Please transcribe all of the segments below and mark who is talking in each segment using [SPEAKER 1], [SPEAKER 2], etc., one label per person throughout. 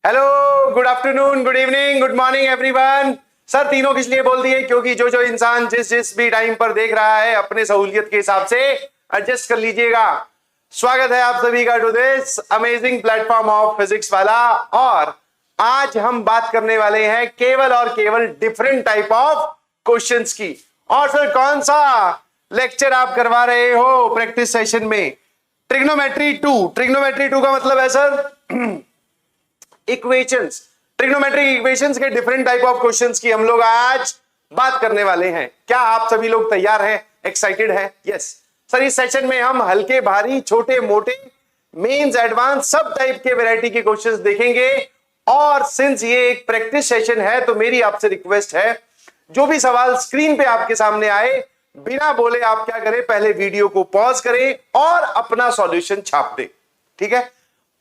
[SPEAKER 1] Hello, good afternoon, good evening, good morning everyone. Sir तीनों किस लिए बोल दिए? क्योंकि जो जो इंसान जिस भी टाइम पर देख रहा है अपने सहूलियत के हिसाब से एडजस्ट कर लीजिएगा। स्वागत है आप सभी का to this amazing platform of Physics Wallah. और आज हम बात करने वाले हैं केवल और केवल डिफरेंट टाइप ऑफ क्वेश्चंस की। और सर कौन सा लेक्चर आप करवा रहे हो प्रैक्टिस सेशन में? ट्रिग्नोमेट्री 2। ट्रिग्नोमेट्री 2 का मतलब है सर इक्वेशंस, ट्रिग्नोमेट्रिक इक्वेशंस के डिफरेंट टाइप ऑफ क्वेश्चंस की हम लोग आज बात करने वाले हैं। क्या आप सभी लोग तैयार हैं, एक्साइटेड हैं? यस सर, इस सेशन में हम हल्के भारी छोटे मोटे मेंस एडवांस सब टाइप के वैरायटी के क्वेश्चंस देखेंगे। और सिंस ये एक प्रैक्टिस सेशन है तो मेरी आपसे रिक्वेस्ट है, जो भी सवाल स्क्रीन पे आपके सामने आए बिना बोले आप क्या करें, पहले वीडियो को पॉज करें और अपना सॉल्यूशन छाप दें। ठीक है?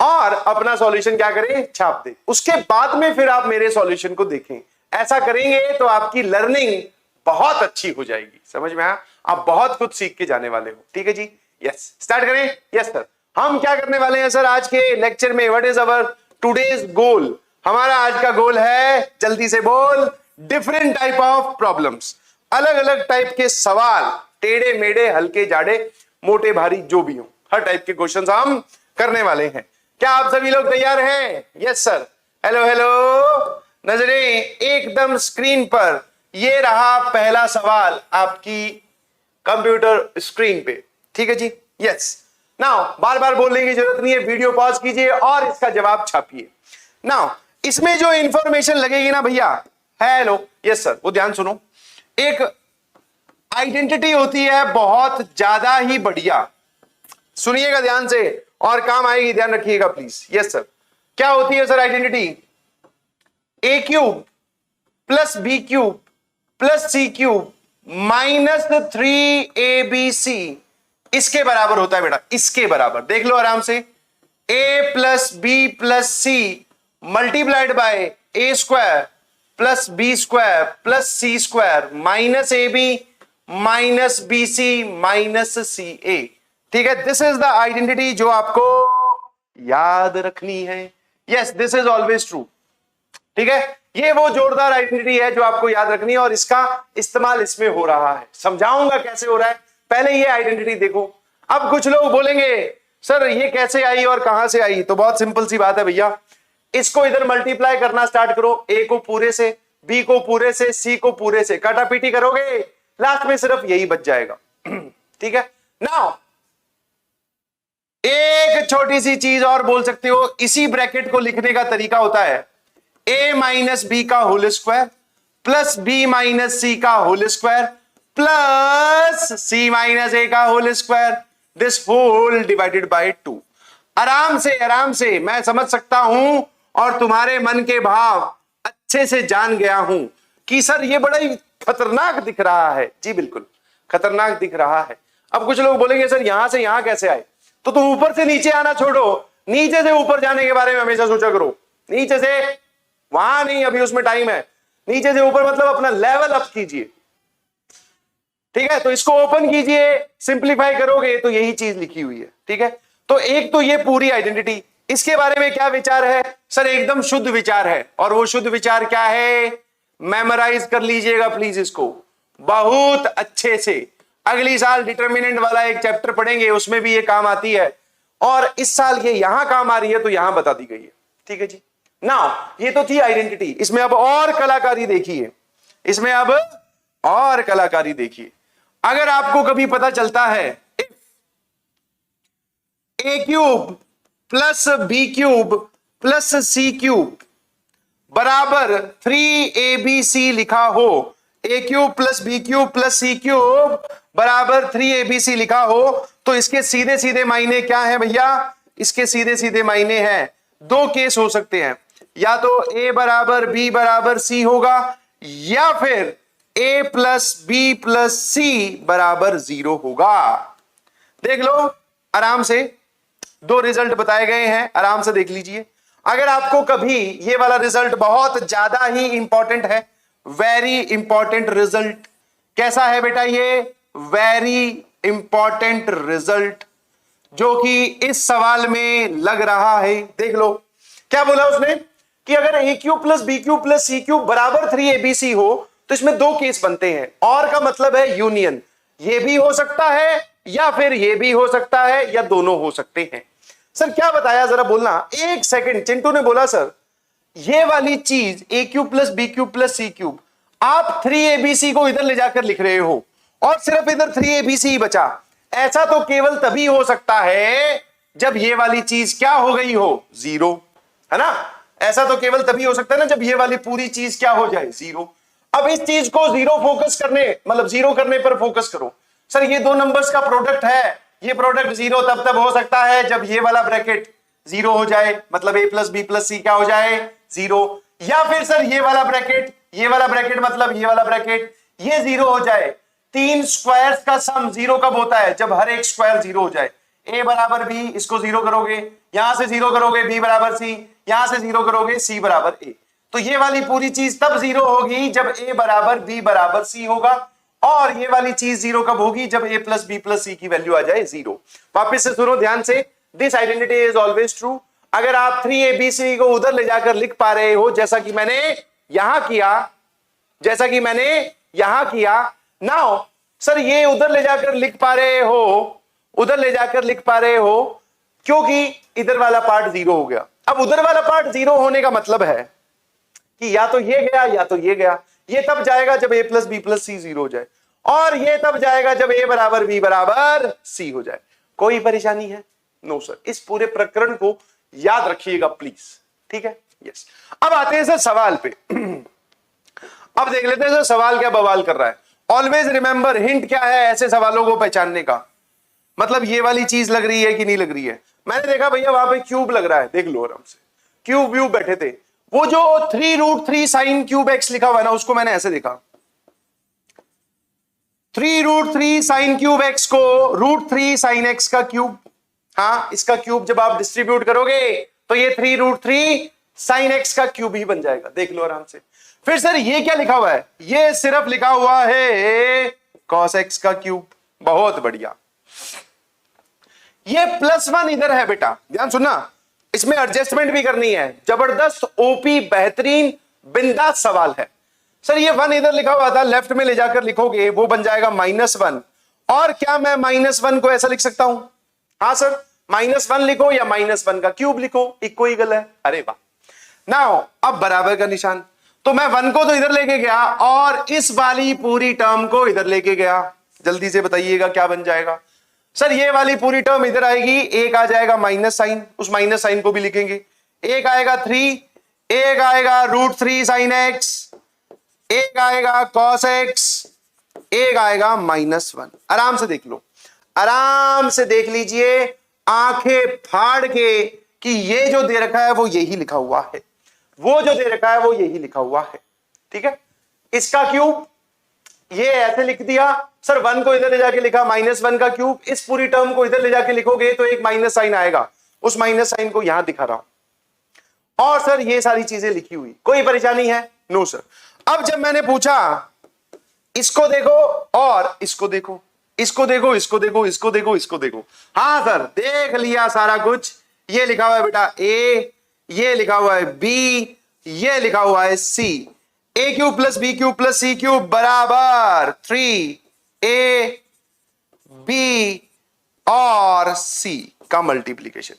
[SPEAKER 1] और अपना सॉल्यूशन क्या करें, छाप दे। उसके बाद में फिर आप मेरे सॉल्यूशन को देखें। ऐसा करेंगे तो आपकी लर्निंग बहुत अच्छी हो जाएगी। समझ में आया? आप बहुत कुछ सीख के जाने वाले हो। ठीक है जी? यस, स्टार्ट करें। यस सर, हम क्या करने वाले हैं सर आज के लेक्चर में? व्हाट इज अवर टुडेज गोल? हमारा आज का गोल है, जल्दी से बोल, डिफरेंट टाइप ऑफ प्रॉब्लम्स। अलग अलग टाइप के सवाल, टेढ़े मेढ़े, हल्के जाड़े, मोटे भारी, जो भी हो, हर टाइप के क्वेश्चन हम करने वाले हैं। क्या आप सभी लोग तैयार हैं? Yes sir. हेलो हेलो, नजरें एकदम स्क्रीन पर। ये रहा पहला सवाल आपकी कंप्यूटर स्क्रीन पे। ठीक है जी? यस। नाउ बार बार बोलने की जरूरत नहीं है, वीडियो पॉज कीजिए और इसका जवाब छापिए। नाउ इसमें जो इंफॉर्मेशन लगेगी ना भैया, हेलो, यस सर, वो ध्यान सुनो। एक आइडेंटिटी होती है बहुत ज्यादा ही बढ़िया, सुनिएगा ध्यान से और काम आएगी, ध्यान रखिएगा प्लीज। यस सर, क्या होती है sir identity? A cube plus B cube plus C cube minus 3abc इसके बराबर होता है बेटा, इसके बराबर। देख लो आराम से, a plus B plus C multiplied by A square plus B square plus C square minus A B minus B C minus C A. ठीक है? दिस इज द आइडेंटिटी जो आपको याद रखनी है। Yes, this is always true. ठीक है? ये वो जोरदार आइडेंटिटी है जो आपको याद रखनी है और इसका इस्तेमाल इसमें हो रहा है। समझाऊंगा कैसे हो रहा है, पहले ये आइडेंटिटी देखो। अब कुछ लोग बोलेंगे सर ये कैसे आई और कहां से आई? तो बहुत सिंपल सी बात है भैया, इसको इधर मल्टीप्लाई करना स्टार्ट करो, ए को पूरे से, बी को पूरे से, सी को पूरे से, काटापीटी करोगे, लास्ट में सिर्फ यही बच जाएगा। ठीक है? नाउ एक छोटी सी चीज और बोल सकते हो, इसी ब्रैकेट को लिखने का तरीका होता है a माइनस बी का whole square plus B minus C का whole square plus C minus A का whole square, this whole divided by 2। आराम से मैं समझ सकता हूं और तुम्हारे मन के भाव अच्छे से जान गया हूं कि सर ये बड़ा ही खतरनाक दिख रहा है। जी बिल्कुल खतरनाक दिख रहा है। अब कुछ लोग बोलेंगे सर यहां से यहां कैसे आए? तो तुम ऊपर से नीचे आना छोड़ो, नीचे से ऊपर जाने के बारे में हमेशा सोचा करो। नीचे से वहां नहीं, अभी उसमें टाइम है। नीचे से ऊपर मतलब अपना लेवल अप कीजिए। ठीक है? तो इसको ओपन कीजिए, सिंपलीफाई करोगे तो यही चीज लिखी हुई है। ठीक है? तो एक तो ये पूरी आइडेंटिटी, इसके बारे में क्या विचार है सर? एकदम शुद्ध विचार है। और वो शुद्ध विचार क्या है? मेमोराइज कर लीजिएगा प्लीज इसको बहुत अच्छे से। अगली साल डिटर्मिनेंट वाला एक चैप्टर पढ़ेंगे, उसमें भी ये काम आती है और इस साल ये यहां काम आ रही है तो यहां बता दी गई है। ठीक है जी? नाउ ये तो थी आइडेंटिटी, इसमें अब और कलाकारी देखिए, इसमें अब और कलाकारी देखिए। अगर आपको कभी पता चलता है A cube plus B cube plus C cube बराबर 3abc लिखा हो, A cube plus B cube plus C cube बराबर 3abc लिखा हो, तो इसके सीधे सीधे मायने क्या है भैया? इसके सीधे सीधे मायने हैं, दो केस हो सकते हैं, या तो a बराबर b बराबर c होगा या फिर a plus B plus C बराबर 0 होगा। देख लो आराम से, दो रिजल्ट बताए गए हैं, आराम से देख लीजिए। अगर आपको कभी ये वाला रिजल्ट बहुत ज्यादा ही इंपॉर्टेंट है, वेरी इंपॉर्टेंट रिजल्ट, कैसा है बेटा ये? वेरी इंपॉर्टेंट रिजल्ट, जो कि इस सवाल में लग रहा है। देख लो क्या बोला उसने कि अगर A cube plus B cube plus C cube बराबर 3abc हो तो इसमें दो केस बनते हैं। और का मतलब है यूनियन, ये भी हो सकता है या फिर ये भी हो सकता है या दोनों हो सकते हैं। सर क्या बताया जरा बोलना। एक सेकंड, चिंटू ने बोला सर ये वाली चीज A cube plus B cube plus C cube आप 3abc को इधर ले जाकर लिख रहे हो और सिर्फ इधर 3abc ही बचा। ऐसा तो केवल तभी हो सकता है जब ये वाली चीज क्या हो गई हो, जीरो, है ना। ऐसा तो केवल तभी हो सकता है ना जब ये वाली पूरी चीज क्या हो जाए, जीरो। अब इस चीज को जीरो फोकस करने, मतलब जीरो करने पर फोकस करो। सर ये दो नंबर्स का प्रोडक्ट है, ये प्रोडक्ट जीरो तब हो सकता है जब ये वाला ब्रैकेट जीरो हो जाए, मतलब a प्लस बी प्लस सी क्या हो जाए, जीरो। या फिर सर ये वाला ब्रैकेट मतलब ये वाला ब्रैकेट ये जीरो हो जाए। तीन स्क्वायर्स का सम जीरो कब होता है, जब हर एक स्क्वायर जीरो हो जाए। a बराबर b, इसको जीरो करोगे, यहां से जीरो करोगे b बराबर c, यहां से जीरो करोगे c बराबर a। तो ये वाली पूरी चीज तब जीरो होगी जब a बराबर b बराबर c होगा, और ये वाली चीज जीरो कब होगी, जब a प्लस बी प्लस सी की वैल्यू आ जाए जीरो। वापिस से सुनो ध्यान से, this identity is always true. अगर आप 3abc को उधर ले जाकर लिख पा रहे हो जैसा कि मैंने यहां किया, नाउ सर ये उधर ले जाकर लिख पा रहे हो, क्योंकि इधर वाला पार्ट जीरो हो गया। अब उधर वाला पार्ट जीरो होने का मतलब है कि या तो ये गया या तो ये गया। ये तब जाएगा जब a plus B plus C zero हो जाए, और ये तब जाएगा जब a बराबर b बराबर c हो जाए। कोई परेशानी है? No sir. इस पूरे प्रकरण को याद रखिएगा प्लीज, ठीक है। यस। अब आते हैं सर सवाल पे। अब देख लेते हैं सर सवाल क्या बवाल कर रहा है। ऑलवेज रिमेंबर, हिंट क्या है ऐसे सवालों को पहचानने का, मतलब ये वाली चीज लग रही है कि नहीं लग रही है। मैंने देखा भैया वहां पे क्यूब लग रहा है, देख लो आराम से, क्यूब व्यूब बैठे थे। वो जो 3√3 साइन क्यूब एक्स लिखा हुआ है ना, उसको मैंने ऐसे देखा, 3√3 साइन क्यूब एक्स को √3 साइन एक्स का क्यूब, हाँ इसका क्यूब जब आप डिस्ट्रीब्यूट करोगे तो ये 3√3 साइन एक्स का क्यूब ही बन जाएगा, देख लो आराम से। फिर सर ये क्या लिखा हुआ है, ये सिर्फ लिखा हुआ है cos x का क्यूब। बहुत बढ़िया। ये +1 इधर है बेटा, ध्यान सुनना, इसमें एडजस्टमेंट भी करनी है। जबरदस्त ओपी बेहतरीन बिंदास सवाल है। सर ये 1 इधर लिखा हुआ था, लेफ्ट में ले जाकर लिखोगे वो बन जाएगा -1। और क्या मैं -1 को ऐसा लिख सकता हूं? हाँ सर, -1 लिखो या -1 का क्यूब लिखो, इक्वल है। अरे वाह। नाउ अब बराबर का निशान, तो मैं 1 को तो इधर लेके गया और इस वाली पूरी टर्म को इधर लेके गया। जल्दी से बताइएगा क्या बन जाएगा। सर ये वाली पूरी टर्म इधर आएगी, एक आ जाएगा माइनस साइन, उस माइनस साइन को भी लिखेंगे। एक आएगा 3, एक आएगा √3 साइन एक्स, एक आएगा cos x, एक आएगा -1। आराम से देख लो, आराम से देख लीजिए आंखें फाड़ के कि ये जो दे रखा है वो यही लिखा हुआ है, वो जो दे रखा है वो यही लिखा हुआ है, ठीक है। इसका क्यूब ये ऐसे लिख दिया। सर 1 को इधर ले जाके लिखा -1 का क्यूब, इस पूरी टर्म को इधर ले जाके लिखोगे तो एक माइनस साइन आएगा, उस माइनस साइन को यहां दिखा रहा हूं। और सर ये सारी चीजें लिखी हुई, कोई परेशानी है? No sir. अब जब मैंने पूछा इसको देखो और इसको देखो, इसको देखो, इसको देखो, इसको देखो, इसको देखो, हाँ सर देख लिया सारा कुछ। ये लिखा हुआ है बेटा a, ये लिखा हुआ है b, ये लिखा हुआ है c। a cube plus B cube plus C cube बराबर 3ab और c का मल्टीप्लीकेशन।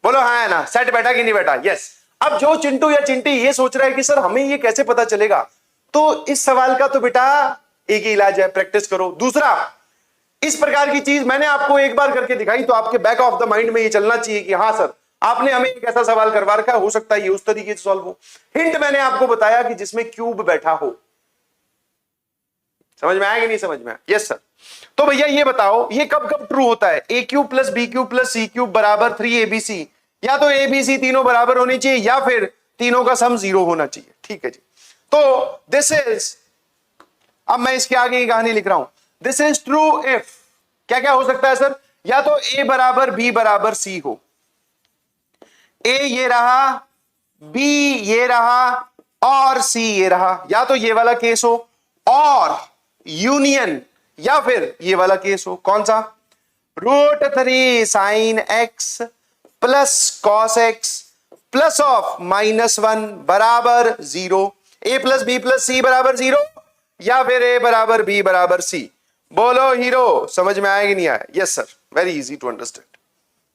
[SPEAKER 1] बोलो हाँ है ना, सेट बैठा कि नहीं बैठा? यस। अब जो चिंटू या चिंटी ये सोच रहा है कि सर हमें ये कैसे पता चलेगा, तो इस सवाल का तो बेटा एक ही इलाज है, प्रैक्टिस करो। दूसरा, इस प्रकार की चीज मैंने आपको एक बार करके दिखाई तो आपके बैक ऑफ द माइंड में ये चलना चाहिए कि हाँ सर आपने हमें एक ऐसा सवाल करवा रखा है, हो सकता है ये उस तरीके से सॉल्व हो। हिंट मैंने आपको बताया कि जिसमें क्यूब बैठा हो। समझ में आया कि नहीं समझ में आया? Yes sir. तो भैया ये बताओ ये कब कब ट्रू होता है? a cube plus B cube plus C cube बराबर 3abc। या तो abc तीनों बराबर होनी चाहिए या फिर तीनों का सम 0 होना चाहिए, ठीक है जी। तो दिस इज, अब मैं इसके आगे की कहानी लिख रहा हूं। दिस इज ट्रू इफ क्या क्या हो सकता है सर? या तो a बराबर b बराबर c हो, a ये रहा, b ये रहा और c ये रहा, या तो ये वाला केस हो और यूनियन या फिर ये वाला केस हो। कौन सा? √3 sine x plus cos x plus of -1 बराबर 0, a plus B plus C बराबर 0 या फिर a बराबर b बराबर c। बोलो हीरो, समझ में आया कि नहीं आया? Yes sir, very easy to understand.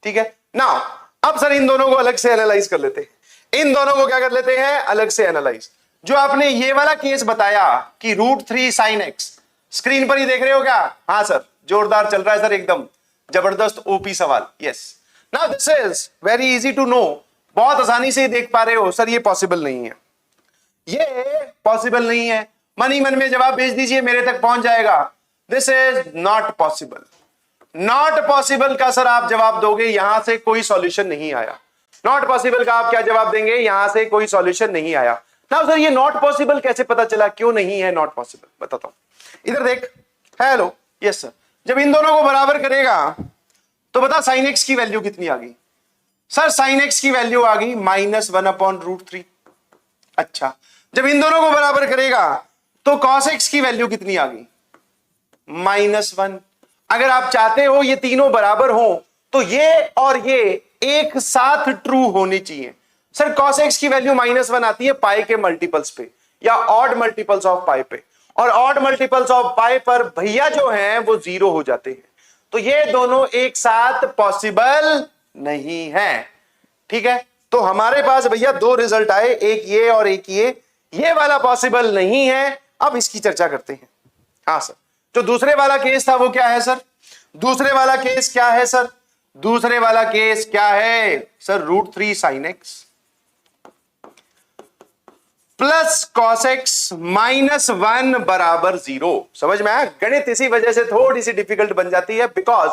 [SPEAKER 1] ठीक है, नाउ अब सर इन दोनों को अलग से एनालाइज कर लेते हैं। इन दोनों को क्या कर लेते हैं? अलग से एनालाइज। जो आपने ये वाला केस बताया कि √3 sin x, स्क्रीन पर ही देख रहे हो क्या? हाँ सर, जोरदार चल रहा है सर, एकदम जबरदस्त ओपी सवाल। Yes, now this is very easy to know. बहुत आसानी से देख पा रहे हो सर, ये पॉसिबल नहीं है, ये पॉसिबल नहीं है। मन ही मन में जवाब भेज दीजिए, मेरे तक पहुंच जाएगा। This is not possible. Not possible का सर आप जवाब दोगे, यहां से कोई सॉल्यूशन नहीं आया। नॉट पॉसिबल का आप क्या जवाब देंगे? यहां से कोई सॉल्यूशन नहीं आया। ना सर ये नॉट पॉसिबल कैसे पता चला? क्यों नहीं है नॉट पॉसिबल? बताता हूं, इधर देख। हेलो, यस सर, जब इन दोनों को बराबर करेगा तो बता sin x की वैल्यू कितनी आ गई? सर sin x की वैल्यू आ गई -1/√3। अच्छा, जब इन दोनों को बराबर करेगा तो cos x की वैल्यू कितनी आ गई? -1। अगर आप चाहते हो ये तीनों बराबर हो तो ये और ये एक साथ ट्रू होनी चाहिए। सर cos x की वैल्यू -1 आती है पाई के मल्टीपल्स पे या ऑड मल्टीपल्स ऑफ पाई पे, और ऑड मल्टीपल्स ऑफ पाई पर भैया जो हैं वो 0 हो जाते हैं। तो ये दोनों एक साथ पॉसिबल नहीं है। ठीक है, तो हमारे पास भैया दो रिजल्ट आए, एक ये और एक ये वाला पॉसिबल नहीं है। अब इसकी चर्चा करते हैं। हाँ सर, जो दूसरे वाला केस था वो क्या है सर? दूसरे वाला केस क्या है सर? दूसरे वाला केस क्या है sir? √3 sin x plus cos x -1 बराबर 0। समझ में आया? गणित इसी वजह से थोड़ी सी डिफिकल्ट बन जाती है, बिकॉज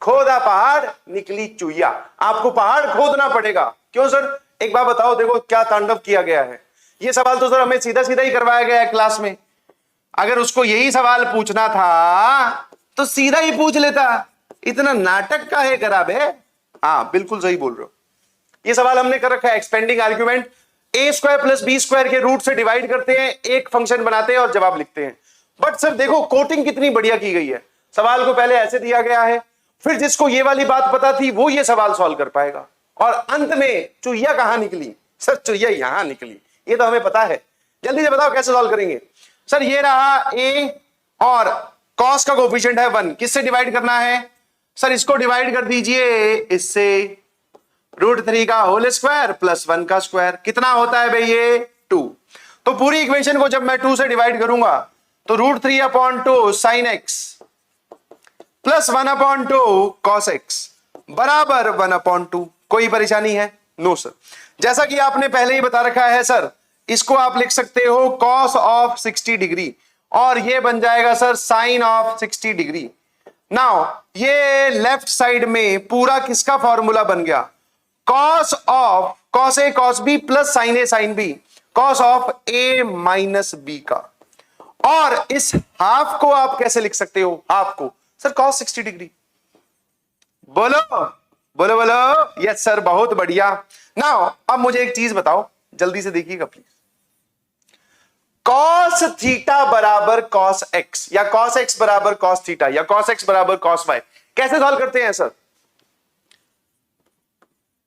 [SPEAKER 1] खोदा पहाड़ निकली चुईया। आपको पहाड़ खोदना पड़ेगा। क्यों सर? एक बार बताओ, देखो क्या तांडव किया गया है। ये सवाल तो सर हमें सीधा सीधा ही करवाया गया है क्लास में। अगर उसको यही सवाल पूछना था तो सीधा ही पूछ लेता, इतना नाटक का है करा बे। हाँ बिल्कुल सही बोल रहे हो। ये सवाल हमने कर रखा है, एक्सपेंडिंग आर्ग्यूमेंट a² + b² के रूट से डिवाइड करते हैं, एक फंक्शन बनाते हैं और जवाब लिखते हैं। बट सर देखो कोटिंग कितनी बढ़िया की गई है। सवाल को पहले ऐसे दिया गया है, फिर जिसको ये वाली बात पता थी वो ये सवाल सॉल्व कर पाएगा, और अंत में चुईया कहां निकली? सर चुईया यहां निकली। ये तो हमें पता है। जल्दी से बताओ कैसे सॉल्व करेंगे? सर ये रहा a और cos का कोफिशिएंट है 1, किससे डिवाइड करना है? सर इसको डिवाइड कर दीजिए इससे, √3 का होल स्क्वायर प्लस 1 का स्क्वायर। कितना होता है भाई ये? 2। तो पूरी इक्वेशन को जब मैं 2 से डिवाइड करूंगा तो √3/2 sin x plus 1/2 cos x बराबर 1/2। कोई परेशानी है? No sir. जैसा कि आपने पहले ही बता रखा है सर, इसको आप लिख सकते हो cos ऑफ 60 डिग्री, और ये बन जाएगा sir sine of 60 degree. Now ये लेफ्ट साइड में पूरा किसका फॉर्मूला बन गया? cos of cos a cos b plus sin a sin b, cos of a minus b का। और इस हाफ को आप कैसे लिख सकते हो? हाफ को सर cos 60 डिग्री। बोलो बोलो बोलो। यस सर, बहुत बढ़िया। नाउ अब मुझे एक चीज बताओ, जल्दी से देखिएगा प्लीज। cos थीटा बराबर cos x या cos x बराबर cos थीटा या cos x बराबर cos y कैसे सॉल्व करते हैं सर?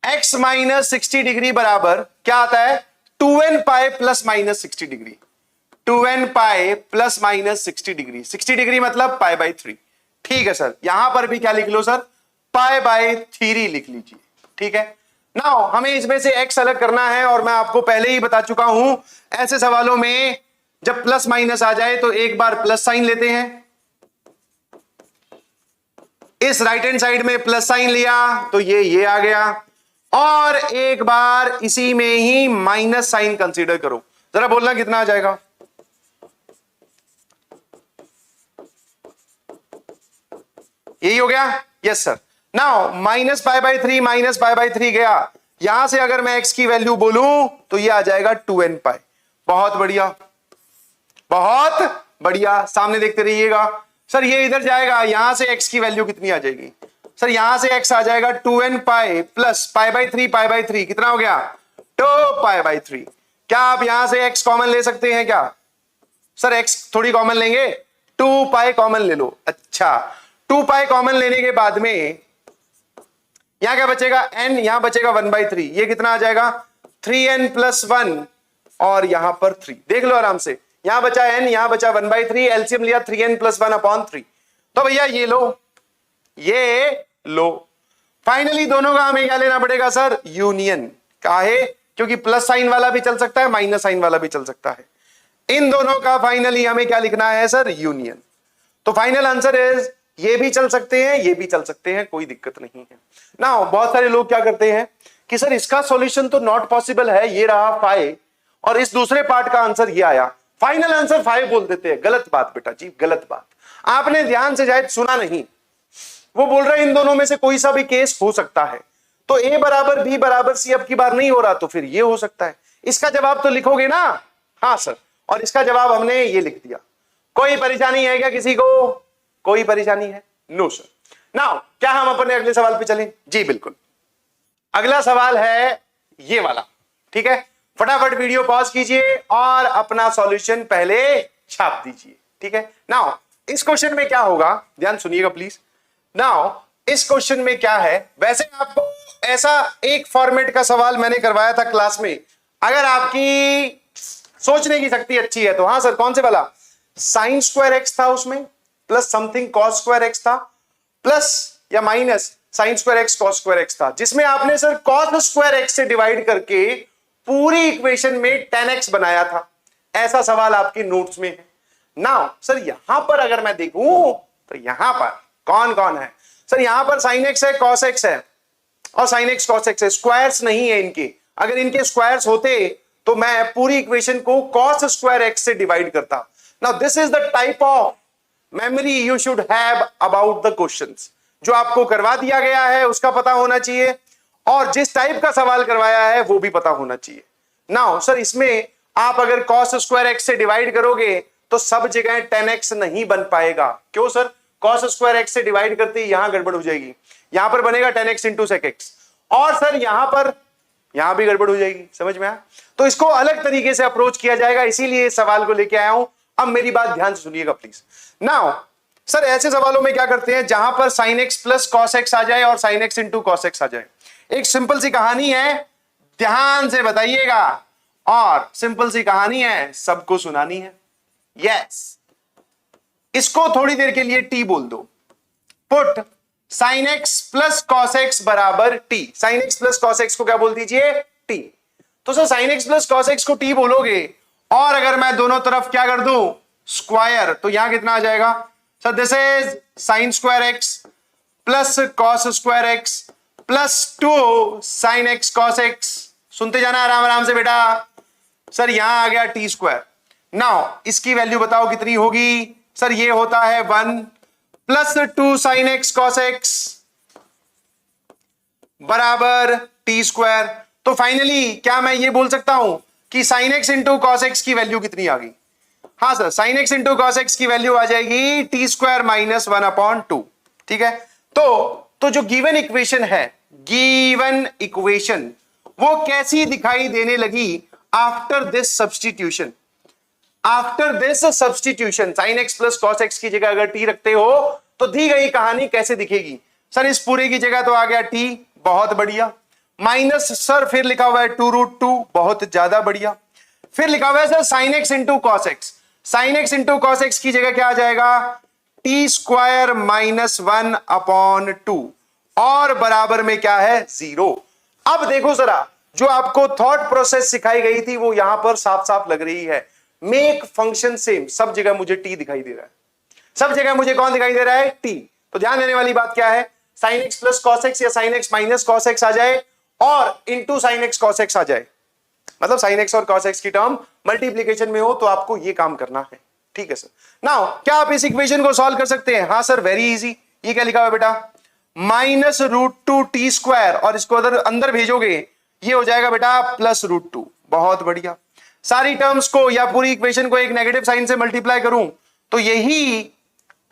[SPEAKER 1] x माइनस 60 डिग्री बराबर क्या आता है? 2n pi plus minus 60 degree. 2n pi plus minus 60 degree. 60 degree मतलब π/3। ठीक है सर, यहां पर भी क्या लिख लो सर? π/3 लिख लीजिए। ठीक है, नाउ हमें इसमें से x अलग करना है, और मैं आपको पहले ही बता चुका हूं ऐसे सवालों में जब प्लस माइनस आ जाए तो एक बार प्लस साइन लेते हैं। इस राइट हैंड साइड में प्लस साइन लिया तो ये आ गया, और एक बार इसी में ही माइनस साइन कंसीडर करो। जरा बोलना कितना आ जाएगा? यही हो गया? Yes sir. नाउ -π/3 -π/3 गया, यहां से अगर मैं x की वैल्यू बोलूं तो ये आ जाएगा 2n पाई। बहुत बढ़िया, बहुत बढ़िया। सामने देखते रहिएगा सर, ये इधर जाएगा, यहां से x की वैल्यू कितनी आ जाएगी? सर यहां से x आ जाएगा 2n पाई प्लस π/3 कितना हो गया? 2π/3। क्या आप यहां से x कॉमन ले सकते हैं क्या? सर x थोड़ी कॉमन लेंगे, 2π कॉमन ले लो। अच्छा, 2π कॉमन लेने के बाद में यहां क्या बचेगा? n, यहां बचेगा 1/3। ये कितना आ जाएगा? 3n+1 और यहां पर 3 देख लो आराम से, यहां बचा n, यहां बचा 1/3, एलसीएम लिया 3n+1/3। तो भैया ये लो, ये लो। फाइनली दोनों का हमें क्या लेना पड़ेगा सर? यूनियन। काहे? क्योंकि प्लस साइन वाला भी चल सकता है, माइनस साइन वाला भी चल सकता है। इन दोनों का फाइनली हमें क्या लिखना है सर? यूनियन। तो फाइनल आंसर इज ये भी चल सकते हैं, ये भी चल सकते हैं, कोई दिक्कत नहीं है ना। बहुत सारे लोग क्या करते हैं कि सर इसका सॉल्यूशन तो नॉट पॉसिबल है, ये रहा 5 और इस दूसरे पार्ट का आंसर ये आया, फाइनल आंसर 5 बोल देते हैं। गलत बात बेटा जी, गलत बात। आपने ध्यान से शायद सुना नहीं, वो बोल रहे इन दोनों में से कोई सा भी केस हो सकता है। तो ए बराबर बी बराबर सी अब की बार नहीं हो रहा, तो फिर ये हो सकता है। इसका जवाब तो लिखोगे ना? हाँ सर, और इसका जवाब हमने ये लिख दिया। कोई परेशानी है क्या किसी को? कोई परेशानी है? No sir. नाउ क्या हम अपने अगले सवाल पे चलें? जी बिल्कुल। अगला सवाल है ये वाला, ठीक है। फटाफट वीडियो पॉज कीजिए और अपना सॉल्यूशन पहले छाप दीजिए, ठीक है। नाउ इस क्वेश्चन में क्या होगा, ध्यान सुनिएगा प्लीज। नाउ इस क्वेश्चन में क्या है, वैसे आपको ऐसा एक फॉर्मेट का सवाल मैंने करवाया था क्लास में, अगर आपकी सोचने की शक्ति अच्छी है तो। हाँ सर, कौन से वाला? साइन स्क्वायर एक्स था, उसमें plus something cos square x था, प्लस या minus sine square x cos square x था, जिसमें आपने सर कॉस स्क्वायर एक्स से डिवाइड करके पूरी इक्वेशन में 10x बनाया था। ऐसा सवाल आपके नोट्स में है। नाउ सर यहां पर अगर मैं देखूं तो यहां पर कौन कौन है सर? यहां पर साइन एक्स है, कॉस एक्स है और साइन एक्स कॉस एक्स है। स्क्वायर्स नहीं है इनके, अगर इनके स्क्वायर्स होते तो मैं पूरी इक्वेशन को कॉस स्क्वायर एक्स से डिवाइड करता। Now this is the type of memory you should have about the questions. जो आपको करवा दिया गया है उसका पता होना चाहिए और जिस टाइप का सवाल करवाया है वो भी पता होना चाहिए। नाउ सर इसमें आप अगर कॉस स्क्वायर एक्स से डिवाइड करोगे तो सब जगह 10x नहीं बन पाएगा। क्यों सर? कॉस स्क्वायर एक्स से डिवाइड करते ही यहां गड़बड़ हो जाएगी, यहां पर बनेगा 10x इंटू सेक एक्स, और सर यहां भी गड़बड़ हो जाएगी। समझ में आया? तो इसको अलग तरीके से अप्रोच किया जाएगा, इसीलिए इस सवाल को लेके आया हूं। अब मेरी बात ध्यान से सुनिएगा प्लीज। नाउ सर ऐसे सवालों में क्या करते हैं जहां पर sine X plus cos X आ जाए और sine x into cos X आ जाए। एक सिंपल सी कहानी है, ध्यान से बताइएगा, और सिंपल सी कहानी है, सबको सुनानी है। यस, इसको थोड़ी देर के लिए टी बोल दो। Put sine X plus cos X बराबर T. Sine X plus cos X को क्या बोल दीजिए? टी। तो sir sine X plus cos X को टी बोलोगे और अगर मैं दोनों तरफ क्या कर दूं? स्क्वायर, तो यहां कितना आ जाएगा sir? This is sine square x plus cos square x plus 2 sign X cos x. सुनते जाना आराम आराम से बेटा। सर यहां आ गया टी स्क्वायर। नाउ इसकी वैल्यू बताओ कितनी होगी? सर ये होता है 1 plus 2 sign X cos X बराबर टी स्क्वायर। तो फाइनली क्या मैं ये बोल सकता हूं कि sine x into cos X की वैल्यू कितनी आ गई? हाँ sir, sine x into cos X की वैल्यू आ जाएगी टी स्क्वायर माइनस 1/2। ठीक है, तो जो गिवन इक्वेशन है, गिवन इक्वेशन वो कैसी दिखाई देने लगी after this substitution? After this substitution sign X plus cos X की जगह अगर टी रखते हो तो दी गई कहानी कैसे दिखेगी? सर इस पूरे की जगह तो आ गया टी, बहुत बढ़िया, माइनस सर फिर लिखा हुआ है 2√2, बहुत ज्यादा बढ़िया, फिर लिखा हुआ है sir sine x into cos x. Sine x into cos X की जगह क्या आ जाएगा? टी स्क्वायर माइनस 1/2 और बराबर में क्या है? 0। अब देखो जरा, जो आपको थॉट प्रोसेस सिखाई गई थी वो यहां पर साफ साफ लग रही है। मेक फंक्शन सेम, सब जगह मुझे टी दिखाई दे रहा है, सब जगह मुझे कौन दिखाई दे रहा है? टी। तो ध्यान देने वाली बात क्या है? Sine X plus cos X या sine X minus cos X आ जाए और into sine X cos X आ जाए, मतलब साइन एक्स और कॉस एक्स की टर्म मल्टीप्लीकेशन में हो तो आपको ये काम करना है। ठीक है सर। नाउ क्या आप इस इक्वेशन को सॉल्व कर सकते हैं? हाँ सर, वेरी इजी। ये क्या लिखा हुआ है बेटा? -√2 टी स्क्वायर, और इसको अंदर भेजोगे ये हो जाएगा बेटा +√2। बहुत बढ़िया। सारी टर्म्स को या पूरी इक्वेशन को एक नेगेटिव साइन से मल्टीप्लाई करूं तो यही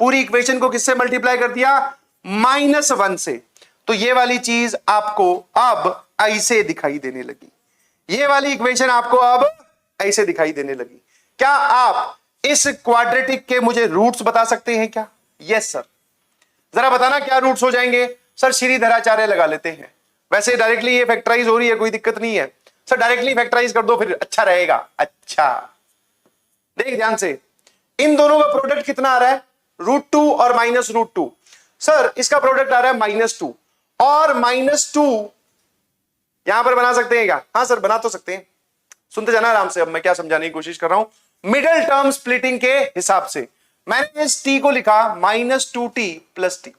[SPEAKER 1] पूरी इक्वेशन को किससे मल्टीप्लाई कर दिया? -1 से। तो ये वाली चीज आपको अब ऐसे दिखाई देने लगी, ये वाली इक्वेशन आपको अब ऐसे दिखाई देने लगी। क्या आप इस क्वाड्रेटिक के मुझे रूट्स बता सकते हैं क्या? Yes sir. जरा बताना क्या रूट्स हो जाएंगे? सर श्रीधराचार्य लगा लेते हैं, वैसे डायरेक्टली ये फैक्टराइज हो रही है, कोई दिक्कत नहीं है। सर डायरेक्टली फैक्टराइज कर दो फिर अच्छा रहेगा। अच्छा देख ध्यान से, इन दोनों का प्रोडक्ट कितना आ रहा है, √2 और -√2। सर इसका प्रोडक्ट आ रहा है -2 और -2 यहां पर बना सकते हैं क्या? हाँ सर बना तो सकते हैं, सुनते जाना आराम से। अब मैं क्या समझाने की कोशिश कर रहा हूं, मिडिल टर्म स्प्लिटिंग के हिसाब से मैंने इस t को लिखा -2t + t,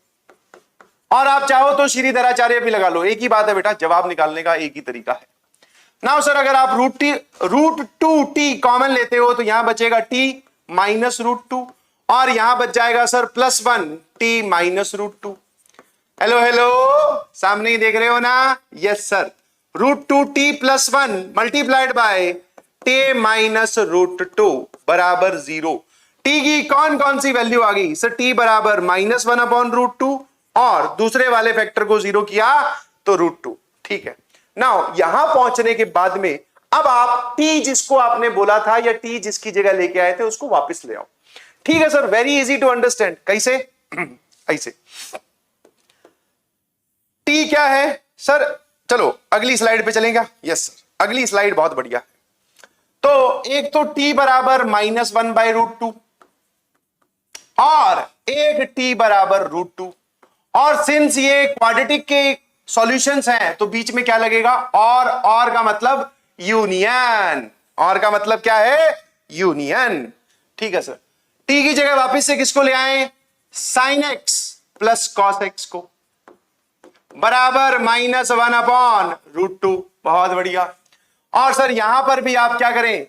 [SPEAKER 1] और आप चाहो तो श्रीधराचार्य भी लगा लो, एक ही बात है बेटा, जवाब निकालने का एक ही तरीका है। नाउ सर अगर आप √2t कॉमन लेते हो तो यहां बचेगा t -√2 और यहां बच जाएगा सर +1t -√2। हेलो हेलो, सामने ही देख रहे हो ना? Yes sir, √2t + 1 multiplied by t -√2 बराबर 0। t की कौन कौन सी वैल्यू आ गई सर? t बराबर -1/√2 और दूसरे वाले फैक्टर को 0 किया तो √2। ठीक है, नाउ यहां पहुंचने के बाद में अब आप t जिसको आपने बोला था या t जिसकी जगह लेके आए थे उसको वापस ले आओ। ठीक है sir, very easy to understand. कैसे? ऐसे t क्या है सर? चलो अगली स्लाइड पे चलेंगे। यस सर, अगली स्लाइड बहुत बढ़िया है। तो एक तो t बराबर -1/√2 और एक t बराबर √2, और सिंस ये क्वाड्रेटिक के सॉल्यूशंस हैं तो बीच में क्या लगेगा? और का मतलब यूनियन। और का मतलब क्या है? यूनियन। ठीक है सर, t की जगह वापस से किसको ले आए? sin x + cos x को, बराबर -1/√2। बहुत बढ़िया। और सर यहां पर भी आप क्या करें?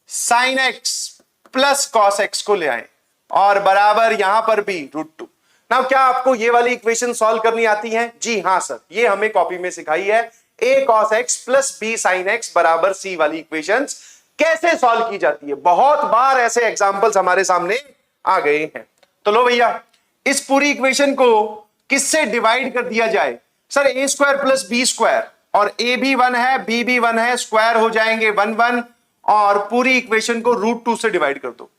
[SPEAKER 1] sin x + cos x को ले आए और बराबर यहां पर भी √2। नाउ क्या आपको ये वाली इक्वेशन सॉल्व करनी आती है? जी हां सर, ये हमें कॉपी में सिखाई है। a cos x + b sin x बराबर c वाली इक्वेशंस कैसे सॉल्व की जाती है। बहुत बार ऐसे एग्जांपल्स हमारे सामने आ गए हैं। तो लो भैया, इस पूरी इक्वेशन को किससे डिवाइड कर दिया जाए? सर a² + b², और a भी 1 है b भी 1 है, स्क्वायर हो जाएंगे 1 1, और पूरी इक्वेशन को √2 से डिवाइड कर दो।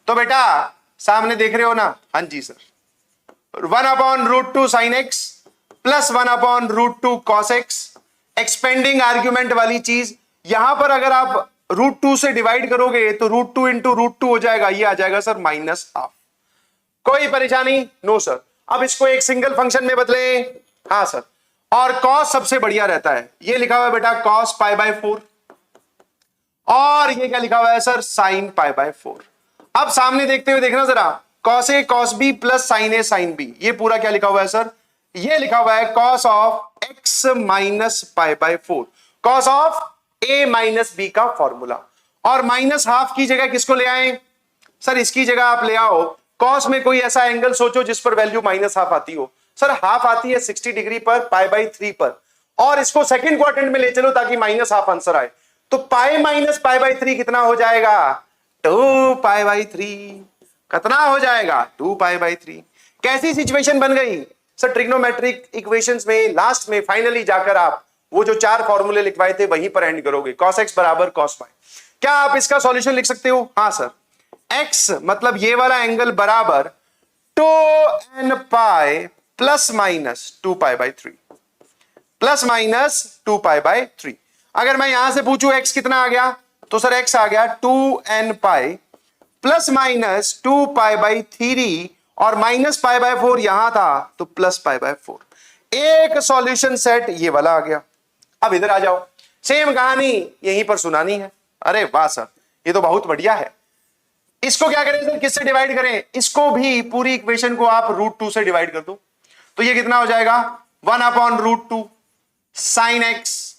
[SPEAKER 1] तो बेटा सामने देख रहे हो ना? हाँ जी sir, 1/√2 sin x + 1/√2 cos x। Expanding argument वाली चीज यहां पर अगर आप √2 से डिवाइड करोगे तो √2 × √2 हो जाएगा, ये आ जाएगा सर -1/2। कोई परेशानी? No sir. अब इसको एक सिंगल फंक्शन में बदले। हाँ सर, और cos सबसे बढ़िया रहता है, ये लिखा हुआ है बेटा cos π/4, और ये क्या लिखा हुआ है सर? sin π/4। अब सामने देखते हुए देखना जरा, cos a cos b + sin a sin b, ये पूरा क्या लिखा हुआ है सर? ये लिखा हुआ है cos of x - π/4, cos of a - b का फॉर्मूला। और -1/2 की जगह किसको ले आए सर? इसकी जगह आप ले आओ cos में कोई ऐसा एंगल सोचो जिस पर वैल्यू -1/2 आती हो। सर हाफ आती है 60 डिग्री पर, π/3 पर, और इसको सेकंड क्वाड्रेंट में ले चलो ताकि -1/2 आंसर आए। तो π - π/3 कितना हो जाएगा? 2π/3। कितना हो जाएगा? 2π/3। कैसी सिचुएशन बन गई सर? ट्रिग्नोमेट्रिक इक्वेशंस में लास्ट में फाइनली जाकर आप वो जो 4 फॉर्मूले लिखवाए थे वहीं पर एंड करोगे। cos x बराबर cos y। क्या आप इसका सॉल्यूशन लिख सकते हो? हाँ सर, x मतलब ये वाला एंगल बराबर 2nπ ± 2π/3 ±2π/3। अगर मैं यहां से पूछूं x कितना आ गया, तो सर x आ गया 2nπ ± 2π/3, और -π/4 यहां था तो +π/4। एक सॉल्यूशन सेट ये वाला आ गया। अब इधर आ जाओ, सेम कहानी यहीं पर सुनानी है। अरे वाह सर, ये तो बहुत बढ़िया है। इसको क्या करें सर? किससे डिवाइड करें? इसको भी पूरी इक्वेशन को आप √2 से डिवाइड कर दो, तो ये कितना हो जाएगा? 1/√2 sin x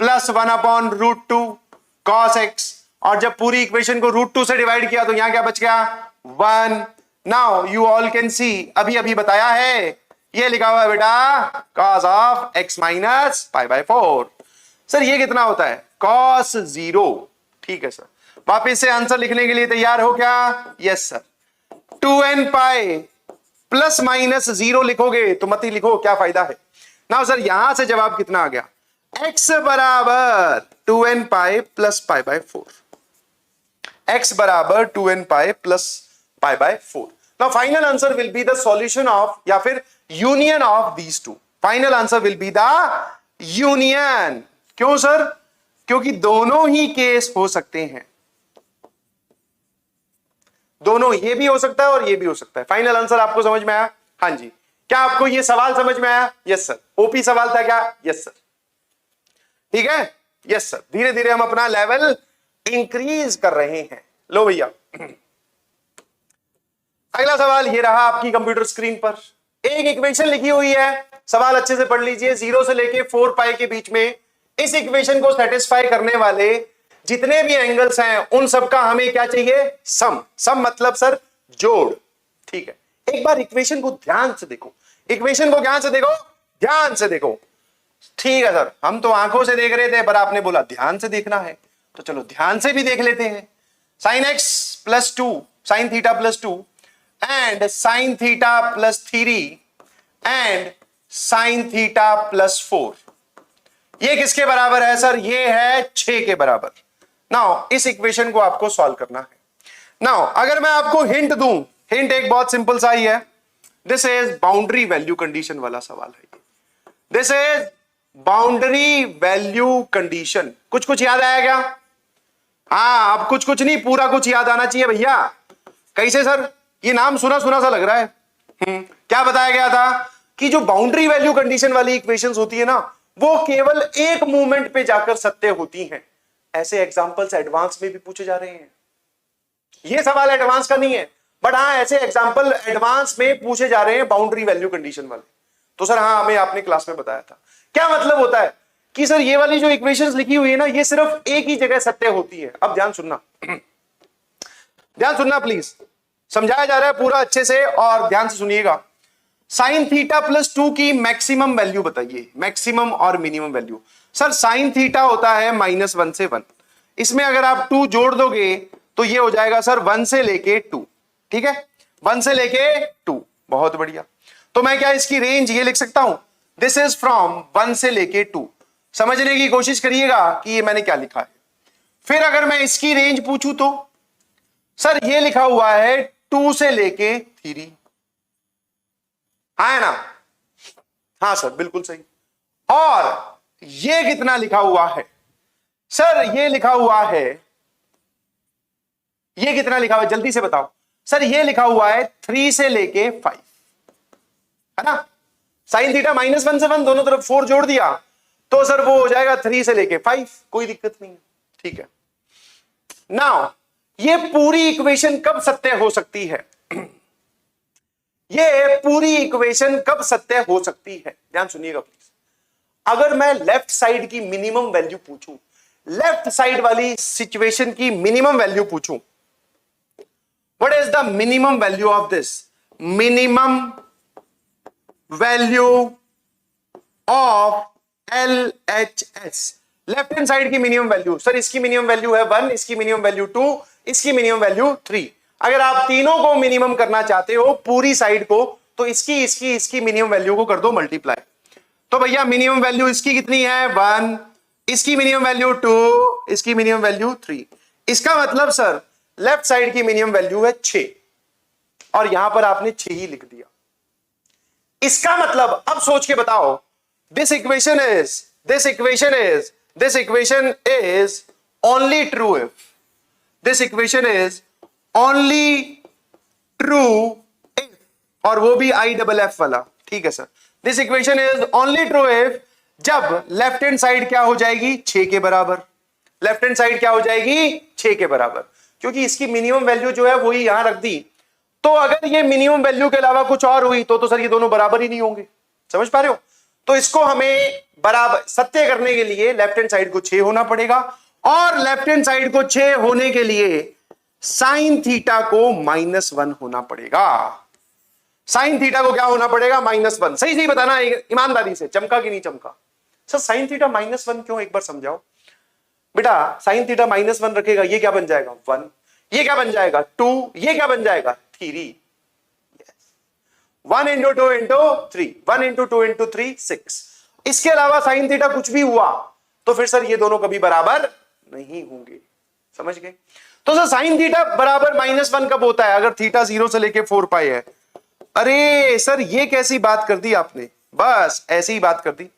[SPEAKER 1] + 1/√2 cos x, और जब पूरी इक्वेशन को √2 से डिवाइड किया तो यहां क्या बच गया? 1। Now you all can see, अभी अभी बताया है, ये लिखा हुआ है बेटा cos of x - π/4। सर ये कितना होता है? cos 0। ठीक है सर, वापिस से आंसर लिखने के लिए तैयार हो क्या? Yes sir. 2nπ ±0 लिखोगे तो मत ही लिखो, क्या फायदा है। ना सर यहां से जवाब कितना आ गया? x बराबर 2nπ + π/4। x बराबर 2nπ + π/4। Now final answer will be the solution of या फिर union of these two. Final answer will be the union. क्यों सर? क्योंकि दोनों ही केस हो सकते हैं, दोनों, ये भी हो सकता है और ये भी हो सकता है। फाइनल आंसर आपको समझ में आया? हाँ जी। क्या आपको ये सवाल समझ में आया? Yes sir. ओपी सवाल था क्या? Yes sir. ठीक है, यस सर। धीरे धीरे हम अपना लेवल इंक्रीज कर रहे हैं। लो भैया, अगला सवाल ये रहा आपकी कंप्यूटर स्क्रीन पर। एक इक्वेशन लिखी हुई है, सवाल अच्छे से पढ़ लीजिए। 0 से लेके 4 पाई के बीच में इस इक्वेशन को सेटिस्फाई करने वाले जितने भी एंगल्स हैं उन सबका हमें क्या चाहिए? सम। सम मतलब सर जोड़। ठीक है, एक बार इक्वेशन को ध्यान से देखो, इक्वेशन को ध्यान से देखो, ध्यान से देखो। ठीक है सर, हम तो आंखों से देख रहे थे पर आपने बोला ध्यान से देखना है, तो चलो ध्यान से भी देख लेते हैं। Sign X plus 2, sine theta plus 2 and sine theta plus 3 and sine theta plus 4, ये किसके बराबर है सर? ये है 6 के बराबर। नाउ इस इक्वेशन को आपको सॉल्व करना है। नाउ अगर मैं आपको हिंट दूं, हिंट एक बहुत सिंपल सा ही है। This is boundary value condition वाला सवाल है। This is boundary value condition. कुछ कुछ याद आया क्या? हाँ, अब कुछ कुछ नहीं, पूरा कुछ याद आना चाहिए भैया। कैसे सर? ये नाम सुना सुना सा लग रहा है। क्या बताया गया था कि जो बाउंड्री वैल्यू कंडीशन वाली इक्वेशंस होती है ना, वो केवल एक मूवमेंट पे जाकर सत्य होती हैं। ऐसे एग्जांपल्स एडवांस में भी पूछे जा रहे हैं। ये सवाल एडवांस का नहीं है, बट हाँ ऐसे एग्जांपल एडवांस में पूछे जा रहे हैं बाउंड्री वैल्यू कंडीशन वाले। तो सर हाँ, हमें आपने क्लास में बताया था। क्या मतलब होता है कि सर ये वाली जो इक्वेशंस लिखी हुई है ना, ये सिर्फ एक ही जगह सत्य होती है। अब ध्यान सुनना, ध्यान सुनना प्लीज, समझाया जा रहा है पूरा अच्छे से और ध्यान से सुनिएगा। साइन थीटा प्लस 2 की मैक्सिमम वैल्यू बताइए, मैक्सिमम और minimum value. Sir sine theta होता है -1 से 1, इसमें अगर आप 2 जोड़ दोगे तो ये हो जाएगा सर 1 से लेके 2। ठीक है, 1 से लेके 2, बहुत बढ़िया। तो मैं क्या इसकी रेंज ये लिख सकता हूं, दिस इज फ्रॉम 1 से लेके 2। समझने की कोशिश करिएगा कि ये मैंने क्या लिखा है। फिर अगर मैं इसकी रेंज पूछूं तो सर ये लिखा हुआ है 2 से लेके 3। हाँ है ना? हाँ सर बिल्कुल सही। और ये कितना लिखा हुआ है सर? ये लिखा हुआ है, ये कितना लिखा हुआ है जल्दी से बताओ सर? ये लिखा हुआ है 3 से लेके 5, है ना? साइन थीटा -1 से 1, दोनों तरफ 4 जोड़ दिया तो सर वो हो जाएगा 3 से लेके 5, कोई दिक्कत नहीं है। ठीक है, नाउ ये पूरी इक्वेशन कब सत्य हो सकती है? ये पूरी इक्वेशन कब सत्य हो सकती है? ध्यान सुनिएगा प्लीज। अगर मैं लेफ्ट साइड की मिनिमम वैल्यू पूछूं, लेफ्ट साइड वाली सिचुएशन की मिनिमम वैल्यू पूछूं, what is the minimum value of this? Minimum value of LHS, left hand side की मिनिमम वैल्यू। सर इसकी मिनिमम वैल्यू है 1, इसकी मिनिमम वैल्यू 2, इसकी मिनिमम वैल्यू 3। अगर आप तीनों को मिनिमम करना चाहते हो पूरी साइड को, तो इसकी मिनिमम वैल्यू को कर दो मल्टीप्लाई। तो भैया मिनिमम वैल्यू इसकी कितनी है? 1, इसकी मिनिमम वैल्यू 2, इसकी मिनिमम वैल्यू 3। इसका मतलब सर लेफ्ट साइड की मिनिमम वैल्यू है 6 और यहां पर आपने 6 ही लिख दिया। इसका मतलब अब सोच के बताओ, this equation is only true if, this equation is only true if, और वो भी IFF वाला। ठीक है sir, this equation is only true if जब लेफ्ट हैंड साइड क्या हो जाएगी? 6 के बराबर। लेफ्ट हैंड साइड क्या हो जाएगी? 6 के बराबर, क्योंकि इसकी मिनिमम वैल्यू जो है वही यहां रख दी। तो अगर ये मिनिमम वैल्यू के अलावा कुछ और हुई तो सर ये दोनों बराबर ही नहीं होंगे। समझ पा रहे हो? तो इसको हमें बराबर सत्य करने के लिए लेफ्ट हैंड साइड को 6 होना पड़ेगा, और लेफ्ट हैंड साइड को 6 होने के लिए साइन थीटा को -1 होना पड़ेगा। साइन थीटा को क्या होना पड़ेगा? -1। सही सही बताना ईमानदारी से, चमका कि नहीं चमका? सर साइन थीटा -1 क्यों, एक बार समझाओ बेटा। साइन थीटा -1 रखेगा, ये क्या बन जाएगा? 1। ये क्या बन जाएगा? 2। ये क्या बन जाएगा? 3। 1 × 2 × 3, 1 × 2 × 3 6। इसके अलावा साइन थीटा कुछ भी हुआ तो फिर सर ये दोनों कभी बराबर नहीं होंगे। समझ गए? तो सर साइन थीटा बराबर -1 कब होता है? अगर थीटा 0 से लेके 4 पाई है। अरे सर ये कैसी बात कर दी आपने, बस ऐसी ही बात कर दी।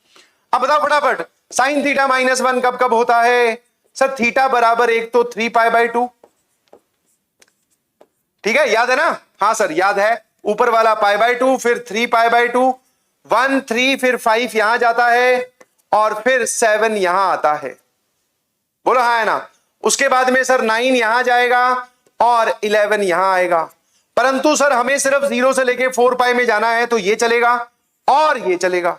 [SPEAKER 1] अब बताओ फटाफट, साइन थीटा -1 कब कब होता है सर? थीटा बराबर एक तो 3π/2, ठीक है, याद है ना? हाँ सर याद है, ऊपर वाला π/2 फिर 3π/2, 1 3 फिर 5 यहां जाता है और फिर 7 यहां आता है, बोलो हाँ है ना? उसके बाद में सर 9 यहां जाएगा और 11 यहां आएगा, परंतु सर हमें सिर्फ 0 से लेके 4π में जाना है, तो ये चलेगा और ये चलेगा,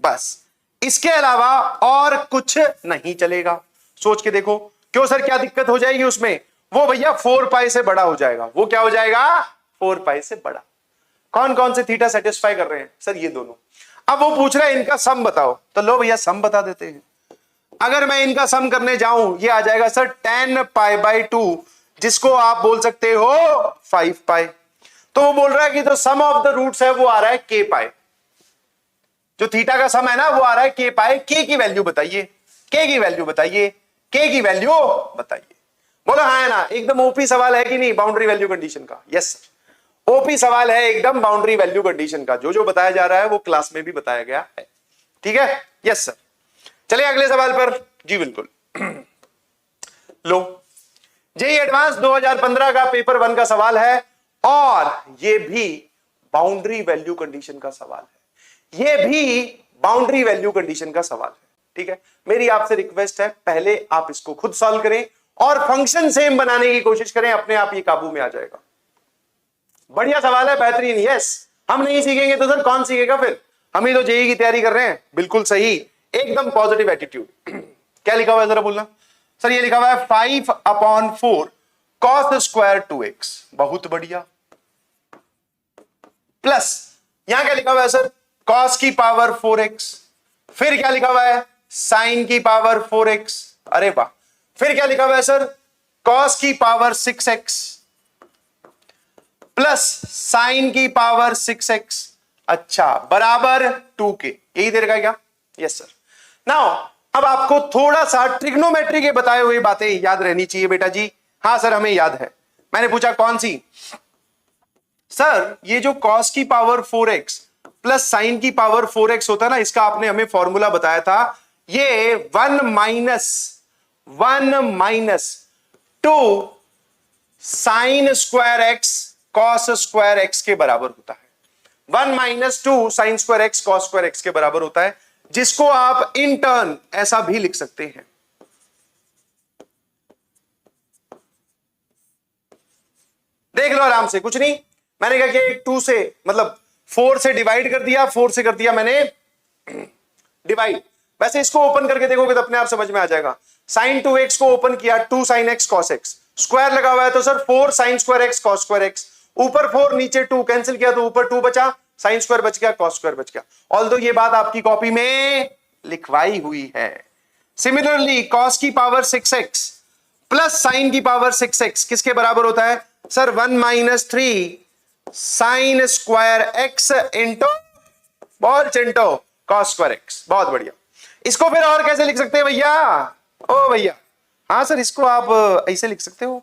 [SPEAKER 1] बस इसके अलावा और कुछ नहीं चलेगा। सोच के देखो, क्यों सर क्या दिक्कत हो जाएगी उसमें? वो भैया 4π से बड़ा हो जाएगा। वो क्या हो जाएगा? 4π से बड़ा। कौन कौन से थीटा सेटिस्फाई कर रहे हैं सर? ये दोनों। अब वो पूछ रहा है इनका सम बताओ, तो लो भैया सम बता देते हैं। अगर मैं इनका सम करने जाऊं, ये आ जाएगा सर tan π/2, जिसको आप बोल सकते हो 5π। तो वो बोल रहा है कि जो सम ऑफ द रूट्स है वो आ रहा है kπ। जो थीटा का सम है ना वो आ रहा है kπ। k की वैल्यू बताइए, k की वैल्यू बताइए, k की वैल्यू बताइए। बोलो हाँ है ना? एकदम ओपी सवाल है कि नहीं बाउंड्री वैल्यू कंडीशन का? यस सर, ओपी सवाल है एकदम बाउंड्री वैल्यू कंडीशन का। जो जो बताया जा रहा है वो क्लास में भी बताया गया है, ठीक है? Yes sir. चलिए अगले सवाल पर। जी बिल्कुल। लो, जेईई एडवांस 2015 का पेपर 1 का सवाल है और ये भी बाउंड्री वैल्यू कंडीशन का सवाल है। ये भी बाउंड्री वैल्यू कंडीशन का सवाल है, ठीक है? मेरी आपसे रिक्वेस्ट है, पहले आप इसको खुद सॉल्व करें और फंक्शन सेम बनाने की कोशिश करें, अपने आप ये काबू में आ जाएगा। बढ़िया सवाल है, बेहतरीन। यस, हम नहीं सीखेंगे तो सर कौन सीखेगा फिर? हम ही तो जेईई की तैयारी कर रहे हैं। बिल्कुल सही, एकदम पॉजिटिव एटीट्यूड। क्या लिखा हुआ है जरा बोलना। सर ये लिखा हुआ है 5/4 cos² 2x, बहुत बढ़िया। प्लस यहां क्या लिखा हुआ है सर? cos की पावर 4x। फिर क्या लिखा हुआ है? sin की पावर 4x। अरे वाह। फिर क्या लिखा हुआ है सर? cos की पावर 6x प्लस sin की पावर 6x, अच्छा, बराबर 2k। यही दे रखा है क्या? Yes sir. नाउ अब आपको थोड़ा सा ट्रिग्नोमेट्री के बताए हुए बातें याद रहनी चाहिए बेटा जी। हाँ सर हमें याद है। मैंने पूछा कौन सी? सर ये जो cos की पावर 4x प्लस sin की पावर 4x होता है ना, इसका आपने हमें फॉर्मूला बताया था। ये 1 minus 2 sin² x cos² x के बराबर होता है। 1 minus 2 sin² x cos² x के बराबर होता है, जिसको आप इन टर्न ऐसा भी लिख सकते हैं। देख लो आराम से, कुछ नहीं। मैंने क्या किया, 2 से मतलब 4 से डिवाइड कर दिया, 4 से कर दिया मैंने डिवाइड। वैसे इसको ओपन करके देखोगे तो अपने आप समझ में आ जाएगा। sin 2x को ओपन किया, 2 sin x cos x, square लगा हुआ है तो sir 4 sin² x cos² x, ऊपर 4 नीचे 2, कैंसिल किया तो ऊपर 2 बचा, sin² बच गया, cos² बच गया। ऑल्दो ये बात आपकी कॉपी में लिखवाई हुई है। सिमिलरली cos की पावर 6x प्लस sin की पावर 6x किसके बराबर होता है sir? 1 minus 3 sin² x into बॉल चिंटो cos² x। बहुत बढ़िया। इसको फिर और कैसे लिख सकते हैं भैया? ओ भैया, हाँ सर इसको आप ऐसे लिख सकते हो,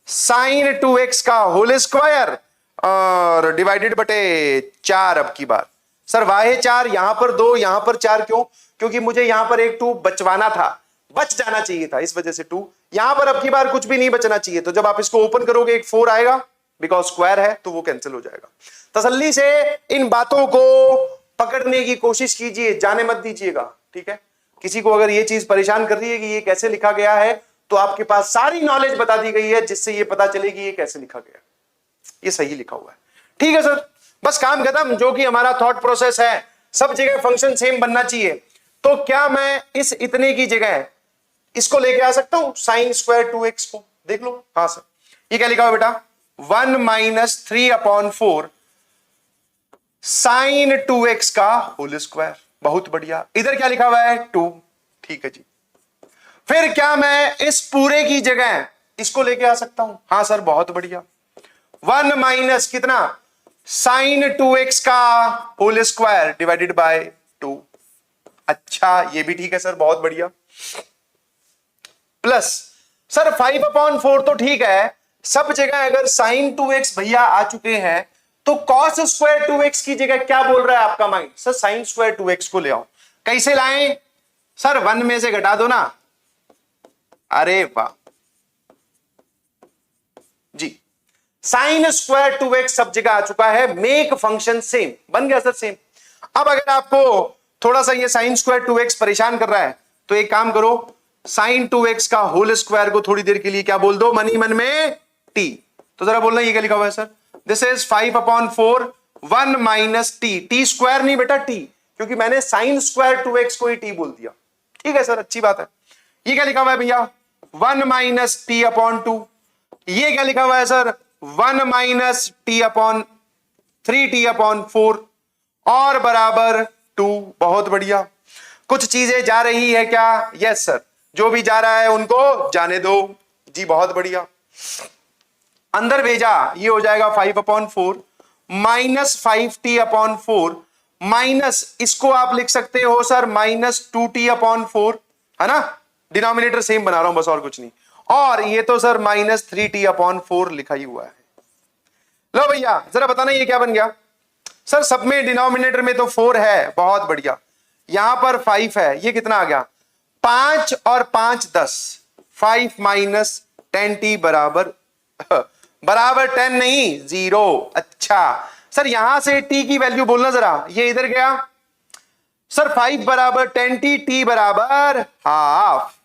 [SPEAKER 1] sin 2x का होल स्क्वायर और डिवाइडेड बटे 4। अब की बार सर वाहे 4, यहां पर 2, यहां पर 4, क्यों? क्योंकि मुझे यहां पर एक 2 बचवाना था, बच जाना चाहिए था, इस वजह से 2। यहां पर अब की बार कुछ भी नहीं बचना चाहिए, तो जब आप इसको ओपन करोगे एक 4 आएगा, बिकॉज स्क्वायर है तो वो कैंसिल हो जाएगा। तसल्ली से इन बातों को पकड़ने की कोशिश कीजिए, जाने मत दीजिएगा, ठीक है? किसी को अगर ये चीज परेशान कर रही है कि ये कैसे लिखा गया है, तो आपके पास सारी नॉलेज बता दी गई है, जिससे ये पता चलेगी ये कैसे लिखा गया, ये सही लिखा हुआ है। ठीक है सर, बस काम खत्म। जो कि हमारा थॉट प्रोसेस है, सब जगह फंक्शन सेम बनना चाहिए। तो क्या मैं इस इतने की जगह इसको लेके आ सकता हूं, sin² 2x को? देख लो। हाँ सर, ये क्या लिखा हुआ बेटा? 1 माइनस 3/4 sin 2x का होल स्क्वायर। बहुत बढ़िया। इधर क्या लिखा हुआ है? 2। ठीक है जी। फिर क्या मैं इस पूरे की जगह इसको लेके आ सकता हूं? हाँ सर, बहुत बढ़िया। 1 माइनस कितना? sin 2x का होल स्क्वायर डिवाइडेड बाय 2। अच्छा, ये भी ठीक है सर, बहुत बढ़िया। प्लस सर 5/4 तो ठीक है, सब जगह अगर sin 2x भैया आ चुके हैं तो cos² 2x की जगह क्या बोल रहा है आपका माइंड? सर sin² 2x को ले आओ। कैसे लाएं सर? 1 में से घटा दो ना। अरे वाह जी, साइन स्क्वायर 2x सब जगह आ चुका है। मेक फंक्शन सेम बन गया सर, सेम। अब अगर आपको थोड़ा सा ये साइन स्क्वायर 2x परेशान कर रहा है तो एक काम करो, साइन 2x का होल स्क्वायर को थोड़ी देर के लिए क्या बोल दो, मन ही मन में t। तो जरा बोलना ये क्या लिखा हुआ है sir? This is 5/4 1 minus T. T square नहीं बेटा, t, क्योंकि मैंने साइन स्क्वायर 2x को ही t बोल दिया। ठीक है सर, अच्छी बात है। ये क्या लिखा हुआ है भैया? 1 माइनस टी अपॉन 2। ये क्या लिखा हुआ है sir? 1 minus T upon 3t upon 4 और बराबर 2। बहुत बढ़िया। कुछ चीजें जा रही है क्या? यस सर, जो भी जा रहा है उनको जाने दो जी। बहुत बढ़िया, अंदर भेजा, ये हो जाएगा 5/4 माइनस 5t अपॉन 4 माइनस, इसको आप लिख सकते हो सर माइनस 2t अपॉन 4, है ना? डिनोमिनेटर सेम बना रहा हूं बस, और कुछ नहीं। और ये तो सर माइनस 3t अपॉन 4 लिखा ही हुआ है। लो भैया जरा बताना ये क्या बन गया? सर सब में डिनोमिनेटर में तो 4 है, बहुत बढ़िया। यहां पर 5 है, ये कितना आ गया? 5 और 5 10, 5 माइनस 10t बराबर 10 नहीं 0। अच्छा सर, यहां से t की वैल्यू बोलना जरा, ये इधर गया सर 5 बराबर 10t, t बराबर हाफ।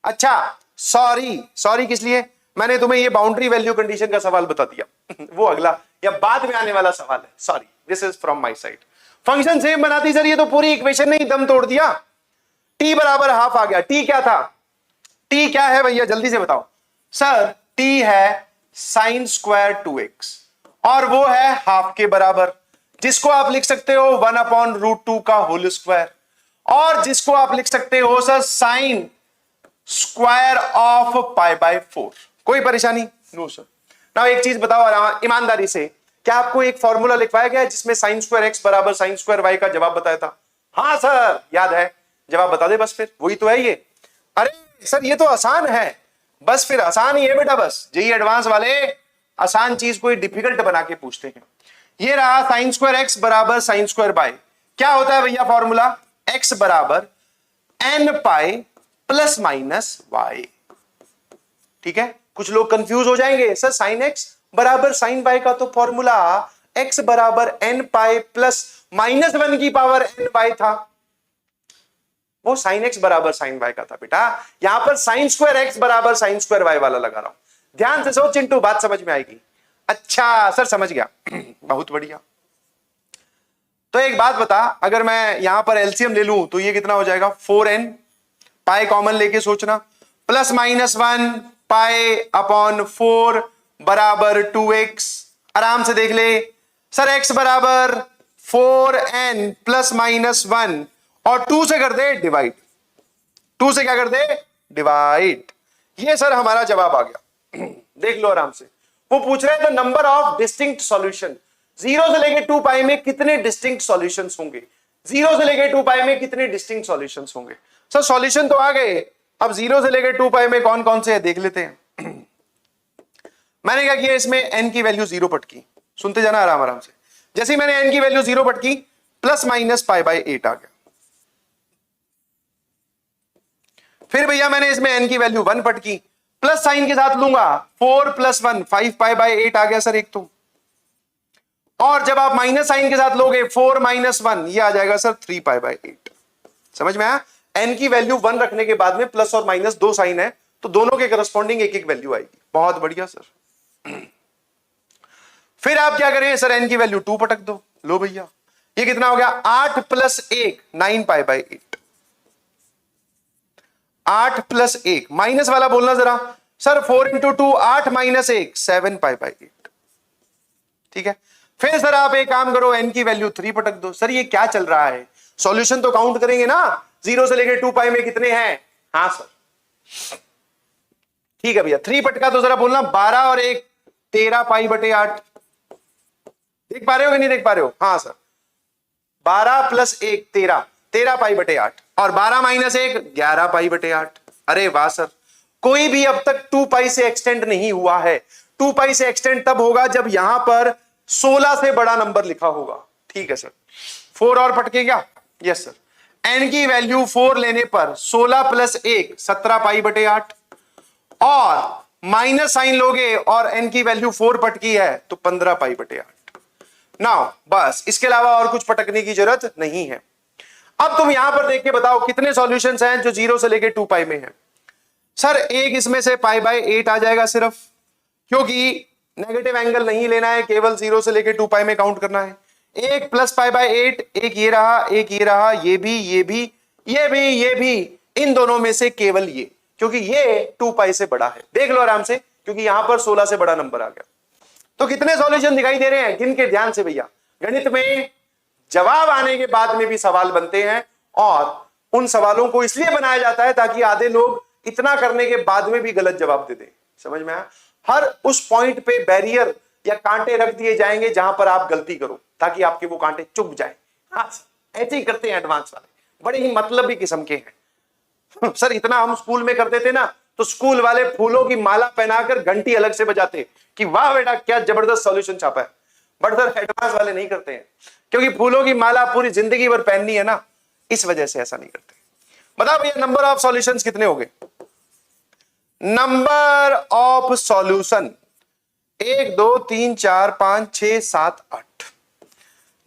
[SPEAKER 1] अच्छा सॉरी किस लिए? मैंने तुम्हें ये बाउंड्री वैल्यू कंडीशन का सवाल बता दिया वो अगला या बाद में आने वाला सवाल है। Sorry, this is from my side. Function same बनाती सर, ये तो पूरी इक्वेशन ने ही दम तोड़ दिया। t बराबर हाफ आ गया। t क्या था? t क्या है भैया, जल्दी से बताओ सर। t है साइन स्क्वायर 2x और वो है हाफ के बराबर, जिसको आप लिख सकते हो 1/√2 का होल स्क्वायर, और जिसको आप लिख सकते हो सर साइन स्क्वायर ऑफ π/4। कोई परेशानी? No sir. नाउ एक चीज बताओ ईमानदारी से, क्या आपको एक फॉर्मूला लिखवाया गया है जिसमें साइन स्क्वायर x बराबर साइन स्क्वायर y का जवाब बताया था? हाँ सर याद है, जवाब बता दे बस, फिर वही तो है ये। अरे सर ये तो आसान है, बस फिर आसान ही है बेटा, बस जेईई एडवांस वाले आसान चीज को डिफिकल्ट बना के पूछते हैं। ये रहा साइन स्क्वायर x बराबर साइन स्क्वायर y। क्या होता है भैया फॉर्मूला? x बराबर n pi plus minus y। ठीक है, कुछ लोग कंफ्यूज हो जाएंगे, सर साइन x बराबर साइन y का तो फॉर्मूला x बराबर n पाई प्लस माइनस 1 की पावर n y था। वो साइन x बराबर साइन y का था बेटा, यहां पर साइन स्क्वायर x बराबर साइन स्क्वायर y वाला लगा रहा हूं। ध्यान से सोच चिंटू, बात समझ में आएगी। अच्छा सर समझ गया बहुत बढ़िया। तो एक बात बता, अगर मैं यहां पर एलसीएम ले लूं तो ये कितना हो जाएगा? 4n, पाई कॉमन लेके सोचना, प्लस माइनस 1 पाई अपॉन 4 बराबर 2x। आराम से देख ले सर, x बराबर 4n प्लस माइनस 1 और 2 से कर दे डिवाइड। 2 से क्या कर दे? डिवाइड। ये सर हमारा जवाब आ गया देख लो आराम से। वो पूछ रहे थे नंबर ऑफ डिस्टिंक्ट सॉल्यूशन, 0 से लेके 2 पाई में कितने डिस्टिंक्ट सॉल्यूशंस होंगे? 0 से लेके 2 पाई में कितने डिस्टिंक्ट सॉल्यूशंस होंगे? सर सॉल्यूशन तो आ गए, अब 0 से लेके 2 पाई में कौन कौन से है देख लेते हैं। मैंने क्या किया, इसमें n की वैल्यू 0 पटकी, सुनते जाना आराम आराम से। जैसे ही मैंने n की वैल्यू 0 पटकी, प्लस माइनस π/8 आ गया। फिर भैया मैंने इसमें n की वैल्यू 1 पटकी, प्लस साइन के साथ लूंगा, 4 + 1 5 π/8 आ गया सर एक तो। और जब आप माइनस साइन के साथ लोगे 4 - 1 ये आ जाएगा सर 3 π/8। समझ में आया? n की वैल्यू 1 रखने के बाद में प्लस और माइनस दो साइन है तो दोनों के करस्पॉन्डिंग एक एक वैल्यू आएगी। बहुत बढ़िया सर। फिर आप क्या करें सर, n की वैल्यू 2 पटक दो। लो भैया ये कितना हो गया? 8 + 1 9 π/8। 8 + 1 माइनस वाला बोलना जरा सर, 4 × 2 8 - 1 7 π/8। ठीक है, फिर सर आप एक काम करो, n की वैल्यू 3 पटक दो। सर ये क्या चल रहा है? सॉल्यूशन तो काउंट करेंगे ना, 0 से लेकर 2 पाई में कितने हैं? हाँ सर ठीक है भैया, 3 पटका तो जरा बोलना 12 और 1 13 π/8। देख पा रहे हो कि नहीं देख पा रहे हो? हाँ सर, 12 + 1 13 13 π/8 और 12 - 1 11 π/8। अरे वाह सर, कोई भी अब तक 2 पाई से एक्सटेंड नहीं हुआ है। 2 पाई से एक्सटेंड तब होगा जब यहां पर 16 से बड़ा नंबर लिखा होगा। ठीक है सर, 4 और पटके क्या? यस सर, n की वैल्यू 4 लेने पर 16 प्लस 1 17 पाई बटे 8, और माइनस साइन लोगे और n की वैल्यू 4 पटकी है तो 15 पाई बटे 8। नाउ बस इसके अलावा और कुछ पटकने की जरूरत नहीं है। अब तुम यहां पर देख के बताओ कितने सॉल्यूशंस हैं जो 0 से लेके 2 पाई में है। सर एक इसमें से पाई बाय 8 आ जाएगा सिर्फ, क्योंकि नेगेटिव एंगल नहीं लेना है, केवल 0 से लेके 2 पाई में काउंट करना है। एक प्लस पाई बाय 8, एक ये रहा, एक ये रहा, ये भी, ये भी, ये भी, ये भी, इन दोनों में से केवल ये, क्योंकि ये 2 पाई से बड़ा है। देख लो आराम से, क्योंकि यहां पर 16 से बड़ा नंबर आ गया। तो कितने सॉल्यूशन दिखाई दे रहे हैं, गिन के ध्यान से भैया। गणित में जवाब आने के बाद में भी सवाल बनते हैं, और उन सवालों को इसलिए बनाया जाता है ताकि आधे लोग इतना करने के बाद में भी गलत जवाब दे दें। समझ में आया? हर उस पॉइंट पे बैरियर या कांटे रख दिए जाएंगे जहां पर आप गलती करो, ताकि आपके वो कांटे चुभ जाए। हाँ, ऐसे ही करते हैं एडवांस वाले, बड़े ही मतलबी किस्म के हैं। सर इतना हम स्कूल में करते थे ना, तो स्कूल वाले फूलों की माला पहनाकर घंटी अलग से बजाते कि वाह बेटा क्या जबरदस्त सॉल्यूशन छापा है। बट सर एडवांस वाले नहीं करते हैं, क्योंकि फूलों की माला पूरी जिंदगी भर पहननी है ना, इस वजह से ऐसा नहीं करते। बताओ भैया नंबर ऑफ सॉल्यूशंस कितने हो गए? Number of solution 1 2 3 4 5 6 7 8।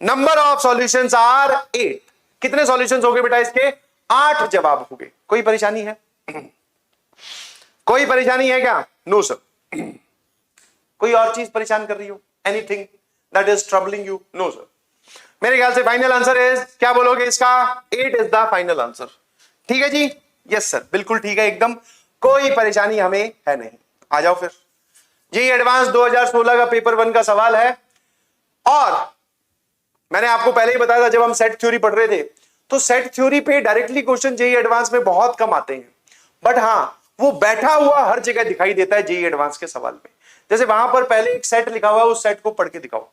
[SPEAKER 1] Number of solutions are 8। कितने सॉल्यूशंस हो गए बेटा इसके? 8 जवाब हो गए। कोई परेशानी है? कोई परेशानी है क्या? No sir. कोई और चीज परेशान कर रही हो? Anything that is troubling you? No sir. मेरे ख्याल से फाइनल आंसर इज, क्या बोलोगे इसका? 8 इज द फाइनल आंसर। ठीक है जी? यस सर, बिल्कुल ठीक है एकदम, कोई परेशानी हमें है नहीं। आ जाओ फिर। ये एडवांस 2016 का पेपर 1 का सवाल है, और मैंने आपको पहले ही बताया था जब हम सेट थ्योरी पढ़ रहे थे, तो सेट थ्योरी पे डायरेक्टली क्वेश्चन जेईई एडवांस में बहुत कम आते हैं, बट हां वो बैठा हुआ हर जगह दिखाई देता है जेईई एडवांस के सवाल में। जैसे वहां पर पहले एक सेट लिखा हुआ है, उस सेट को पढ़ के दिखाओ।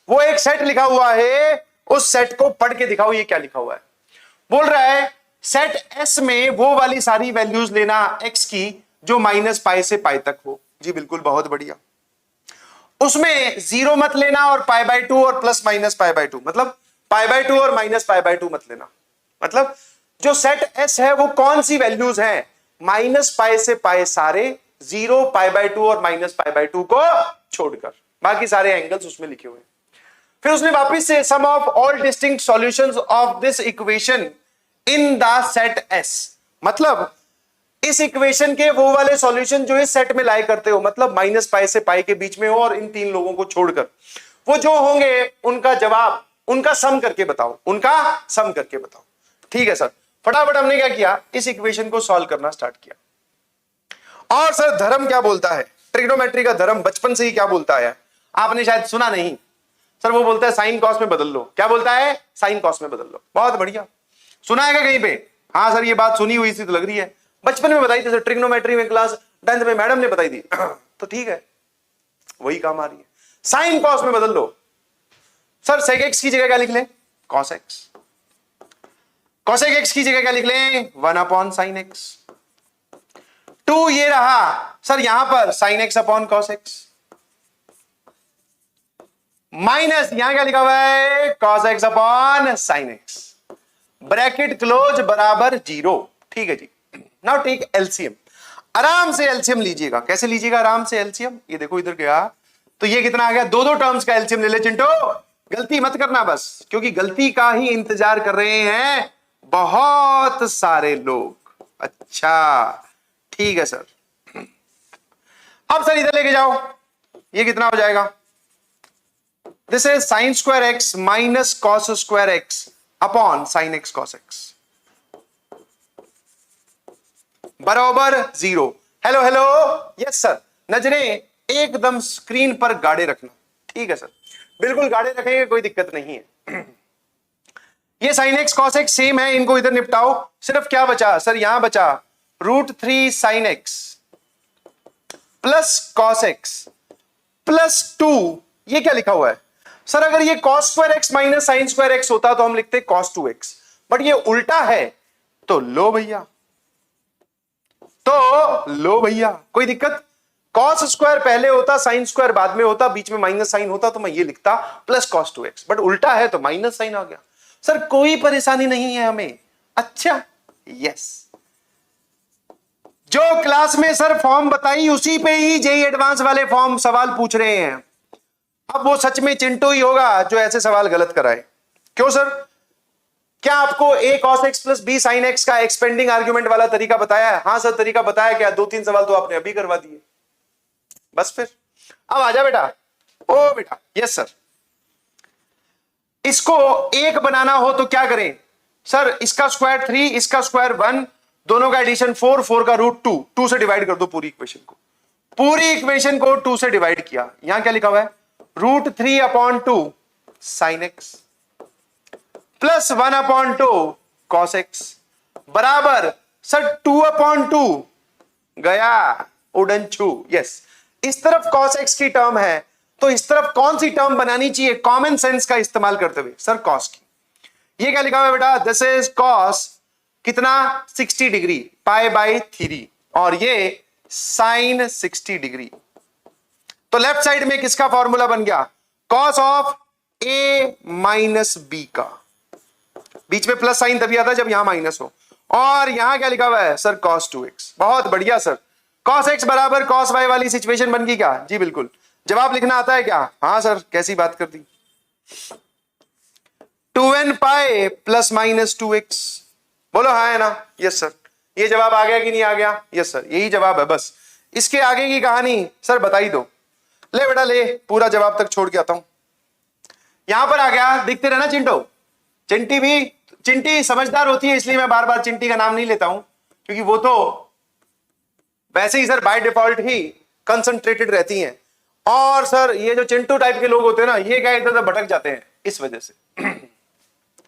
[SPEAKER 1] वो एक सेट लिखा हुआ है, उस सेट को पढ़ के दिखाओ, ये क्या लिखा हुआ है। बोल रहा है सेट एस में वो वाली सारी वैल्यूज लेना एक्स की जो माइनस पाई से पाई तक हो। जी बिल्कुल, बहुत बढ़िया। उसमें 0 मत लेना, और पाई बाय 2 और प्लस माइनस पाई बाय 2, मतलब पाई बाय 2 और माइनस पाई बाय 2 मत लेना। मतलब जो सेट एस है वो कौन सी वैल्यूज हैं? माइनस पाई से पाई सारे, 0 पाई बाय 2 और माइनस पाई बाय 2 को छोड़कर बाकी सारे एंगल्स उसमें लिखे हुए। फिर उसने वापिस से sum of all distinct solutions of this equation in the set S, मतलब इस इक्वेशन के वो वाले सॉल्यूशन जो इस सेट में लाई करते हो, मतलब माइनस पाई से पाई के बीच में हो और इन 3 लोगों को छोड़कर, वो जो होंगे उनका जवाब, उनका सम करके बताओ, उनका सम करके बताओ। ठीक है सर। फटाफट हमने क्या किया, इस इक्वेशन को सॉल्व करना स्टार्ट किया। और सर धर्म क्या बोलता है, ट्रिग्नोमेट्री का धर्म बचपन से ही क्या बोलता है, आपने शायद सुना नहीं। सर वो बोलता है साइन कॉस में बदल लो। क्या बोलता है? साइन कॉस में बदल लो। बहुत बढ़िया, सुना है क्या कहीं पे? हाँ सर ये बात सुनी हुई सी तो लग रही है, बचपन में बताई थी सर, ट्रिग्नोमेट्री में क्लास 10th में मैडम ने बताई थी। तो ठीक है, वही काम आ रही है। साइन कॉस में बदल लो। सर सेक एक्स की जगह क्या लिख लें? Cos x. कॉसेक एक्स की जगह क्या लिख लें? 1 अपॉन साइन एक्स। 2 ये रहा सर, यहां पर sine x upon cos x, minus यहां क्या लिखा हुआ है? Cos x upon sine x, bracket close बराबर 0। ठीक है जी। Now take LCM. आराम से एलसीएम लीजिएगा। कैसे लीजिएगा आराम से एलसीएम? ये देखो इधर गया तो ये कितना आ गया? 2 टर्म्स का एलसीएम ले ले चिंटू, गलती मत करना बस, क्योंकि गलती का ही इंतजार कर रहे हैं बहुत सारे लोग। अच्छा ठीक है सर। अब सर इधर लेके जाओ, ये कितना हो जाएगा? This is sine square x minus cos square x upon sine X cos X बराबर 0। Hello hello, yes sir. नजरें एकदम स्क्रीन पर गाड़े रखना। ठीक है सर, बिल्कुल गाड़े रखेंगे, कोई दिक्कत नहीं है। ये sine X cos x same है, इनको इधर निपटाओ। सिर्फ क्या बचा सर? यहां बचा √3 sign X plus cos x plus 2। ये क्या लिखा हुआ है सर? अगर ये cos square x minus sine square x होता तो हम लिखते कॉस 2x, बट ये उल्टा है तो लो भैया, तो लो भैया, कोई दिक्कत? कॉस स्क्वायर पहले होता, साइन स्क्वायर बाद में होता, बीच में माइनस साइन होता तो मैं ये लिखता प्लस कॉस 2x, बट उल्टा है तो माइनस साइन आ गया। सर कोई परेशानी नहीं है हमें, अच्छा, यस, जो क्लास में सर फॉर्म बताई उसी पे ही जेई एडवांस वाले फॉर्म सवाल पूछ रहे हैं। अब वो सच में चिंटू ही होगा जो ऐसे सवाल गलत कराए। क्यों सर? क्या आपको a cos x plus b sin x का एक्सपेंडिंग आर्ग्यूमेंट वाला तरीका बताया है? हाँ सर, तरीका बताया। क्या 2-3 सवाल तो आपने अभी करवा दिए। बस फिर अब आजा बेटा। ओ बेटा, यस सर। इसको एक बनाना हो तो क्या करें सर? इसका स्क्वायर 3, इसका स्क्वायर 1, दोनों का एडिशन 4, 4 का रूट 2, 2 से डिवाइड कर दो पूरी इक्वेशन को। पूरी इक्वेशन को 2 से डिवाइड किया। यहां क्या लिखा हुआ है? Root 3/2 sine X plus 1/2 cos X बराबर सर 2/2 गया उड़न छू। यस, इस तरफ कॉस एक्स की टर्म है तो इस तरफ कौन सी टर्म बनानी चाहिए कॉमन सेंस का इस्तेमाल करते हुए? सर कॉस की। ये क्या लिखा हुआ है बेटा? दिस इज कॉस कितना? 60 डिग्री π/3 और ये साइन 60 डिग्री। तो लेफ्ट साइड में किसका फॉर्मूला बन गया? Cos of a minus b का। बीच में प्लस साइन तभी आता है जब यहां माइनस हो। और यहां क्या लिखा हुआ है सर? cos 2x। बहुत बढ़िया सर। cos x बराबर cos y वाली सिचुएशन बन गई क्या? जी बिल्कुल। जवाब लिखना आता है क्या? हाँ सर, कैसी बात कर दी। 2n pi plus minus 2x। बोलो हाँ है ना? Yes sir. ये जवाब आ गया कि नहीं आ गया? यस सर, यही जवाब है। बस इसके आगे की कहानी सर बता ही दो। ले बेटा ले, पूरा जवाब तक छोड़ के आता हूं। यहां पर आ गया, दिखते रहना चिंटो। चिंटी समझदार होती है, इसलिए मैं बार बार चिंटी का नाम नहीं लेता हूं, क्योंकि वो तो वैसे ही सर बाय डिफॉल्ट ही कंसंट्रेटेड रहती हैं। और सर ये जो चिंटू टाइप के लोग होते हैं ना, ये क्या इधर उधर भटक जाते हैं इस वजह से।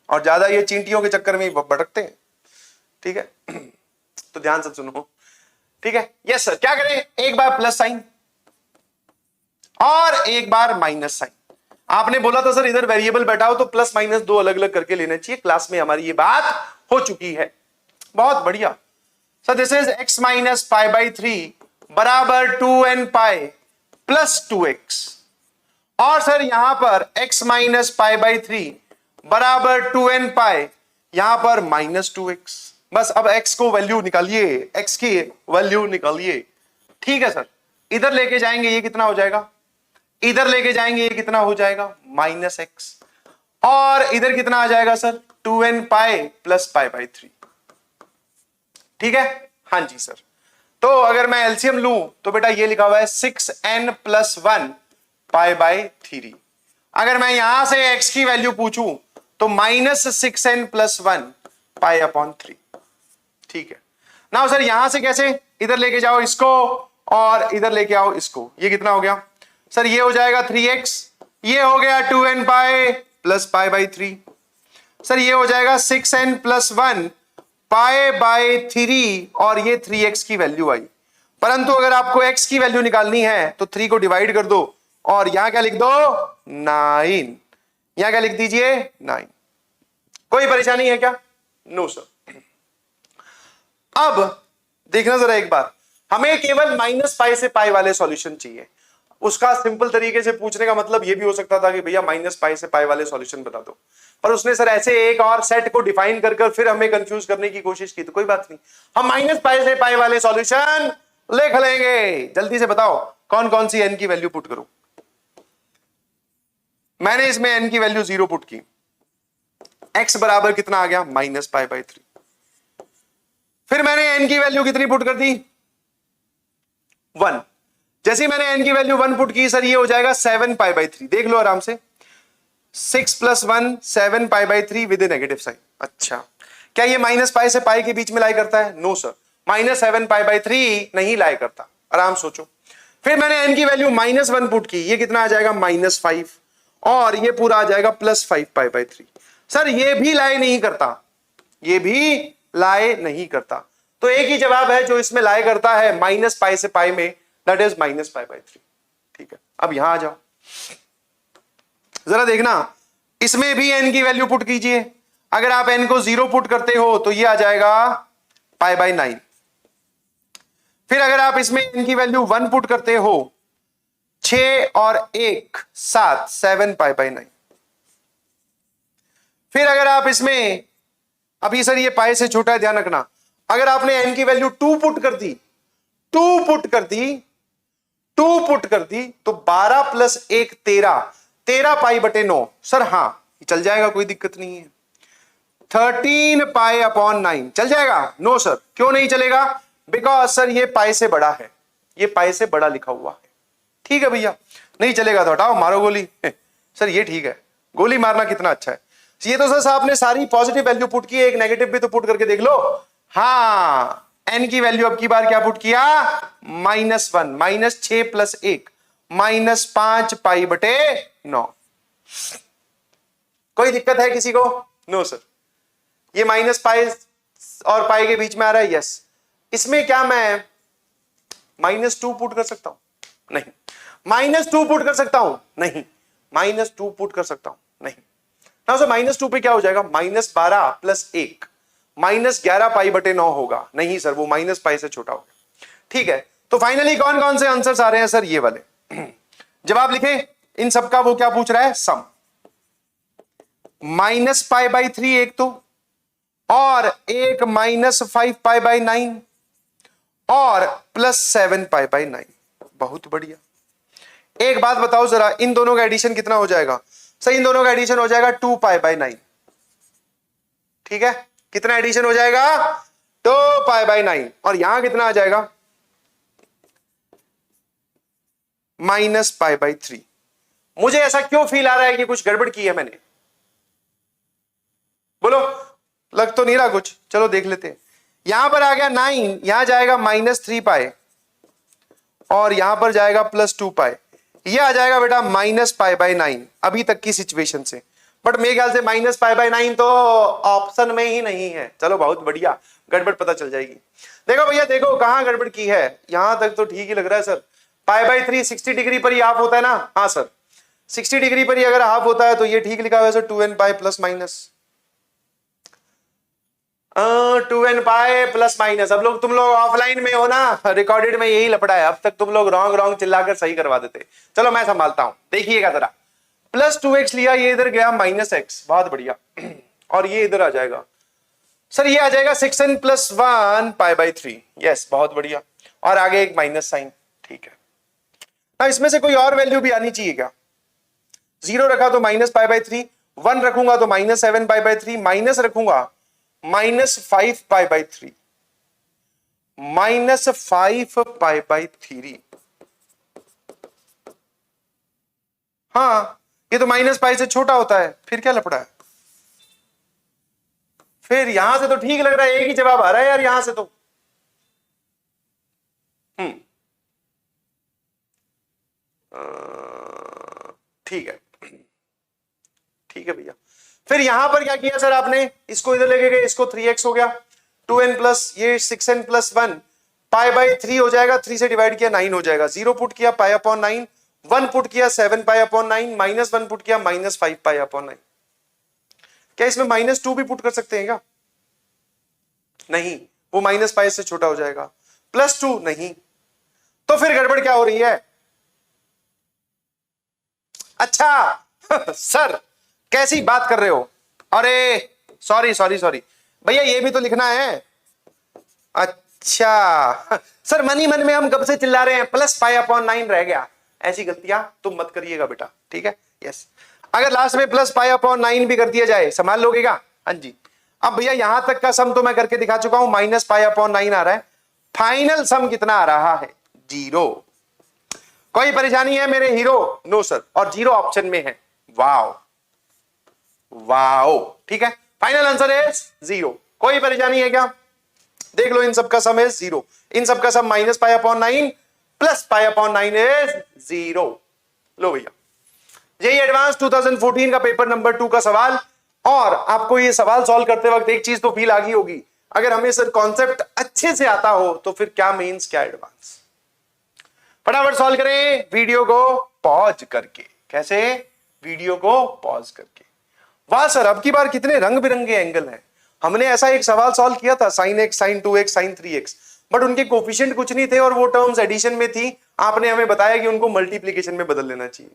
[SPEAKER 1] और ज्यादा ये चींटियों के चक्कर में भटकते हैं। ठीक है, तो ध्यान से सुनो। ठीक है, यस सर। क्या करें? एक बार प्लस साइन और एक बार माइनस साइन। आपने बोला था सर इधर वेरिएबल बैठाओ तो प्लस माइनस 2 अलग अलग करके लेना चाहिए। क्लास में हमारी ये बात हो चुकी है। बहुत बढ़िया sir. This is x minus π/3 बराबर 2n पाई प्लस 2x। और सर यहां पर x माइनस π/3 बराबर 2n पाई, यहां पर माइनस 2x। बस अब x को वैल्यू निकालिए, x की वैल्यू निकालिए। ठीक है सर, इधर लेके जाएंगे ये कितना हो जाएगा? इधर लेके जाएंगे ये कितना हो जाएगा? Minus x. और इधर कितना आ जाएगा सर? 2n pi plus π/3। ठीक है, हाँ जी सर। तो अगर मैं एलसीएम लूं तो बेटा ये लिखा हुआ है 6n प्लस 1 π/3। अगर मैं यहां से x की वैल्यू पूछूं तो माइनस 6n प्लस 1 π/3। ठीक है ना सर। यहां से कैसे? इधर लेके जाओ इसको और इधर लेके आओ इसको। ये कितना हो गया सर? ये हो जाएगा 3x, ये हो गया 2n पाई प्लस π/3। सर ये हो जाएगा 6n प्लस 1 π/3 और ये 3x की वैल्यू आई। परंतु अगर आपको x की वैल्यू निकालनी है तो 3 को डिवाइड कर दो और यहां क्या लिख दो? 9। यहां क्या लिख दीजिए? 9। कोई परेशानी है क्या? No sir. अब देखना जरा एक बार, हमें केवल माइनस पाई से पाई वाले सॉल्यूशन चाहिए। उसका सिंपल तरीके से पूछने का मतलब यह भी हो सकता था कि भैया माइनस पाई से पाई वाले सॉल्यूशन बता दो, पर उसने सर ऐसे एक और सेट को डिफाइन कर फिर हमें कंफ्यूज करने की कोशिश की। तो कोई बात नहीं, हम माइनस पाई से पाई वाले सॉल्यूशन लिख लेंगे। जल्दी से बताओ कौन कौन सी n की वैल्यू पुट करूं? मैंने इसमें n की वैल्यू 0 पुट की। x बराबर कितना आ गया? माइनस π/3। फिर मैंने n की वैल्यू कितनी पुट कर दी? 1। जैसे मैंने n की वैल्यू 1 पुट की सर, ये हो जाएगा 7 π/3। देख लो आराम से, 6 + 1 7 π/3 विद ए नेगेटिव साइन। अच्छा, क्या ये माइनस पाई से पाई के बीच में लाई करता है? नो सर, माइनस 7 π/3 नहीं लाई करता। आराम सोचो। फिर मैंने n की वैल्यू -1 पुट की, ये कितना आ जाएगा? -5 और ये पूरा आ जाएगा +5 π/3। सर ये भी लाई नहीं करता, ये भी लाए नहीं करता। तो एक ही जवाब है जो इसमें लाए करता है माइनस पाई से पाई में, दैट इज -π/3। ठीक है, अब यहां आ जाओ, जरा देखना, इसमें भी n की वैल्यू पुट कीजिए। अगर आप n को 0 पुट करते हो तो ये आ जाएगा π/9। फिर अगर आप इसमें n की वैल्यू 1 पुट करते हो, 6 और 1 7 7 π/9। फिर अगर आप इसमें अभी सर ये पाई से छोटा है, ध्यान रखना। अगर आपने n की वैल्यू 2 पुट कर दी, 2 पुट कर दी तो 12 प्लस 1 13, 13 पाई बटे 9। सर हाँ चल जाएगा, कोई दिक्कत नहीं है। 13 पाई अपॉन 9 चल जाएगा? नो सर, क्यों नहीं चलेगा? बिकॉज सर ये पाई से बड़ा है, ये पाई से बड़ा लिखा हुआ है। ठीक है भैया, नहीं चलेगा तो हटाओ, मारो गोली। सर ये ठीक है, गोली मारना कितना अच्छा है। ये तो सर आपने सारी पॉजिटिव वैल्यू पुट की है, एक नेगेटिव भी तो पुट करके देख लो। हाँ, एन की वैल्यू अब की बार क्या पुट किया? -1, -6 प्लस 1, -5 पाई बटे 9। कोई दिक्कत है किसी को? No sir. ये माइनस पाई और पाई के बीच में आ रहा है, यस। इसमें क्या मैं -2 पुट कर सकता हूं? नहीं। -2 पुट कर सकता हूं? नहीं। -2 पुट कर सकता हूं? नहीं। ना सर -2 पे क्या हो जाएगा? -12 प्लस 1, -11 पाई बटे 9 होगा। नहीं सर, वो माइनस पाई से छोटा होगा। ठीक है, तो फाइनली कौन कौन से आंसर्स आ रहे हैं सर? ये वाले। जवाब लिखें इन सबका। वो क्या पूछ रहा है? सम। -π/3 एक तो, और एक -5 π/9, और +7 π/9। बहुत बढ़िया। एक बात बताओ जरा, इन दोनों का एडिशन कितना हो जाएगा? सर इन दोनों का एडिशन हो जाएगा 2 π/9। ठीक है, कितना एडिशन हो जाएगा? 2 π/9। और यहां कितना आ जाएगा? -π/3। मुझे ऐसा क्यों फील आ रहा है कि कुछ गड़बड़ की है मैंने? बोलो, लग तो नहीं रहा कुछ। चलो देख लेते हैं। यहां पर आ गया 9, यहां जाएगा -3 पाई, और यहां पर जाएगा +2 पाई। ये आ जाएगा बेटा -π/9 अभी तक की सिचुएशन से। बट मेरे ख्याल से -π/9 तो ऑप्शन में ही नहीं है। चलो बहुत बढ़िया, गड़बड़ पता चल जाएगी। देखो भैया, देखो कहां गड़बड़ की है। यहां तक तो ठीक ही लग रहा है सर। π/3 60 डिग्री पर ही हाफ होता है ना? हाँ सर, 60 डिग्री पर ही अगर हाफ होता है तो ये ठीक लिखा हुआ है sir. 2n pi plus minus, 2n pi plus minus. अब लोग, तुम लोग ऑफलाइन में हो ना, रिकॉर्डेड में यही लपड़ा है। अब तक तुम लोग रॉन्ग चिल्लाकर सही करवा देते। चलो मैं संभालता हूं, देखिएगा जरा। +2x लिया, ये इधर गया -x, बहुत बढ़िया। और ये इधर आ जाएगा सर, ये आ जाएगा 6n + 1 π/3। यस, बहुत बढ़िया। और आगे एक माइनस साइन। ठीक है ना, इसमें से कोई और वैल्यू भी आनी चाहिए क्या? 0 रखा तो -π/3, 1 रखूंगा तो -7 π/3, माइनस रखूंगा -5 π/3, -5 π/3। हाँ, ये तो -π से छोटा होता है, फिर क्या लपड़ा है? फिर यहां से तो ठीक लग रहा है, एक ही जवाब आ रहा है यार यहां से तो। ठीक है, ठीक है भैया। फिर यहां पर क्या किया सर आपने? इसको इधर लेके गए, इसको 3x हो गया, 2n प्लस ये 6n + 1 π/3 हो जाएगा। 3 से डिवाइड किया 9 हो जाएगा। 0 पुट किया π/9, 1 पुट किया 7 π/9, -1 पुट किया -5 π/9। क्या इसमें -2 भी पुट कर सकते हैं क्या? नहीं, वो -π से छोटा हो जाएगा। +2 नहीं, तो फिर गड़बड़ क्या हो रही है? अच्छा सर, कैसी बात कर रहे हो? अरे सॉरी भैया, ये भी तो लिखना है। अच्छा सर, मन ही मन में हम कब से चिल्ला रहे हैं, +π/9 रह गया। ऐसी गलतियां तुम मत करिएगा बेटा, ठीक है? यस, अगर लास्ट में +π/9 भी कर दिया जाए, संभाल लोगे क्या? हाँ जी। अब भैया यहां तक का सम तो मैं करके दिखा चुका हूं, -π/9 आ रहा है। फाइनल सम कितना आ रहा है? 0। कोई परेशानी है मेरे हीरो? नो सर, और 0 ऑप्शन में है। वाओ वाओ, ठीक है, फाइनल आंसर है 0। कोई परेशानी है क्या? देख लो, इन सबका सम है 0, इन सबका सम -π/9 + π/9 इज 0। लो भैया, यही एडवांस 2014 का पेपर नंबर 2 का सवाल। और आपको ये सवाल सॉल्व करते वक्त एक चीज तो फील आ गई होगी, अगर हमें सर कॉन्सेप्ट अच्छे से आता हो तो फिर क्या मेंस क्या एडवांस। फटाफट सॉल्व करें वीडियो को पॉज करके। कैसे? वीडियो को पॉज करके। वाह सर, अब की बार कितने रंग बिरंगे एंगल हैं। हमने ऐसा एक सवाल सॉल्व किया था, sin x, sin 2x, sin 3x, but उनके कोफिशिएंट कुछ नहीं थे और वो टर्म्स एडिशन में थी। आपने हमें बताया कि उनको मल्टीप्लीकेशन में बदल लेना चाहिए।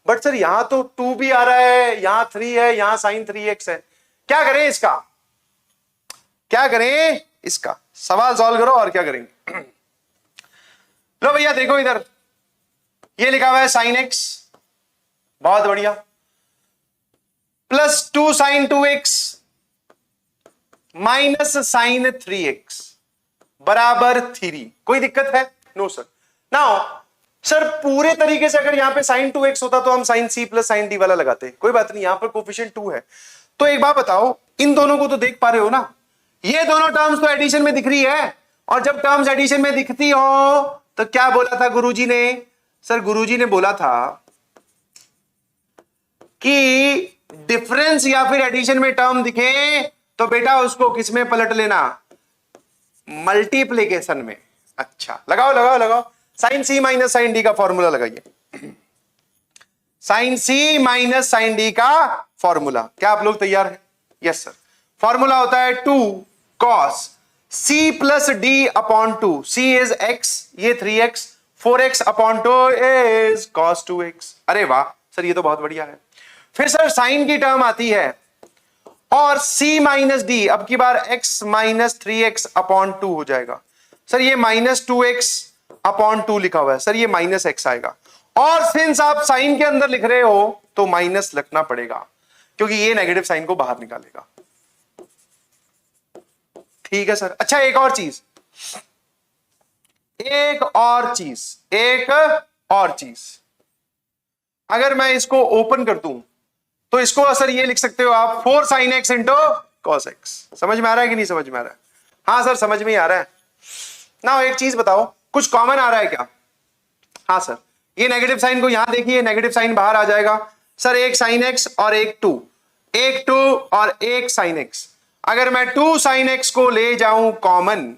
[SPEAKER 1] बट सर यहां तो 2 भी आ रहा है, यहां 3 है, यहां sin 3x है। क्या करें इसका? क्या करें, इसका सवाल सॉल्व करो और क्या करेंगे। लो भैया देखो इधर, ये लिखा हुआ है साइन एक्स, बहुत बढ़िया, plus 2 sign 2x minus sign 3x बराबर 3। कोई दिक्कत है? No sir. नाउ सर पूरे तरीके से अगर यहां पे साइन 2x होता तो हम sine c plus sine d वाला लगाते, कोई बात नहीं, यहां पर कोफिशिएंट 2 है। तो एक बात बताओ, इन दोनों को तो देख पा रहे हो ना, ये दोनों टर्म्स तो एडिशन में दिख रही है, और जब टर्म्स एडिशन में दिखती हो तो क्या बोला था गुरुजी ने? सर गुरुजी ने बोला था कि डिफरेंस या फिर एडिशन में टर्म दिखे तो बेटा उसको किसमें पलट लेना? मल्टीप्लीकेशन में। अच्छा लगाओ लगाओ लगाओ, साइन सी माइनस साइन डी का फॉर्मूला लगाइए, साइन सी माइनस साइन डी का फॉर्मूला। क्या आप लोग तैयार हैं? Yes sir. फॉर्मूला होता है 2 cos c plus D upon 2, c is x, ये 3x, 4x upon 2 is cos 2x। अरे वाह सर, ये तो बहुत बढ़िया है। फिर सर साइन की टर्म आती है और c माइनस डी, अब की बार x माइनस 3x अपॉन 2 हो जाएगा। सर ये माइनस 2x अपॉन 2 लिखा हुआ है, सर ये माइनस x आएगा, और सिंस आप साइन के अंदर लिख रहे हो तो माइनस लगना पड़ेगा, क्योंकि ये नेगेटिव साइन को बाहर निकालेगा। ठीक है सर। अच्छा एक और चीज, अगर मैं इसको ओपन कर दूं तो इसको असर ये लिख सकते हो आप 4 sin x into cos x। समझ में आ रहा है कि नहीं समझ में आ रहा है? हाँ सर समझ में आ रहा है ना। एक चीज बताओ, कुछ कॉमन आ रहा है क्या? हाँ सर, ये नेगेटिव साइन को यहां देखिए, नेगेटिव साइन बाहर आ जाएगा। सर एक sin x और एक 2, एक 2 और एक sin x। अगर मैं 2 sin x को ले जाऊं कॉमन,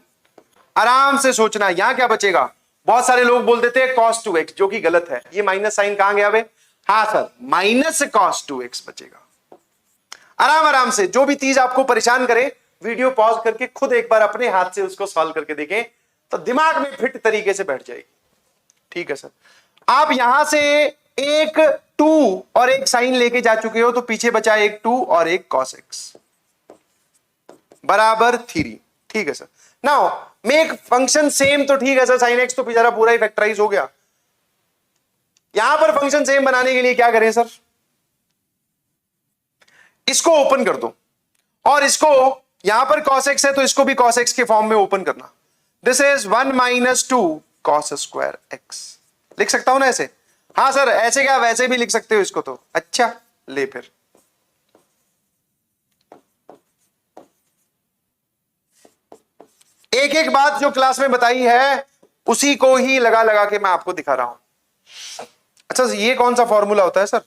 [SPEAKER 1] आराम से सोचना यहां क्या बचेगा। बहुत सारे लोग बोल देते हैं cos 2x, जो कि गलत है। ये माइनस साइन कहां गया बे? हाँ सर, माइनस cos 2x बचेगा। आराम आराम से, जो भी चीज आपको परेशान करे वीडियो पॉज करके खुद एक बार अपने हाथ से उसको सॉल्व करके देखें तो दिमाग में फिट तरीके से बैठ जाएगी। ठीक है सर। आप यहां से एक 2 और एक साइन लेके जा चुके हो, तो पीछे बचा एक 2 और एक cos x बराबर 3। ठीक है sir. Now make function same, तो ठीक है सर, साइन एक्स तो बेचारा पूरा ही फैक्टराइज हो गया। यहां पर फंक्शन सेम बनाने के लिए क्या करें सर? इसको ओपन कर दो, और इसको यहां पर cos x है तो इसको भी cos x के फॉर्म में ओपन करना। This is 1 minus 2 cos square x। लिख सकता हूं ना ऐसे? हाँ सर, ऐसे क्या वैसे भी लिख सकते हो इसको तो। अच्छा ले फिर, एक एक बात जो क्लास में बताई है उसी को ही लगा लगा के मैं आपको दिखा रहा हूं। अच्छा ये कौन सा फॉर्मूला होता है सर?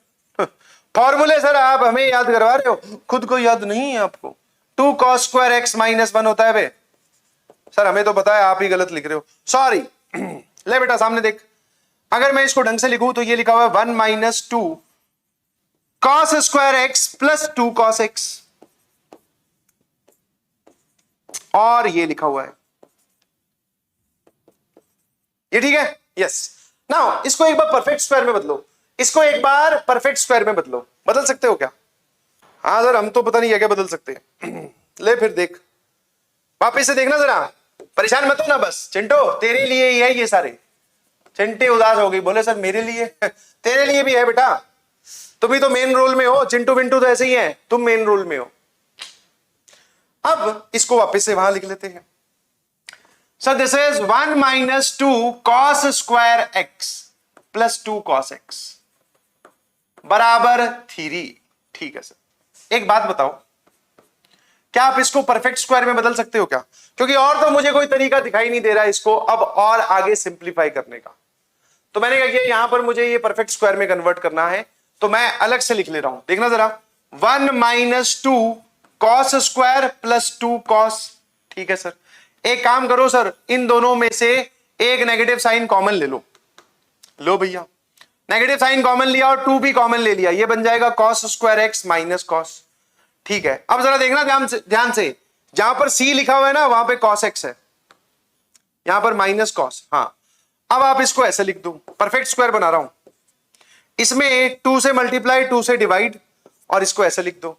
[SPEAKER 1] फॉर्मूले सर आप हमें याद करवा रहे हो, खुद को याद नहीं है आपको। 2 cos स्क्वायर x माइनस 1 होता है बे। सर हमें तो पता है, आप ही गलत लिख रहे हो, सॉरी। ले बेटा सामने देख, अगर मैं इसको ढंग से लिखूं तो ये लिखा हुआ है 1 minus 2 cos square x plus 2 cos x, और ये लिखा हुआ है ये। ठीक है? यस। नाउ इसको एक बार परफेक्ट स्क्वायर में बदलो, इसको एक बार परफेक्ट स्क्वायर में बदलो। बदल सकते हो क्या? हाँ सर हम तो पता नहीं क्या क्या बदल सकते हैं। ले फिर देख, वापिस से देखना जरा, परेशान मत हो ना बस। चिंटो तेरे लिए ही है ये सारे। चिंटी उदास हो गई, बोले सर मेरे लिए? तेरे लिए भी है बेटा, तुम ही तो मेन रोल में हो। चिंटू विंटू तो ऐसे ही है, तुम मेन रोल में हो। अब इसको वापस से वहां लिख लेते हैं। So this is 1 minus 2 cos square x plus 2 cos x बराबर 3। ठीक है सर। एक बात बताओ, क्या आप इसको परफेक्ट स्क्वायर में बदल सकते हो क्या? क्योंकि और तो मुझे कोई तरीका दिखाई नहीं दे रहा है इसको अब और आगे सिंप्लीफाई करने का। तो मैंने क्या किया, यहां पर मुझे ये परफेक्ट स्क्वायर में कन्वर्ट करना है, तो मैं अलग से लिख ले रहा हूं। देखना जरा, 1 minus 2 cos square plus 2 cos। ठीक है सर। एक काम करो सर, इन दोनों में से एक नेगेटिव साइन कॉमन ले लो। लो भैया, नेगेटिव साइन कॉमन लिया और 2 भी कॉमन ले लिया, ये बन जाएगा cos square x minus cos। ठीक है। अब जरा देखना ध्यान से, जहां पर c लिखा हुआ है ना वहां पे cos x है, यहां पर माइनस cos। हाँ अब आप इसको ऐसे लिख दो, परफेक्ट स्क्वायर बना रहा हूं। इसमें 2 से मल्टीप्लाई, 2 से डिवाइड, और इसको ऐसे लिख दो।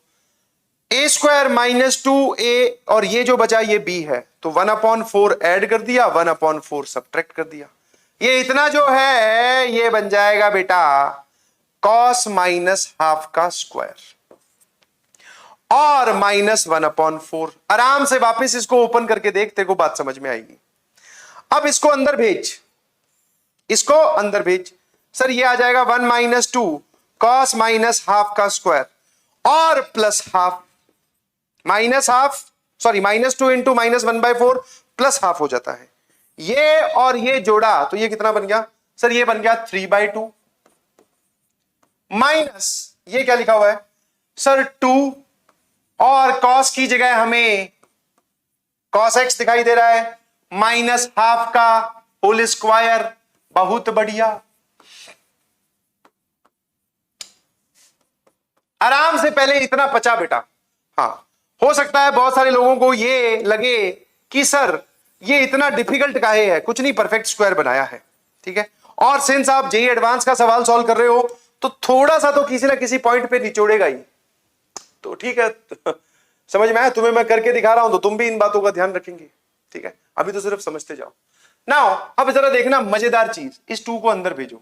[SPEAKER 1] ए स्क्वायर माइनस 2a और ये जो बचा ये b है, तो 1/4 ऐड कर दिया, 1/4 सब्ट्रैक्ट कर दिया। ये इतना जो है ये बन जाएगा बेटा cos माइनस हाफ का स्क्वायर और -1/4। आराम से वापस इसको ओपन करके देख, तेरे को बात समझ में आएगी। अब इसको अंदर भेज, इसको अंदर भेज। सर ये आ जाएगा 1 - 2 cos माइनस हाफ का स्क्वायर और plus half, minus half sorry -2 into -1/4 plus half हो जाता है। ये और ये जोड़ा तो ये कितना बन गया सर? ये बन गया 3/2 माइनस ये क्या लिखा हुआ है सर 2 और cos की जगह हमें cos x दिखाई दे रहा है माइनस हाफ का होल स्क्वायर। बहुत बढ़िया, आराम से पहले इतना पचा बेटा। हाँ, हो सकता है बहुत सारे लोगों को ये लगे कि सर ये इतना डिफिकल्ट काहे है, कुछ नहीं, परफेक्ट स्क्वायर बनाया है, ठीक है। और सिंस आप जेईई एडवांस का सवाल सॉल्व कर रहे हो तो थोड़ा सा तो किसी ना किसी पॉइंट पे निचोड़ेगा ही, तो ठीक है। समझ में आया? तुम्हें मैं करके दिखा रहा हूं तो तुम भी इन बातों का ध्यान रखेंगे, ठीक है। अभी तो सिर्फ समझते जाओ। नाउ अब जरा देखना मजेदार चीज, इस 2 को अंदर भेजो।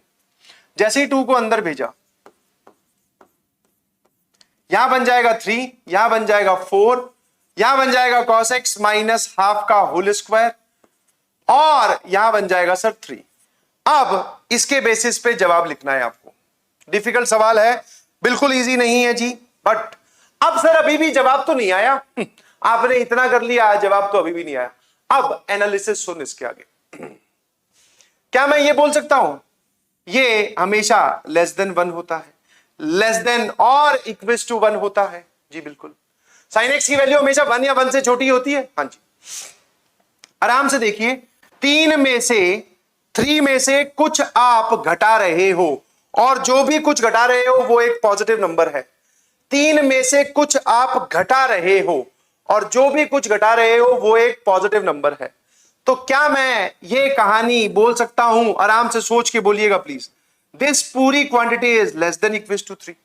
[SPEAKER 1] जैसे ही 2 को अंदर भेजा, यहां बन जाएगा 3, यहां बन जाएगा 4, यहां बन जाएगा cos x माइनस हाफ का होल स्क्वायर और यहां बन जाएगा सर 3। अब इसके बेसिस पे जवाब लिखना है आपको। डिफिकल्ट सवाल है, बिल्कुल इजी नहीं है जी, बट अब सर अभी भी जवाब तो नहीं आया। आपने इतना कर लिया, जवाब तो अभी भी नहीं आया। अब एनालिसिस सुन इसके आगे। क्या मैं ये बोल सकता हूं ये हमेशा लेस देन 1 होता है, लेस देन और इक्वल्स टू 1 होता है? जी बिल्कुल। साइन एक्स की वैल्यू हमेशा 1 या 1 से छोटी होती है? हाँ जी। आराम से देखिए, 3 में से कुछ आप घटा रहे हो और जो भी कुछ घटा रहे हो वो एक पॉजिटिव नंबर है। 3 में से कुछ आप घटा रहे हो और जो भी कुछ घटा रहे हो वो एक पॉजिटिव नंबर है। तो क्या मैं ये कहानी बोल सकता हूं? आराम से सोच के बोलिएगा प्लीज। दिस पूरी quantity is less than equals to 3।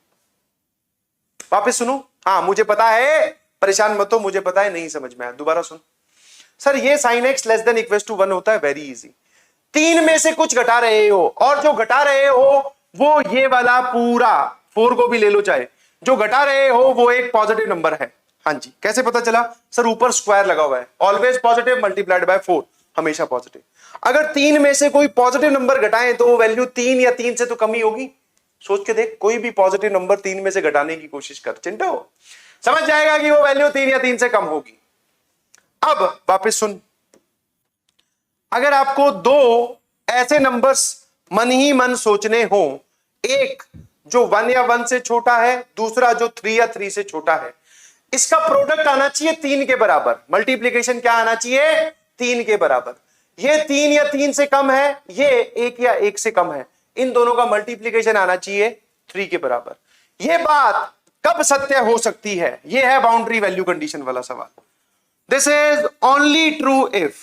[SPEAKER 1] वापस सुनो। हाँ मुझे पता है, परेशान मत हो, मुझे पता है नहीं समझ में आया, दोबारा सुन। सर ये sine X less than equals to 1 होता है, वेरी इजी। 3 में से कुछ घटा रहे हो और जो घटा रहे हो वो ये वाला पूरा 4 को भी ले लो चाहे, जो घटा रहे हो वो एक पॉजिटिव नंबर है। हाँ जी, कैसे पता चला? सर ऊपर स्क्वायर लगा हुआ है, ऑलवेज पॉजिटिव मल्टीप्लाइड बाय 4, हमेशा पॉजिटिव। अगर 3 में से कोई पॉजिटिव नंबर घटाएं तो वो वैल्यू 3 या 3 से तो कम ही होगी। सोच के देख, कोई भी पॉजिटिव नंबर 3 में से घटाने की कोशिश कर, चिंटो समझ जाएगा कि वो वैल्यू 3 या 3 से कम होगी। अब वापस सुन, अगर आपको 2 ऐसे नंबर्स मन ही मन सोचने हो, एक जो 1 या 1 से छोटा है, दूसरा जो 3 या 3 से छोटा है, इसका प्रोडक्ट आना चाहिए 3 के बराबर। मल्टीप्लीकेशन क्या आना चाहिए? 3 के बराबर। ये 3 या 3 से कम है, ये 1 या 1 से कम है, इन दोनों का मल्टीप्लीकेशन आना चाहिए 3 के बराबर। ये बात कब सत्य हो सकती है? ये है बाउंड्री वैल्यू कंडीशन वाला सवाल। This is only true if,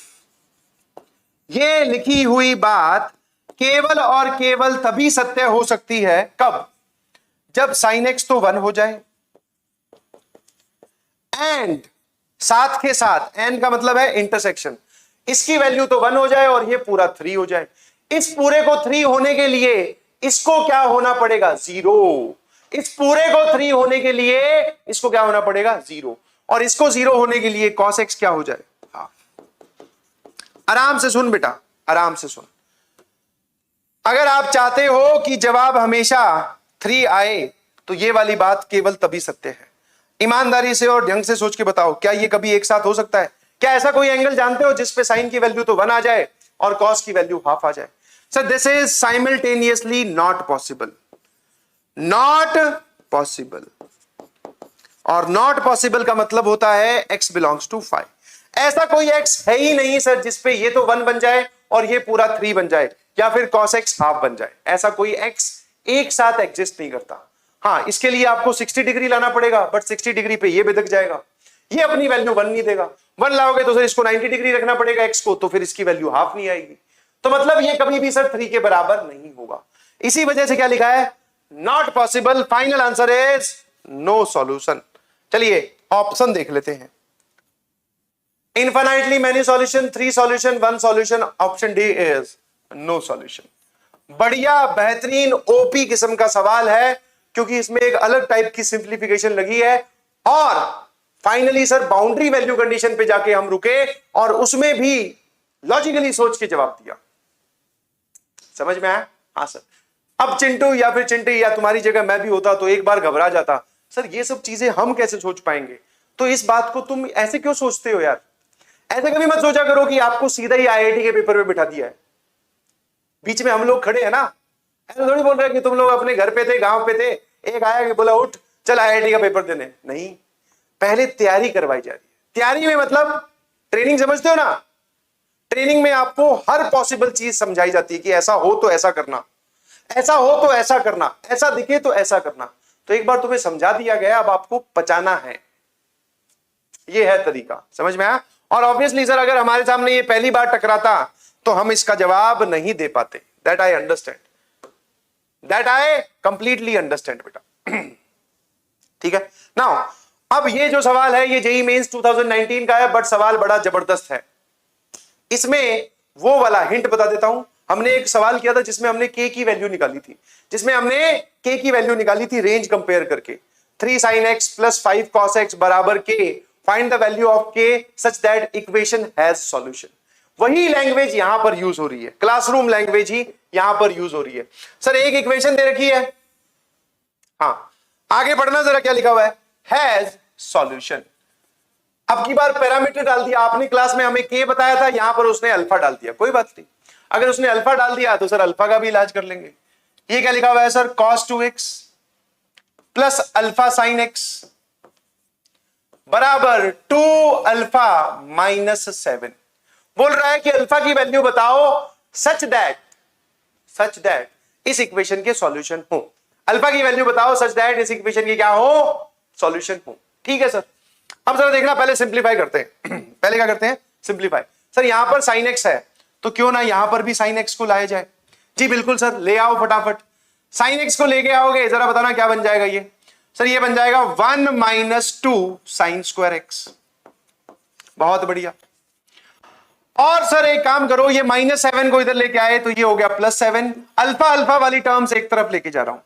[SPEAKER 1] ये लिखी हुई बात केवल और केवल तभी सत्य हो सकती है कब? जब साइन एक्स तो 1 हो जाए एंड साथ के साथ, एंड का मतलब है इंटरसेक्शन, इसकी वैल्यू तो 1 हो जाए और ये पूरा 3 हो जाए। इस पूरे को 3 होने के लिए इसको क्या होना पड़ेगा? 0। इस पूरे को 3 होने के लिए इसको क्या होना पड़ेगा? 0। और इसको 0 होने के लिए cos x क्या हो जाए? हाँ, आराम से सुन बेटा, आराम से सुन। अगर आप चाहते हो कि जवाब हमेशा 3 आए तो ये वाली बात केवल तभी सत्य है। ईमानदारी से और ढंग से सोच के बताओ, क्या ये कभी एक साथ हो सकता है? क्या ऐसा कोई एंगल जानते हो जिसपे साइन की वैल्यू तो 1 आ जाए और कॉस की वैल्यू हाफ आ जाए? Sir this is simultaneously not possible, not possible. और नॉट पॉसिबल का मतलब होता है x बिलोंग्स टू 5। ऐसा कोई x है ही नहीं सर जिसपे ये तो 1 बन जाए और ये पूरा 3 बन जाए, या फिर cos x हाफ बन जाए। ऐसा कोई x एक साथ एग्जिस्ट नहीं करता। हाँ, इसके लिए आपको 60 डिग्री लाना पड़ेगा, बट 60 डिग्री पे ये बिदक जाएगा, ये अपनी वैल्यू 1 नहीं देगा। 1 लाओगे तो सर इसको 90 डिग्री रखना पड़ेगा x को, तो फिर इसकी वैल्यू हाफ नहीं आएगी। तो मतलब ये कभी भी सर 3 के बराबर नहीं होगा। इसी वजह से क्या लिखा है? Not possible. Final answer is no solution. चलिए ऑप्शन देख लेते हैं। Infinitely many solution, 3 solution, 1 solution, option D is no solution. बढ़िया बेहतरीन ओपी किस्म का सवाल है, क्योंकि इसमें एक अलग टाइप की सिंप्लीफिकेशन लगी है। और finally sir boundary value condition पे जाके हम रुके और उसमें भी लॉजिकली सोच के जवाब दिया। समझ में आया? हाँ सर। अब चिंटू या फिर चिंटी या तुम्हारी जगह मैं भी होता तो एक बार घबरा जाता, सर ये सब चीजें हम कैसे सोच पाएंगे। तो इस बात को तुम ऐसे क्यों सोचते हो यार? ऐसे कभी मत सोचा करो कि आपको सीधा ही आईआईटी के पेपर में बिठा दिया है। बीच में हम लोग खड़े हैं ना, ऐसा थोड़ी बोल रहे कि तुम लोग अपने घर पे थे, गांव पे थे, एक आया कि बोला उठ चल आईआईटी का पेपर देने। नहीं, पहले तैयारी करवाई जा रही है। तैयारी में मतलब ट्रेनिंग, समझते हो ना? ट्रेनिंग में आपको हर पॉसिबल चीज समझाई जाती है कि ऐसा हो तो ऐसा करना, ऐसा हो तो ऐसा करना, ऐसा दिखे तो ऐसा करना। तो एक बार तुम्हें समझा दिया गया, अब आपको पचाना है। ये है तरीका, समझ में आया? और ऑब्वियसली सर अगर हमारे सामने ये पहली बार टकराता तो हम इसका जवाब नहीं दे पाते। That I understand, that I completely understand बेटा। ठीक है। नाउ अब ये जो सवाल है ये जेईई मेंस 2019 का है, बट सवाल बड़ा जबरदस्त है। इसमें वो वाला हिंट बता देता हूं। हमने एक सवाल किया था जिसमें हमने के की वैल्यू निकाली थी, रेंज कंपेयर करके 3 sin x plus 5 cos x बराबर के, फाइंड द वैल्यू ऑफ के such that equation has solution. वही लैंग्वेज यहां पर यूज हो रही है, क्लासरूम लैंग्वेज ही यहां पर यूज हो रही है। सर एक इक्वेशन दे रखी है, हाँ आगे बढ़ना जरा, क्या लिखा हुआ है? Has solution. अब की बार पैरामीटर डाल दिया आपने, क्लास में हमें के बताया था, यहां पर उसने अल्फा डाल दिया। कोई बात नहीं, अगर उसने अल्फा डाल दिया तो सर अल्फा का भी इलाज कर लेंगे। ये क्या लिखा हुआ है sir? cos 2x plus alpha sine x बराबर 2 अल्फा माइनस 7। बोल रहा है कि अल्फा की वैल्यू बताओ सच दैट इस इक्वेशन के सॉल्यूशन हो। अल्फा की वैल्यू बताओ सच दैट इस इक्वेशन की क्या हो? सॉल्यूशन हो। ठीक है सर। अब जरा देखना, पहले सिंप्लीफाई करते हैं। पहले क्या करते हैं? सिंप्लीफाई। सर यहां पर साइन एक्स है तो क्यों ना यहां पर भी साइन एक्स को लाया जाए। जी बिल्कुल सर, ले आओ फटाफट। साइन एक्स को लेके आओगे, जरा बताना क्या बन जाएगा ये? सर ये बन जाएगा 1 माइनस 2 साइन स्क्वायर एक्स। बहुत बढ़िया। और सर एक काम करो, ये -7 को इधर लेके आए तो ये हो गया +7। अल्फा अल्फा वाली टर्म्स एक तरफ लेके जा रहा हूं।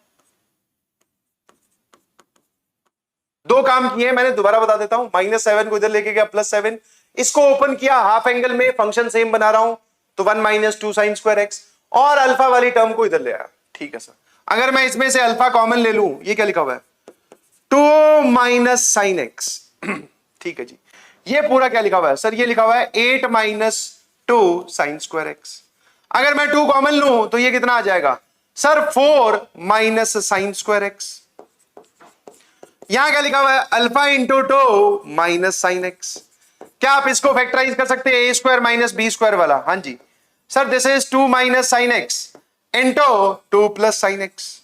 [SPEAKER 1] दो काम किए मैंने, दोबारा बता देता हूं। -7 को इधर लेके गया, +7, इसको ओपन किया हाफ एंगल में, फंक्शन सेम बना रहा हूं तो 1 माइनस 2 साइन स्क्वायर एक्स, और अल्फा वाली टर्म को इधर ले आया। ठीक है सर। अगर मैं इसमें से अल्फा कॉमन ले लूं, ये क्या लिखा हुआ है? 2 माइनस साइन एक्स। ठीक है जी। ये पूरा क्या लिखा हुआ है सर? ये लिखा हुआ है 8 माइनस 2 साइन स्क्वायर एक्स। अगर मैं 2 कॉमन लूं तो ये कितना आ जाएगा sir? 4 minus sine square x. यहां क्या लिखा हुआ है? Alpha into 2 minus sine x. क्या आप इसको फैक्टराइज कर सकते हैं? A square minus b square वाला। हाँ जी sir, this is 2 minus sine x into 2 plus sine x.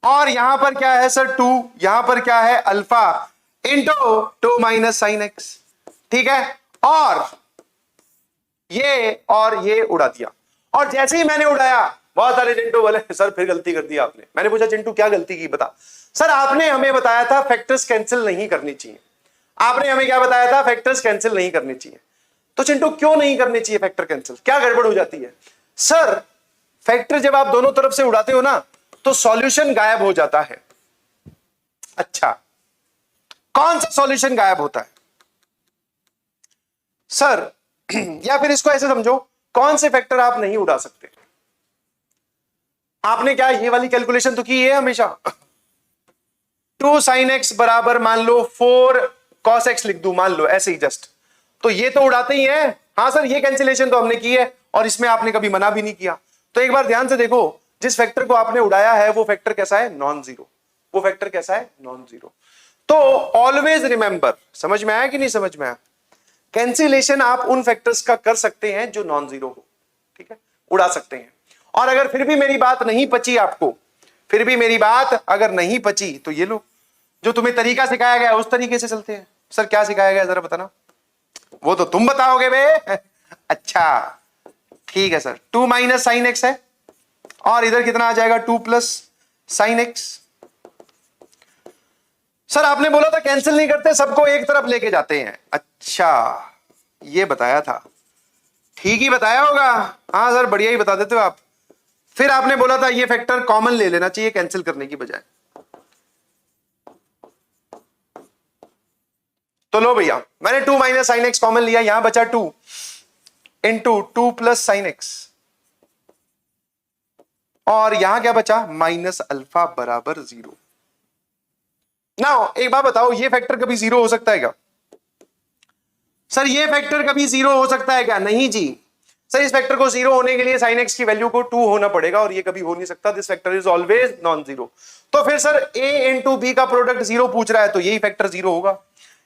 [SPEAKER 1] और यहां पर क्या है सर? 2। यहां पर क्या है? Alpha into 2 minus sine x. ठीक है। और ये उड़ा दिया। और जैसे ही मैंने उड़ाया, बहुत सारे चिंटू बोले सर फिर गलती कर दी आपने। मैंने पूछा चिंटू क्या गलती की बता। सर आपने हमें बताया था फैक्टर्स कैंसिल नहीं करनी चाहिए। आपने हमें क्या बताया था? फैक्टर्स कैंसिल नहीं करनी चाहिए। तो चिंटू क्यों नहीं करनी चाहिए फैक्टर कैंसिल? क्या गड़बड़ हो जाती है? सर फैक्टर जब आप दोनों तरफ से उड़ाते हो ना तो सॉल्यूशन गायब हो जाता है। अच्छा, कौन सा सॉल्यूशन गायब होता है सर? या फिर इसको ऐसे समझो, कौन से फैक्टर आप नहीं उड़ा सकते? आपने क्या ये वाली कैलकुलेशन तो की है हमेशा? 2 साइन एक्स बराबर मान लो 4 कॉस एक्स लिख दूं, मान लो ऐसे ही जस्ट, तो ये तो उड़ाते ही है। हाँ सर, ये कैंसिलेशन तो हमने की है और इसमें आपने कभी मना भी नहीं किया। तो एक बार ध्यान से देखो, जिस फैक्टर को आपने उड़ाया है वो फैक्टर कैसा है? Non zero. वो फैक्टर कैसा है? Non zero. तो ऑलवेज रिमेंबर, समझ में आया कि नहीं समझ में आया? कैंसिलेशन आप उन फैक्टर्स का कर सकते हैं जो नॉन जीरो हो। ठीक है, उड़ा सकते हैं। और अगर फिर भी मेरी बात नहीं पची आपको, फिर भी मेरी बात अगर नहीं पची तो ये लो, जो तुम्हें तरीका सिखाया गया उस तरीके से चलते हैं। सर क्या सिखाया गया जरा बताना? वो तो तुम बताओगे बे। अच्छा ठीक है सर, 2 माइनस साइन एक्स है और इधर कितना आ जाएगा? 2 प्लस साइन एक्स। सर आपने बोला था कैंसिल नहीं करते, सबको एक तरफ लेके जाते हैं। अच्छा ये बताया था, ठीक ही बताया होगा। हाँ सर बढ़िया ही बता देते हो आप। फिर आपने बोला था ये फैक्टर कॉमन ले लेना चाहिए कैंसिल करने की बजाय। तो लो भैया, मैंने 2 माइनस साइन एक्स कॉमन लिया, यहां बचा 2 इंटू 2 प्लस साइन एक्स, और यहां क्या बचा माइनस अल्फा बराबर 0। नाउ एक बात बताओ, ये फैक्टर कभी 0 हो सकता है क्या? सर ये फैक्टर कभी 0 हो सकता है क्या? नहीं जी सर, इस फैक्टर को 0 होने के लिए sin x की वैल्यू को 2 होना पड़ेगा, और ये कभी हो नहीं सकता। This factor is always non zero. तो फिर सर a इंटू बी का प्रोडक्ट 0 पूछ रहा है, तो यही फैक्टर 0 होगा।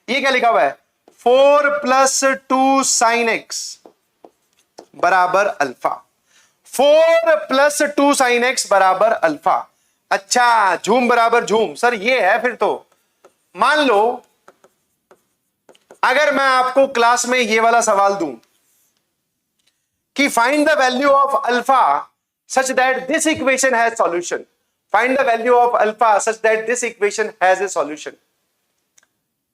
[SPEAKER 1] ये क्या लिखा हुआ है, 4 प्लस 2 साइन एक्स बराबर अल्फा। 4 प्लस 2 साइन एक्स बराबर अल्फा। अच्छा झूम बराबर झूम, सर ये है फिर तो। मान लो अगर मैं आपको क्लास में ये वाला सवाल दूं कि find the value of alpha such that this equation has solution, find the value of alpha such that this equation has a solution,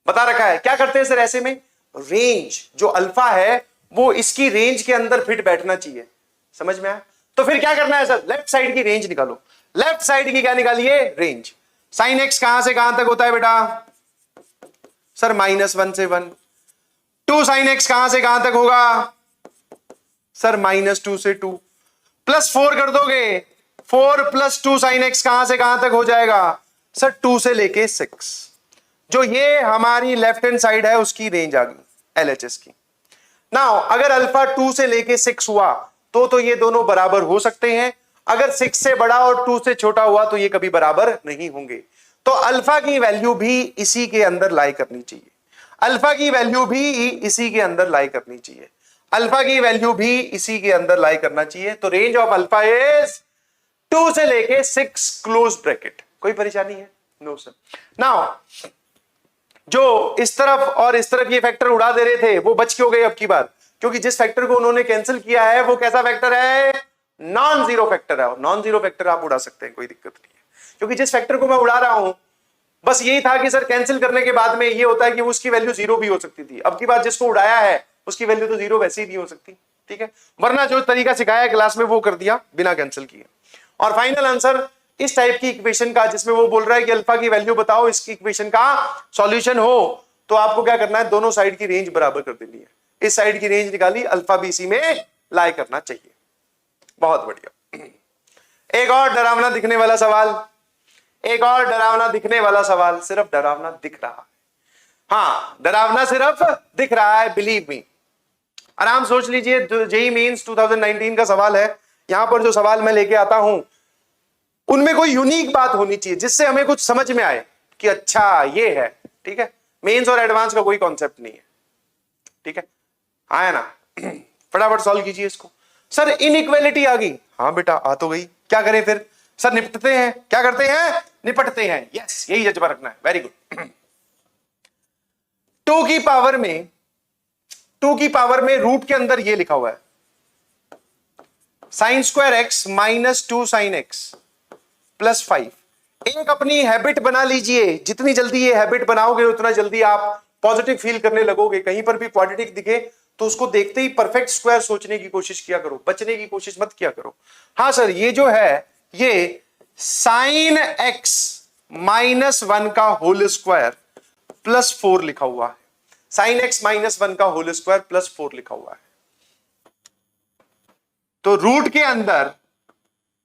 [SPEAKER 1] बता रखा है। क्या करते हैं सर ऐसे में, रेंज जो अल्फा है वो इसकी रेंज के अंदर फिट बैठना चाहिए। समझ में आया? तो फिर क्या करना है सर, लेफ्ट साइड की रेंज निकालो। लेफ्ट साइड की क्या निकालिए, रेंज। साइन एक्स कहां से कहां तक होता है बेटा, सर -1 से 1। 2 साइन एक्स कहां से कहां तक होगा, सर -2 से 2। प्लस 4 कर दोगे, 4 प्लस 2 साइन एक्स कहां से कहां तक हो जाएगा, सर 2 से लेके 6। जो ये हमारी लेफ्ट हैंड साइड है उसकी रेंज आ गई LHS की। नाउ अगर अल्फा 2 से लेके 6 हुआ तो ये दोनों बराबर हो सकते हैं। अगर 6 से बड़ा और 2 से छोटा हुआ तो ये कभी बराबर नहीं होंगे। तो अल्फा की वैल्यू भी इसी के अंदर लाई करनी चाहिए, अल्फा की वैल्यू भी इसी के अंदर लाई करनी चाहिए, अल्फा की वैल्यू भी इसी के अंदर लाई करना चाहिए। तो रेंज ऑफ अल्फा इज 2 से लेके 6 क्लोज ब्रैकेट। कोई परेशानी है? No sir. नाउ जो इस तरफ और इस तरफ ये फैक्टर उड़ा दे रहे थे वो बच क्यों गए अब की बार, क्योंकि जिस फैक्टर को उन्होंने कैंसिल किया है वो कैसा फैक्टर है, नॉन जीरो फैक्टर है। और नॉन जीरो फैक्टर आप उड़ा सकते हैं, कोई दिक्कत नहीं है। क्योंकि जिस फैक्टर को मैं उड़ा रहा हूं बस यही था कि सर कैंसिल करने के बाद में ये होता है कि उसकी वैल्यू 0 भी हो सकती थी। अब की बार जिसको उड़ाया है उसकी वैल्यू तो 0 वैसे ही नहीं हो सकती, ठीक है। वरना जो तरीका सिखाया क्लास में वो कर दिया बिना कैंसिल किए। और फाइनल आंसर इस टाइप की इक्वेशन का जिसमें वो बोल रहा है कि अल्फा की वैल्यू बताओ इसकी इक्वेशन का सॉल्यूशन हो, तो आपको क्या करना है, दोनों साइड की रेंज बराबर कर देनी है। इस साइड की रेंज निकाली, अल्फा भी इसी में लाई करना चाहिए। बहुत बढ़िया। एक और डरावना दिखने वाला सवाल, एक और डरावना दिखने वाला सवाल। सिर्फ डरावना दिख रहा है, हाँ डरावना सिर्फ दिख रहा है, बिलीव मी। आराम सोच लीजिए, जेईई मेंस 2019 का सवाल है। यहां पर जो सवाल मैं लेके आता हूं उनमें कोई यूनिक बात होनी चाहिए जिससे हमें कुछ समझ में आए कि अच्छा ये है, ठीक है। मेंस और एडवांस का कोई कॉन्सेप्ट नहीं है, ठीक है। आया ना, फटाफट सॉल्व कीजिए इसको। सर इनइक्वालिटी आ गई, हाँ बेटा आ तो गई, क्या करें फिर सर, निपटते हैं। क्या करते हैं, निपटते हैं। यस यही जज्बा रखना है, वेरी गुड। 2 की पावर में, 2 की पावर में रूट के अंदर ये लिखा हुआ है sign square x minus 2 sign X plus 5। एक अपनी हैबिट बना लीजिए, जितनी जल्दी ये हैबिट बनाओगे उतना जल्दी आप पॉजिटिव फील करने लगोगे। कहीं पर भी क्वाड्रेटिक दिखे तो उसको देखते ही परफेक्ट स्क्वायर सोचने की कोशिश किया करो, बचने की कोशिश मत किया करो। हाँ सर, ये जो है ये साइन एक्स -1 का होल स्क्वायर प्लस 4 लिखा हुआ है। साइन एक्स -1 का होल स्क्वायर प्लस 4 लिखा हुआ है। तो रूट के अंदर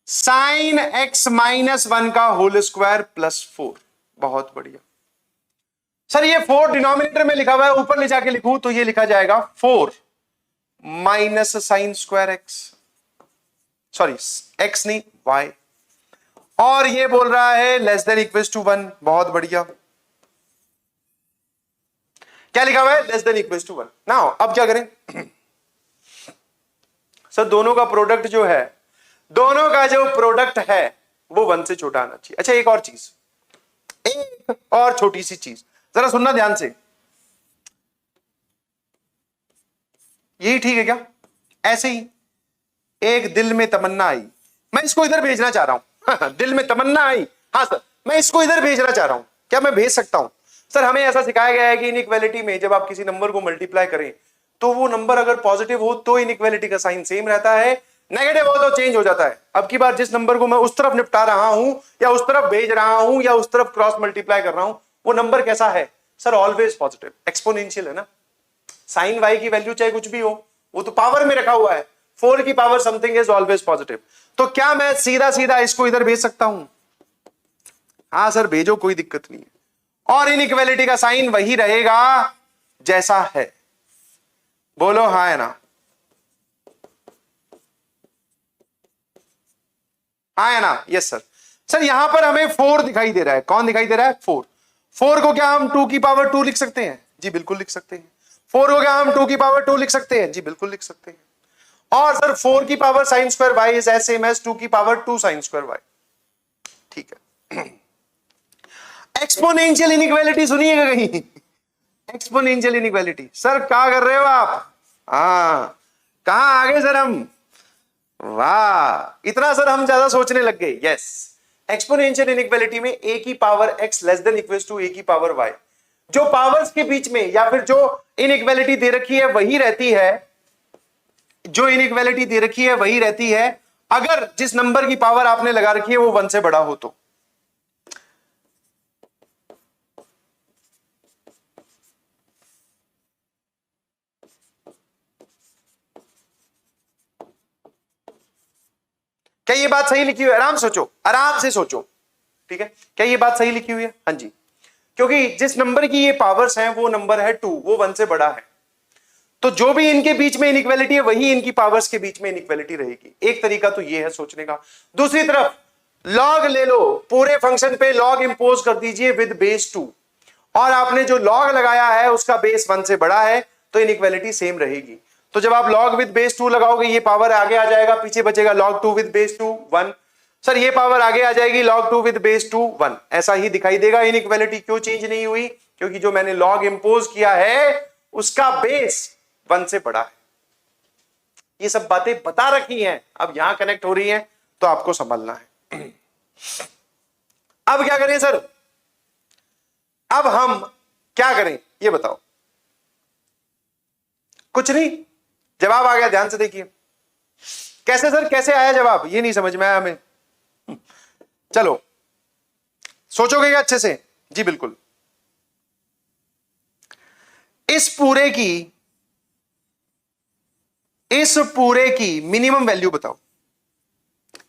[SPEAKER 1] साइन एक्स -1 का होल स्क्वायर प्लस 4। बहुत बढ़िया सर, ये 4 डिनोमिनेटर में लिखा हुआ है, ऊपर ले जाके लिखूं तो ये लिखा जाएगा 4 minus sine square x, sorry x नहीं वाई, और ये बोल रहा है लेस देन इक्वल्स टू 1। बहुत बढ़िया, क्या लिखा हुआ है, less than equals to 1। Now अब क्या करें सर, दोनों का प्रोडक्ट जो है, दोनों का जो प्रोडक्ट है वो 1 से छोटा आना चाहिए। अच्छा एक और चीज, एक और छोटी सी चीज जरा सुनना ध्यान से। यही ठीक है क्या? ऐसे ही एक दिल में तमन्ना आई, मैं इसको इधर भेजना चाह रहा हूं। दिल में तमन्ना आई, हाँ सर मैं इसको इधर भेजना चाह रहा हूं, क्या मैं भेज सकता हूं? सर हमें ऐसा सिखाया गया है कि इनइक्वालिटी में जब आप किसी नंबर को मल्टीप्लाई करें तो वो नंबर अगर पॉजिटिव हो तो इनइक्वालिटी का साइन सेम रहता है, नेगेटिव हो तो चेंज हो जाता है। अब की बार जिस नंबर को मैं उस तरफ निपटा रहा हूं या उस तरफ भेज रहा हूं या उस तरफ क्रॉस मल्टीप्लाई कर रहा हूं, वो नंबर कैसा है सर? ऑलवेज पॉजिटिव, एक्सपोनेंशियल है ना। साइन वाई की वैल्यू चाहे कुछ भी हो, वो तो पावर में रखा हुआ है, 4 की power something is always positive. तो क्या मैं सीधा सीधा इसको इधर भेज सकता हूं? हाँ सर भेजो, कोई दिक्कत नहीं है। और इनइक्वालिटी का साइन वही रहेगा जैसा है। बोलो हाँ है ना? हाँ है ना? Yes sir. सर यहां पर हमें 4 दिखाई दे रहा है। कौन दिखाई दे रहा है? 4। 4 को क्या हम 2 की पावर 2 लिख सकते हैं? जी बिल्कुल लिख सकते हैं। 4 को क्या हम 2 की पावर 2 लिख सकते हैं? जी बिल्कुल लिख सकते हैं। और सर 4 की power sine square Y is as same as 2 की पावर 2 साइन स्क्वायर वाई। ठीक है। एक्सपोनेंशियल इनइक्वालिटी सुनिएगा कहीं? एक्सपोनेंशियल इनइक्वालिटी सर क्या कर रहे हो आप? हाँ कहां आगे सर हम? वाह, इतना सर हम ज्यादा सोचने लग गए। यस, एक्सपोनेंशियल इनइक्वालिटी में a की power x less than equal to a की पावर y, जो पावर्स के बीच में या फिर जो इनइक्वालिटी दे रखी है वही रहती है, जो इनइक्वालिटी दे रखी है वही रहती है अगर जिस नंबर की पावर आपने लगा रखी है वो 1 से बड़ा हो तो। क्या ये बात सही लिखी हुई है? आराम सोचो, आराम से सोचो। ठीक है, क्या ये बात सही लिखी हुई है? हाँ जी, क्योंकि जिस नंबर की ये पावर्स हैं वो नंबर है 2, वो 1 से बड़ा है, तो जो भी इनके बीच में इनइक्वालिटी है वही इनकी पावर्स के बीच में इनइक्वालिटी रहेगी। एक तरीका तो ये है सोचने का। दूसरी तरफ लॉग ले लो, पूरे फंक्शन पे लॉग इंपोज कर दीजिए विद बेस 2, और आपने जो लॉग लगाया है उसका बेस 1 से बड़ा है तो इनइक्वालिटी सेम रहेगी। तो जब आप log विद बेस 2 लगाओगे ये पावर आगे आ जाएगा, पीछे बचेगा log 2 विद बेस 2 1। सर ये पावर आगे आ जाएगी log 2 विद बेस 2 1, ऐसा ही दिखाई देगा। इनइक्वालिटी क्यों चेंज नहीं हुई? क्योंकि जो मैंने log इंपोज किया है उसका बेस 1 से बड़ा है। ये सब बातें बता रखी हैं, अब यहां कनेक्ट हो रही हैं तो आपको संभालना है। अब क्या करें सर? अब हम क्या करें ये बताओ? कुछ नहीं, जवाब आ गया, ध्यान से देखिए। कैसे सर, कैसे आया जवाब? ये नहीं समझ में आया हमें। चलो सोचोगे क्या अच्छे से? जी बिल्कुल। इस पूरे की मिनिमम वैल्यू बताओ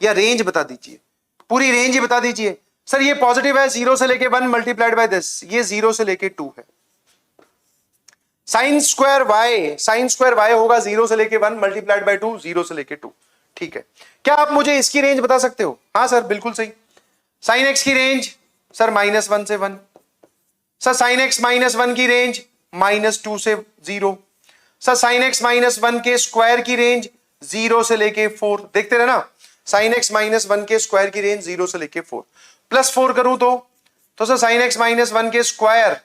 [SPEAKER 1] या रेंज बता दीजिए, पूरी रेंज ही बता दीजिए। सर ये पॉजिटिव है 0 से लेके 1 मल्टीप्लाइड बाय दिस, ये 0 से लेके 2 है। साइन स्क्वायर वाई होगा 0 से लेके 1 मल्टीप्लाइड बाय 2, 0 से लेके 2। ठीक है, क्या आप मुझे इसकी रेंज बता सकते हो? हाँ सर बिल्कुल सही। साइन एक्स की रेंज सर -1 से 1। सर साइन एक्स -1 की रेंज -2 से 0। सर साइन एक्स -1 के स्क्वायर की रेंज 0 से लेके 4। देखते रहना, साइन एक्स -1 के स्क्वायर की रेंज 0 से लेके 4, प्लस 4 करूं तो सर साइन एक्स -1 के स्क्वायर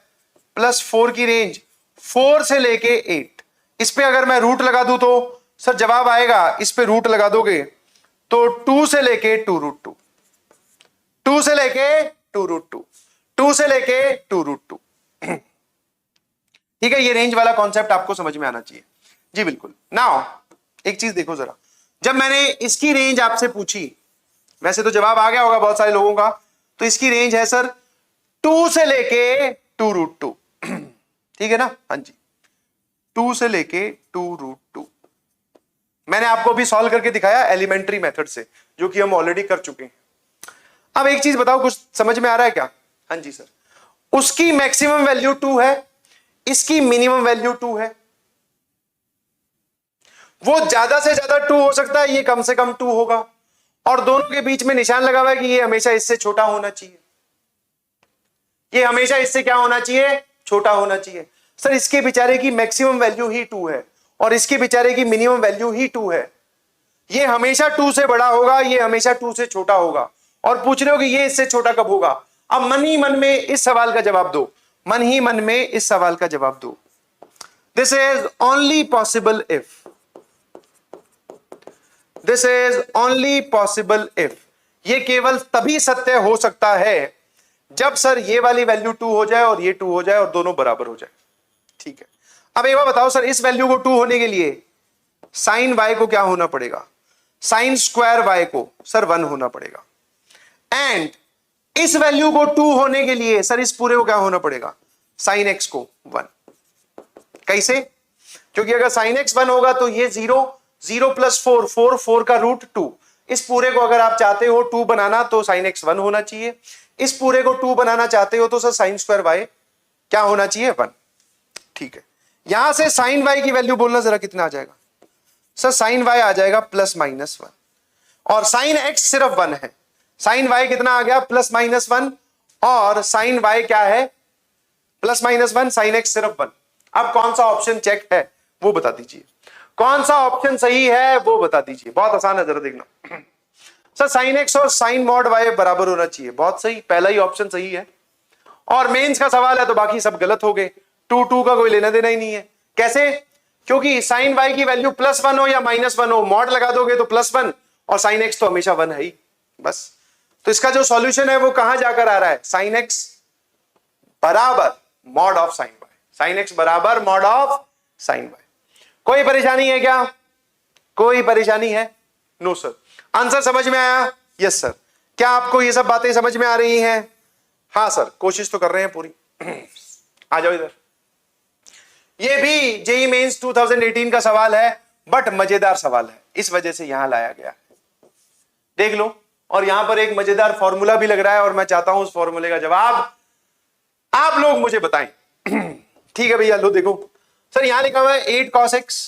[SPEAKER 1] प्लस 4 की रेंज 4 से लेके 8। इस पे अगर मैं रूट लगा दूं तो सर जवाब आएगा, इस पे रूट लगा दोगे तो 2 से लेके 2√2, 2 से लेके 2√2, 2 से लेके 2√2। ठीक है, ये रेंज वाला कॉन्सेप्ट आपको समझ में आना चाहिए। जी बिल्कुल। नाउ एक चीज देखो जरा, जब मैंने इसकी रेंज आपसे पूछी, वैसे तो जवाब आ गया होगा बहुत सारे लोगों का, तो इसकी रेंज है सर 2 से लेके 2√2। ठीक है ना? हाँ जी, 2 से लेके 2√2। मैंने आपको अभी सॉल्व करके दिखाया एलिमेंट्री मेथड से, जो कि हम ऑलरेडी कर चुके हैं। अब एक चीज बताओ, कुछ समझ में आ रहा है क्या? हाँ जी सर, उसकी मैक्सिमम वैल्यू 2 है, इसकी मिनिमम वैल्यू 2 है। वो ज्यादा से ज्यादा 2 हो सकता है, ये कम से कम 2 होगा, और दोनों के बीच में निशान लगा हुआ है कि ये हमेशा इससे छोटा होना चाहिए, ये हमेशा इससे क्या होना चाहिए? छोटा होना चाहिए। सर इसके बेचारे की मैक्सिमम वैल्यू ही 2 है और इसके बेचारे की मिनिमम वैल्यू ही 2 है, ये हमेशा 2 से बड़ा होगा, ये हमेशा 2 से छोटा होगा, और पूछ रहे हो कि ये इससे छोटा कब होगा? अब मन ही मन में इस सवाल का जवाब दो, मन ही मन में इस सवाल का जवाब दो। This is only possible if, this is only possible if, ये केवल तभी सत्य हो सकता है जब सर ये वाली वैल्यू 2 हो जाए और ये 2 हो जाए और दोनों बराबर हो जाए। ठीक है, अब एक बार बताओ सर, इस वैल्यू को 2 होने के लिए साइन y को क्या होना पड़ेगा? साइन स्क्वायर y को सर 1 होना पड़ेगा। एंड इस वैल्यू को 2 होने के लिए सर इस पूरे को क्या होना पड़ेगा? साइन x को 1। कैसे? क्योंकि अगर साइन x 1 होगा तो ये 0, 0 प्लस 4, 4, 4 का रूट 2। इस पूरे को अगर आप चाहते हो 2 बनाना तो साइन x 1 होना चाहिए। इस पूरे को 2 बनाना चाहते हो तो सर साइन स्क्वायर y क्या होना चाहिए? 1। ठीक है, यहां से साइन y की वैल्यू बोलना जरा कितना आ जाएगा? सर साइन y आ जाएगा +-1 और साइन x सिर्फ 1 है। साइन y कितना आ गया? +-1 और साइन y क्या है? +-1, साइन x सिर्फ 1। अब कौन सा ऑप्शन चेक है वो बता दीजिए, कौन सा ऑप्शन सही है वो बता दीजिए। बहुत आसान है, जरा देखना। सर साइन x और साइन मॉड y बराबर होना चाहिए। बहुत सही, पहला ही ऑप्शन सही है। और मेंस का सवाल है तो बाकी सब गलत हो गए। 2 का कोई लेना देना ही नहीं है। कैसे? क्योंकि साइन y की वैल्यू +1 हो या -1 हो, मॉड लगा दोगे तो +1 और साइन x तो हमेशा 1 है ही बस। तो इसका जो सॉल्यूशन है वो कहां जाकर आ रहा है? साइन x बराबर mod of sine y। Sine x बराबर मॉड ऑफ साइन y। कोई परेशानी है क्या? कोई परेशानी है? No sir. आंसर समझ में आया? Yes sir. क्या आपको ये सब बातें समझ में आ रही हैं? हाँ सर, कोशिश तो कर रहे हैं पूरी। आ जाओ इधर। ये भी जेईई मेंस 2018 का सवाल है, बट मजेदार सवाल है, इस वजह से यहां लाया गया है। देख लो, और यहां पर एक मजेदार फॉर्मूला भी लग रहा है और मैं चाहता हूं उस फॉर्मूले का जवाब आप लोग मुझे बताएं। ठीक है भैया, लो देखो सर, यहां लिखा हुआ है 8 cos x।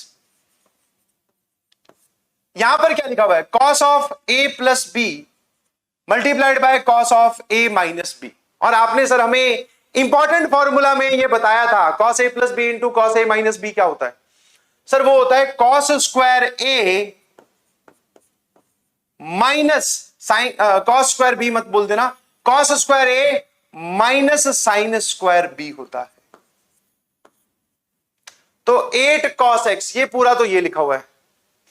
[SPEAKER 1] यहां पर क्या लिखा हुआ है? cos of a plus B multiplied by cos of a minus B. और आपने सर हमें इंपॉर्टेंट फॉर्मूला में ये बताया था, cos a plus B into cos a minus B क्या होता है? सर वो होता है cos square a minus sine, cos square b मत बोल देना, cos square a minus sine square b होता है। तो 8 cos x, ये पूरा तो ये लिखा हुआ है,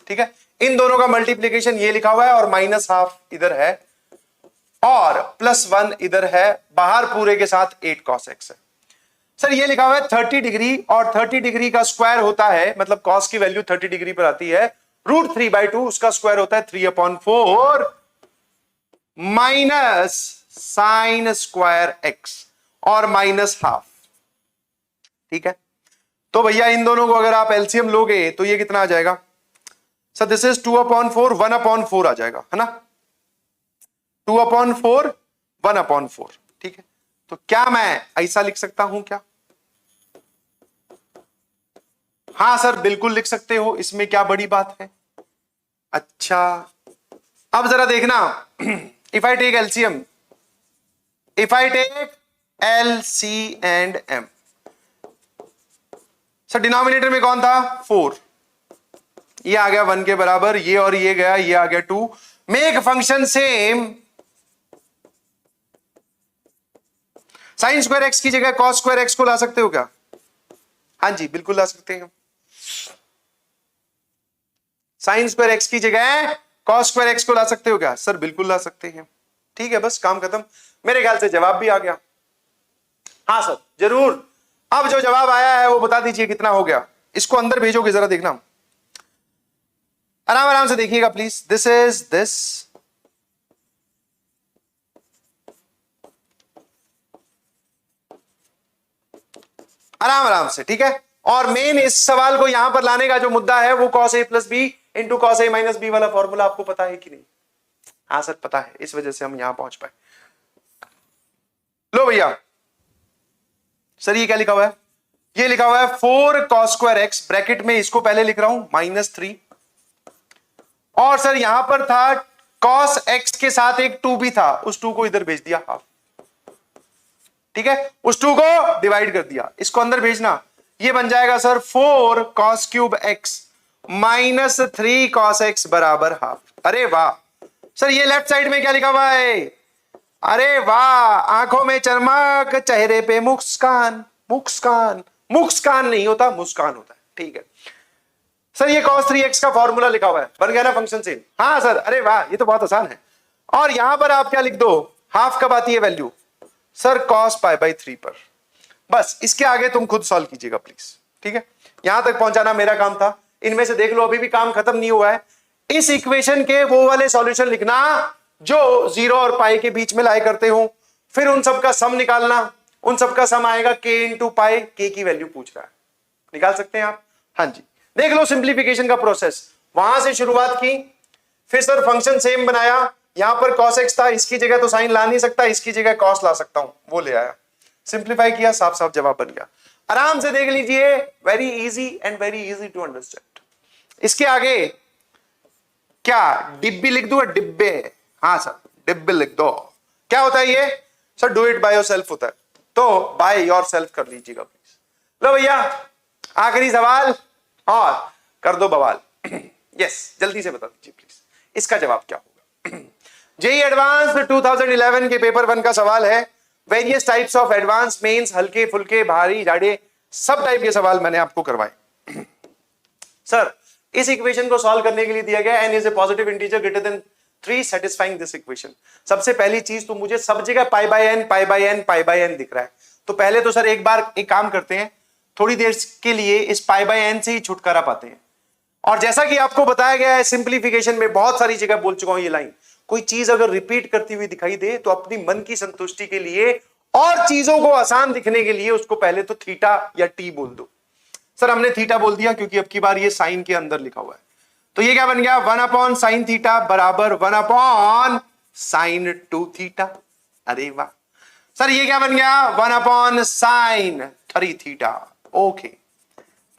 [SPEAKER 1] ठीक है। इन दोनों का मल्टीप्लीकेशन ये लिखा हुआ है और -½ इधर है और +1 इधर है, बाहर पूरे के साथ 8 cos x है। सर ये लिखा हुआ है 30 डिग्री और 30 डिग्री का स्क्वायर होता है, मतलब cos की वैल्यू 30 डिग्री पर आती है, √3/2, उसका स्क्वायर होता है 3/4 माइनस साइन स्क्वायर x और -½ ठीक है। तो भैया इन दोनों को अगर आप एलसीएम लोगे तो ये कितना आ जाएगा? सर दिस इज 2/4, 1/4 आ जाएगा, है ना। 2/4, 1/4, ठीक है। तो क्या मैं ऐसा लिख सकता हूं क्या? हां सर बिल्कुल लिख सकते हो, इसमें क्या बड़ी बात है। अच्छा अब जरा देखना, if I take LCM, if I take LC and M, sir denominator में कौन था? 4, ये आ गया 1 के बराबर, ये और ये गया, ये आ गया 2। Make function same, sine square x की जगह कॉस स्क्वायर x को ला सकते हो क्या? हाँ जी बिल्कुल ला सकते हैं। साइन स्क्वायर x की जगह कॉस स्क्वायर x को ला सकते हो क्या? सर बिल्कुल ला सकते हैं। ठीक है, बस काम खत्म। मेरे ख्याल से जवाब भी आ गया। हाँ सर जरूर। अब जो जवाब आया है वो बता दीजिए कितना हो गया। इसको अंदर भेजोगे, जरा देखना, आराम आराम से देखिएगा प्लीज। दिस इज दिस, आराम आराम से, ठीक है। और मेन इस सवाल को यहां पर लाने का जो मुद्दा है वो cos a plus B into cos a minus B वाला फॉर्मूला आपको पता है कि नहीं? हाँ सर पता है, इस वजह से हम यहां पहुंच पाए। लो भैया, सर ये क्या लिखा हुआ है? ये लिखा हुआ है 4 cos स्क्वायर x, ब्रैकेट में इसको पहले लिख रहा हूं -3, और सर यहां पर था cos x के साथ एक 2 भी था, उस 2 को इधर भेज दिया हाफ, ठीक है। उस 2 को डिवाइड कर दिया, इसको अंदर भेजना, ये बन जाएगा sir 4 cos cube x minus 3 cos x बराबर हाफ। अरे वाह सर, ये लेफ्ट साइड में क्या लिखा हुआ है? अरे वाह, आंखों में चमक, चेहरे पे मुस्कान। मुस्कान, मुस्कान नहीं होता, मुस्कान होता है, ठीक है। सर ये cos 3x का फॉर्मूला लिखा हुआ है, बन गया ना फंक्शन सेम? हाँ सर, अरे वाह, ये तो बहुत आसान है। और यहां पर आप क्या लिख दो? हाफ कब आती है वैल्यू? सर cos π/3 पर। बस इसके आगे तुम खुद सॉल्व कीजिएगा प्लीज, ठीक है। यहां तक पहुंचाना मेरा काम था। इनमें से देख लो अभी भी काम खत्म नहीं हुआ है। इस इक्वेशन के वो वाले सॉल्यूशन लिखना जो 0 और पाई के बीच में लाई करते हो, फिर उन सब का सम निकालना। उन सब का सम आएगा k इंटू पाई, के की वैल्यू पूछ रहा है, निकाल सकते हैं आप। हाँ जी, देख लो सिंप्लीफिकेशन का प्रोसेस। वहां से शुरुआत की, फिर सर फंक्शन सेम बनाया। यहां पर cos x था, इसकी जगह तो साइन ला नहीं सकता, इसकी जगह cos ला सकता हूं, वो ले आया, सिंप्लीफाई किया, साफ साफ जवाब बन गया। आराम से देख लीजिए, very easy and very easy to understand. इसके आगे क्या डिब्बी लिख दूं? डिब्बे, हाँ सर डिब्बे लिख दो। क्या होता है ये? Sir do it by yourself होता है, तो बाय योरसेल्फ कर लीजिएगा प्लीज। लो भैया आखिरी सवाल और कर दो बवाल। यस जल्दी से बता दीजिए प्लीज, इसका जवाब क्या होगा? जेई एडवांस 2011 के पेपर 1 का सवाल है। Various types of advance mains, हल्के फुल्के भारी जाड़े सब टाइप के सवाल मैंने आपको करवाए। सर इस इक्वेशन को सॉल्व करने के लिए दिया गया n is a positive integer greater than 3 satisfying this equation. सबसे पहली चीज तो मुझे सब जगह पाई बाय एन दिख रहा है। तो पहले तो सर एक बार एक काम करते हैं, थोड़ी देर के लिए इस पाई बाय एन से ही छुटकारा पाते हैं। और जैसा कि आपको बताया गया है सिंप्लीफिकेशन में, बहुत सारी जगह बोल चुका हूं ये लाइन, कोई चीज अगर रिपीट करती हुई दिखाई दे तो अपनी मन की संतुष्टि के लिए और चीजों को आसान दिखने के लिए उसको पहले तो थीटा या टी बोल दो। सर हमने थीटा बोल दिया क्योंकि अब की बार ये साइन के अंदर लिखा हुआ है। तो ये क्या बन गया? 1 sin थीटा बराबर 1 sin 2 थीटा। अरे वाह सर, ये क्या बन गया? 1 sin 3 थीटा। ओके,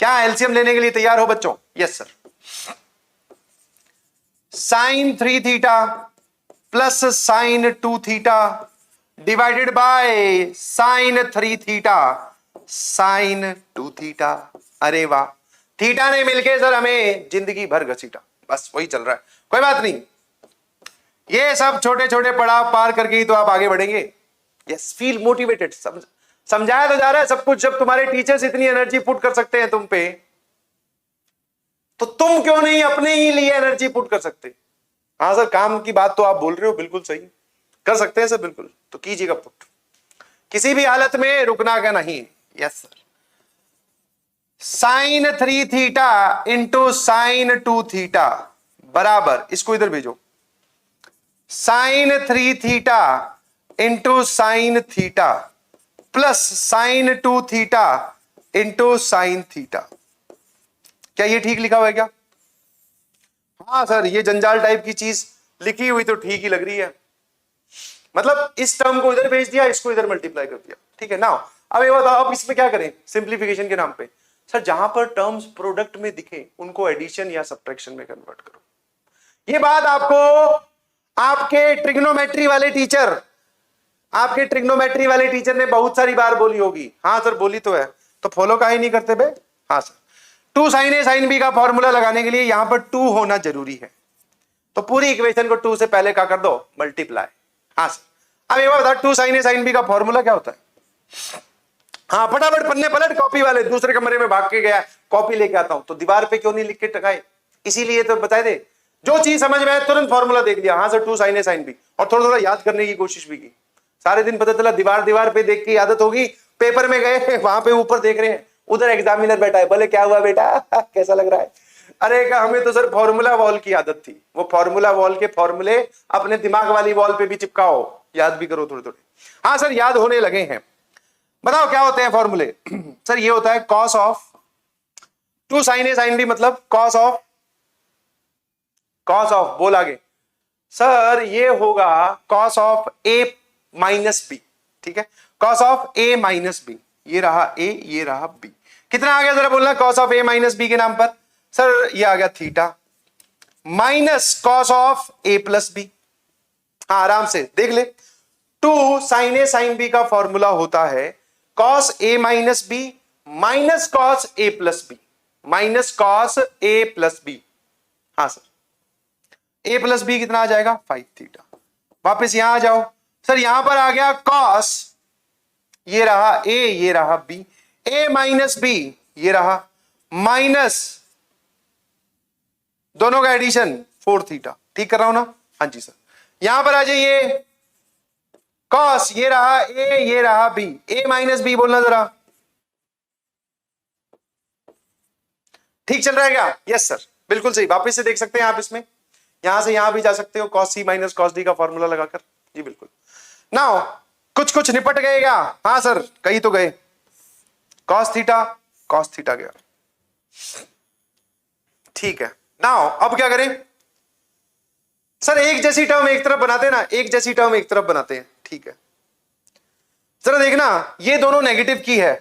[SPEAKER 1] क्या एलसीएम लेने के लिए तैयार हो बच्चों? Yes sir. sin 3 theta plus sin 2 theta divided by sin 3 theta sin 2 theta. अरे वाह, थीटा ने मिलके सर हमें जिंदगी भर घसीटा, बस वही चल रहा है। कोई बात नहीं, ये सब छोटे छोटे पड़ाव पार करके ही तो आप आगे बढ़ेंगे। Yes, feel motivated. समझाया तो जा रहा है सब कुछ। जब तुम्हारे टीचर्स इतनी एनर्जी पुट कर सकते हैं तुम पे, तो तुम क्यों नहीं अपने ही लिए एनर्जी पुट कर सकते? हाँ सर, काम की बात तो आप बोल रहे हो, बिल्कुल सही कर सकते हैं सर, बिल्कुल, तो कीजिएगा पुट, किसी भी हालत में रुकना का नहीं। Yes sir. sin 3 theta into sin 2 theta बराबर, इसको इधर भेजो, sin 3 theta into sin theta plus sin 2 theta into sin theta. क्या ये ठीक लिखा हुआ है क्या? हाँ सर, ये जंजाल टाइप की चीज लिखी हुई तो ठीक ही लग रही है। मतलब इस टर्म को इधर भेज दिया, इसको इधर मल्टीप्लाई कर दिया, ठीक है ना। अब ये बताओ, अब इसमें क्या करें सिंप्लीफिकेशन के नाम पे? सर जहां पर टर्म्स प्रोडक्ट में दिखे उनको एडिशन या सब्ट्रैक्शन में कन्वर्ट करो। ये बात आपको आपके ट्रिग्नोमेट्री वाले टीचर ने बहुत सारी बार बोली होगी। हाँ सर बोली तो है, तो फॉलो काहे नहीं करते बे? हाँ sir, 2 sin a sin b का फॉर्मूला लगाने के लिए यहां पर 2 होना जरूरी है, तो पूरी इक्वेशन को 2 से पहले क्या कर दो? मल्टीप्लाई। हाँ सर, अब ये बता 2 sin a sin b का फॉर्मूला क्या होता है? हाँ फटाफट पन्ने पलट, कॉपी वाले दूसरे कमरे में भाग के गया, कॉपी लेके आता हूं, तो दीवार पे क्यों नहीं लिख के टकाए? इसीलिए तो बताए दे, जो चीज समझ में आए तुरंत फॉर्मूला देख लिया। हाँ sir 2 sin a sin b, और थोड़ा थोड़ा याद करने की कोशिश भी की। सारे दिन पता चला दीवार पे देख के आदत होगी, पेपर में गए वहां पे ऊपर देख रहे हैं, उधर एग्जामिनर बैठा है, बोले क्या हुआ बेटा कैसा लग रहा है? अरे कहा हमें तो सर फॉर्मूला वॉल की आदत थी, वो फॉर्मूला वॉल के फॉर्मूले अपने दिमाग वाली वॉल पे भी चिपकाओ, याद भी करो थोड़े थोड़े। हाँ सर याद होने लगे हैं। बताओ क्या होते हैं फॉर्मूले? सर ये होता है cos of 2 sin a sin b, मतलब cos ऑफ बोल आगे सर, ये होगा cos of a minus b, ठीक है, cos of a minus b, ये रहा a, ये रहा b। कितना आ गया जरा बोलना cos of a minus b के नाम पर? सर ये आ गया theta minus cos of a plus b। हाँ आराम से देख ले, 2 sin a sin b का फॉर्मूला होता है cos a minus b minus cos a plus b, minus cos a plus b। हाँ सर, a प्लस b कितना आ जाएगा? 5 थीटा। वापस यहां आ जाओ सर, यहां पर आ गया cos, ये रहा a, ये रहा b, a माइनस b, ये रहा माइनस, दोनों का एडिशन 4 थीटा। ठीक कर रहा हूं ना? हाँ जी सर। यहां पर आ जाइए, कॉस ये रहा ए, ये रहा बी, ए माइनस बी बोलना जरा, ठीक चल रहा है क्या? यस सर, बिल्कुल सही। वापस से देख सकते हैं आप इसमें, यहां से यहां भी जा सकते हो, कॉस सी माइनस कॉस डी का फॉर्मूला लगाकर। जी बिल्कुल। नाउ कुछ कुछ निपट गए क्या? हाँ सर, कई तो गए। कॉस थीटा गया, ठीक है। नाउ अब क्या करें सर? एक जैसी टर्म एक तरफ बनाते हैं ना, एक जैसी टर्म एक तरफ बनाते हैं, ठीक है। जरा देखना, ये दोनों नेगेटिव की है,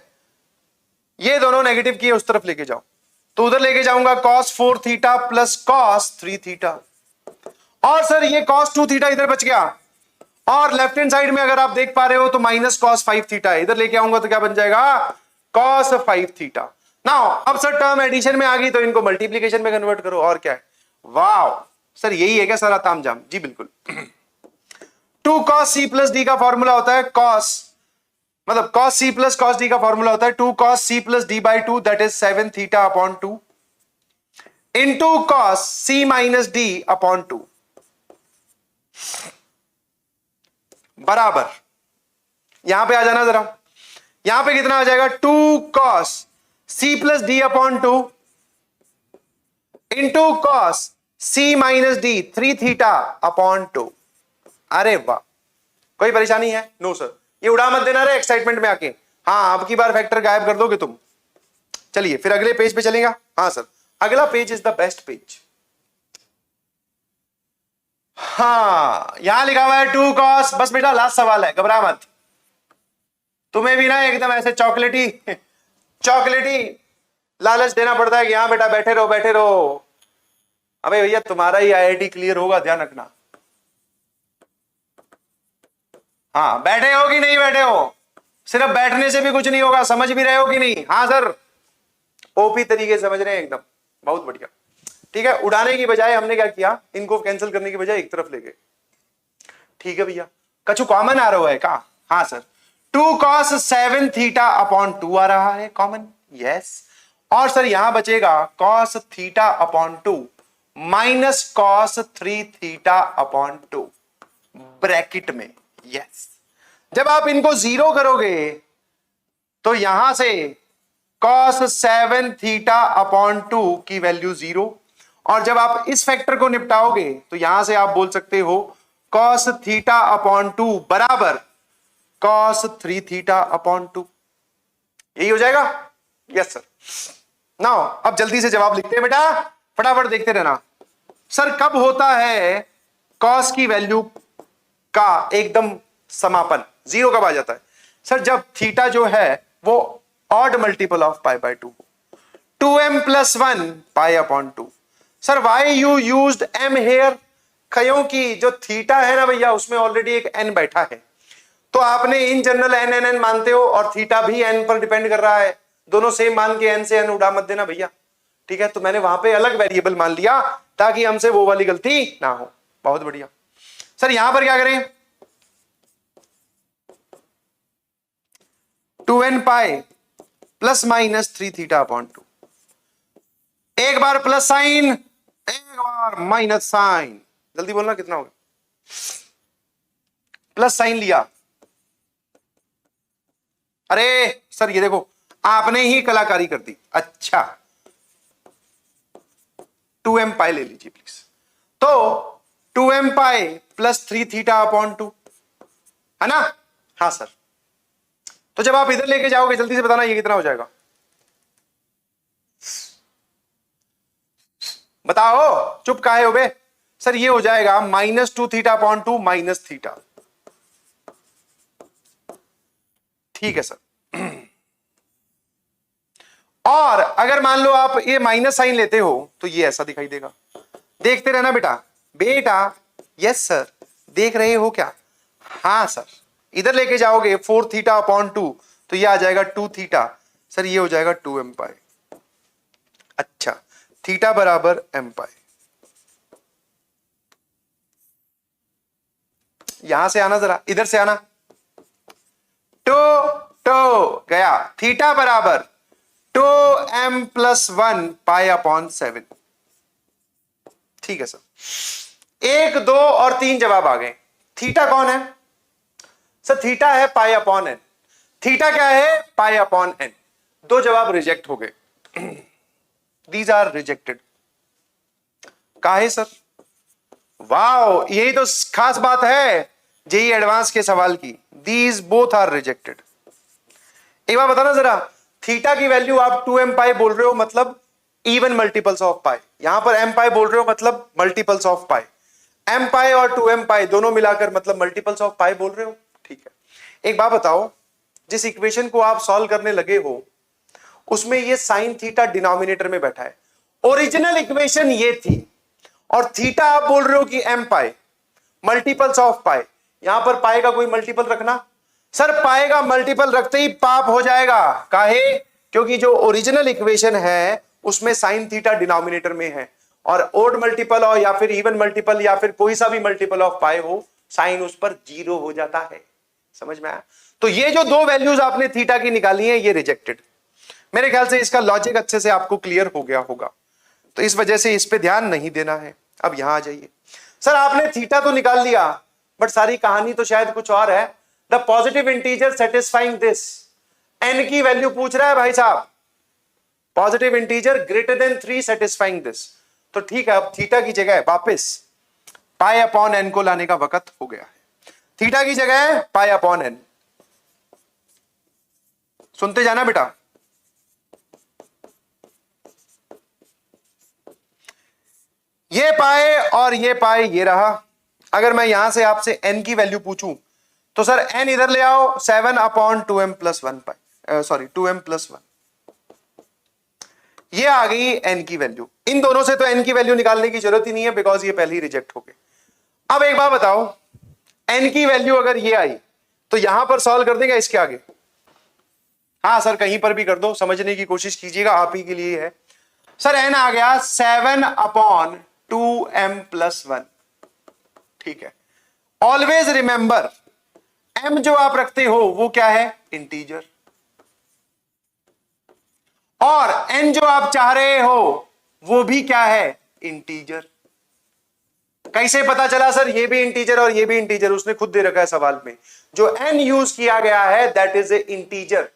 [SPEAKER 1] ये दोनों नेगेटिव की है, उस तरफ लेके जाओ। तो उधर लेके जाऊंगा cos 4 theta plus cos 3 theta, और सर ये cos 2 थीटा इधर बच गया, और लेफ्ट हैंड साइड में अगर आप देख पा रहे हो तो माइनस cos 5 थीटा है, इधर लेके आऊंगा तो क्या बन जाएगा? cos 5 theta. नाउ अब सर टर्म एडिशन में आ गई तो इनको मल्टीप्लीकेशन में कन्वर्ट करो, और क्या है? वाह सर, यही है क्या सारा तामझाम? जी बिल्कुल। 2 cos c प्लस डी का फॉर्मूला होता है cos, मतलब cos c plus cos d का फॉर्मूला होता है 2 cos c plus d by 2, that is 7 theta upon 2 into cos c minus d upon 2 बराबर, यहां पे आ जाना जरा, यहां पे कितना आ जाएगा? 2 cos c plus d upon 2 into cos c minus d 3 theta upon 2। अरे वाह, कोई परेशानी है? नो सर, ये उड़ा मत देना रे एक्साइटमेंट में आके। हाँ, अब की बार फैक्टर गायब कर दोगे तुम। चलिए फिर अगले पेज पे चलेगा। हाँ सर, अगला page is the best page. हाँ, यहां लिखा हुआ है 2 cos, बस बेटा लास्ट सवाल है, घबरा मत। तुम्हें भी ना एकदम ऐसे चॉकलेटी चॉकलेटी लालच देना पड़ता है कि हाँ बेटा बैठे रहो बैठे रहो। अबे भैया, तुम्हारा ही आईआईटी क्लियर होगा, ध्यान रखना। हाँ, बैठे हो कि नहीं बैठे हो? सिर्फ बैठने से भी कुछ नहीं होगा, समझ भी रहे हो कि नहीं? हाँ सर, ओपी तरीके समझ रहे हैं एकदम, बहुत बढ़िया। ठीक है, उड़ाने की बजाय हमने क्या किया, इनको कैंसिल करने की बजाय एक तरफ ले गए। ठीक है भैया, कछु कॉमन आ रहा है का? हाँ सर, 2 cos 7 थीटा अपॉन 2 आ रहा है कॉमन, यस। और सर यहां बचेगा cos theta upon 2 minus cos 3 theta upon 2 bracket में, यस। जब आप इनको जीरो करोगे तो यहां से cos 7 थीटा अपॉन 2 की वैल्यू 0, और जब आप इस फैक्टर को निपटाओगे तो यहां से आप बोल सकते हो cos थीटा अपॉन 2 बराबर cos 3 थीटा अपॉन 2। यही हो जाएगा, यस सर। नाउ अब जल्दी से जवाब लिखते हैं बेटा, फटाफट देखते रहना। सर कब होता है cos की वैल्यू का एकदम समापन, जीरो कब आ जाता है? सर जब थीटा जो है वो odd multiple of pi by 2 हो, 2m प्लस 1 पाई upon 2। Sir why you used m here? क्योंकि जो थीटा है ना भैया, उसमें ऑलरेडी एक n बैठा है, तो आपने इन जनरल n मानते हो, और थीटा भी n पर डिपेंड कर रहा है, दोनों सेम मान के n से n उड़ा मत देना भैया। ठीक है, तो मैंने वहां पे अलग वेरिएबल मान लिया ताकि हमसे वो वाली गलती ना हो। बहुत बढ़िया। सर यहां पर क्या करें? 2n pi plus minus 3 theta upon 2, एक बार प्लस साइन, एक बार माइनस साइन, जल्दी बोलना कितना होगा? प्लस साइन लिया। अरे सर ये देखो, आपने ही कलाकारी कर दी। अच्छा, 2m पाई ले लीजिए प्लीज। तो 2m pi plus 3 theta upon 2 है ना? हाँ सर। तो जब आप इधर लेके जाओगे, जल्दी से बताना ये कितना हो जाएगा? बताओ, चुप काहे हो बे? सर ये हो जाएगा -2 थीटा अपॉन 2 माइनस थीटा। ठीक है सर। और अगर मान लो आप ये माइनस साइन लेते हो तो ये ऐसा दिखाई देगा। देखते रहना बेटा। बेटा यस सर, देख रहे हो क्या? हाँ सर। इधर लेके जाओगे 4 थीटा अपॉन 2 तो ये आ जाएगा 2 थीटा। सर ये हो जाएगा 2m पाई। अच्छा, थीटा बराबर m पाई। यहां से आना, जरा इधर से आना। टो गया, थीटा बराबर 2m प्लस 1 पाई अपॉन 7। ठीक है सर। 1, 2 और 3 जवाब आ गए। थीटा कौन है? सर थीटा है पाई अपॉन एन। थीटा क्या है? Pi upon N. दो जवाब रिजेक्ट हो गए। These are rejected. काहे सर? वाओ, यही तो खास बात है जेई एडवांस के सवाल की। These both are rejected. एक बार बताना जरा, थीटा की वैल्यू आप 2m पाई बोल रहे हो, मतलब इवन मल्टीपल्स ऑफ पाई। यहां पर m पाई बोल रहे हो, मतलब मल्टीपल्स ऑफ पाई। m पाई और 2m पाई दोनों मिलाकर मतलब मल्टीपल्स ऑफ पाई बोल रहे हो। ठीक है, एक बात बताओ, जिस इक्वेशन को आप सॉल्व करने लगे हो उसमें ये साइन थीटा डिनोमिनेटर में बैठा है। ओरिजिनल इक्वेशन ये थी और थीटा आप बोल रहे हो कि m पाई, मल्टीपल्स ऑफ पाई। यहां पर पाई का कोई मल्टीपल रखना सर, पाई का मल्टीपल रखते ही पाप हो जाएगा। काहे? क्योंकि जो ओरिजिनल इक्वेशन है उसमें साइन थीटा डिनोमिनेटर में है, और ओड मल्टीपल हो या फिर इवन मल्टीपल या फिर कोई सा भी मल्टीपल ऑफ पाई हो, साइन उस पर 0 हो जाता है। समझ में आया? तो ये जो दो वैल्यूज आपने थीटा की निकाली है ये रिजेक्टेड। मेरे ख्याल से इसका लॉजिक अच्छे से आपको क्लियर हो गया होगा, तो इस वजह से इस पे ध्यान नहीं देना है। अब यहां आ जाइए। सर आपने थीटा तो निकाल लिया, बट सारी कहानी तो शायद कुछ और है। The positive integer satisfying this, N की वैल्यू पूछ रहा है भाई साहब। Positive integer greater than 3 satisfying this. तो ठीक है, अब थीटा की जगह वापस पाई अपॉन एन को लाने का वक्त हो गया है। थीटा की जगह पाई अपॉन एन। सुनते जाना बेटा। ये पाए और ये पाए ये रहा। अगर मैं यहां से आपसे n की वैल्यू पूछूं तो सर n इधर ले आओ, 7 अपॉन 2m प्लस 1 पाई, सॉरी 2m प्लस 1। ये आ गई n की वैल्यू। इन दोनों से तो n की वैल्यू निकालने की जरूरत ही नहीं है, बिकॉज ये पहले ही रिजेक्ट हो गए। अब एक बात बताओ, n की वैल्यू अगर ये आई तो यहां पर सॉल्व कर देगा इसके आगे? हाँ सर, कहीं पर भी कर दो, समझने की कोशिश कीजिएगा, आप ही के लिए है। सर n आ गया 7 अपॉन 2m प्लस 1। ठीक है, ऑलवेज रिमेंबर m जो आप रखते हो वो क्या है? इंटीजर। और n जो आप चाह रहे हो वो भी क्या है? इंटीजर। कैसे पता चला सर ये भी इंटीजर और ये भी इंटीजर? उसने खुद दे रखा है सवाल में, जो n यूज किया गया है that is a integer.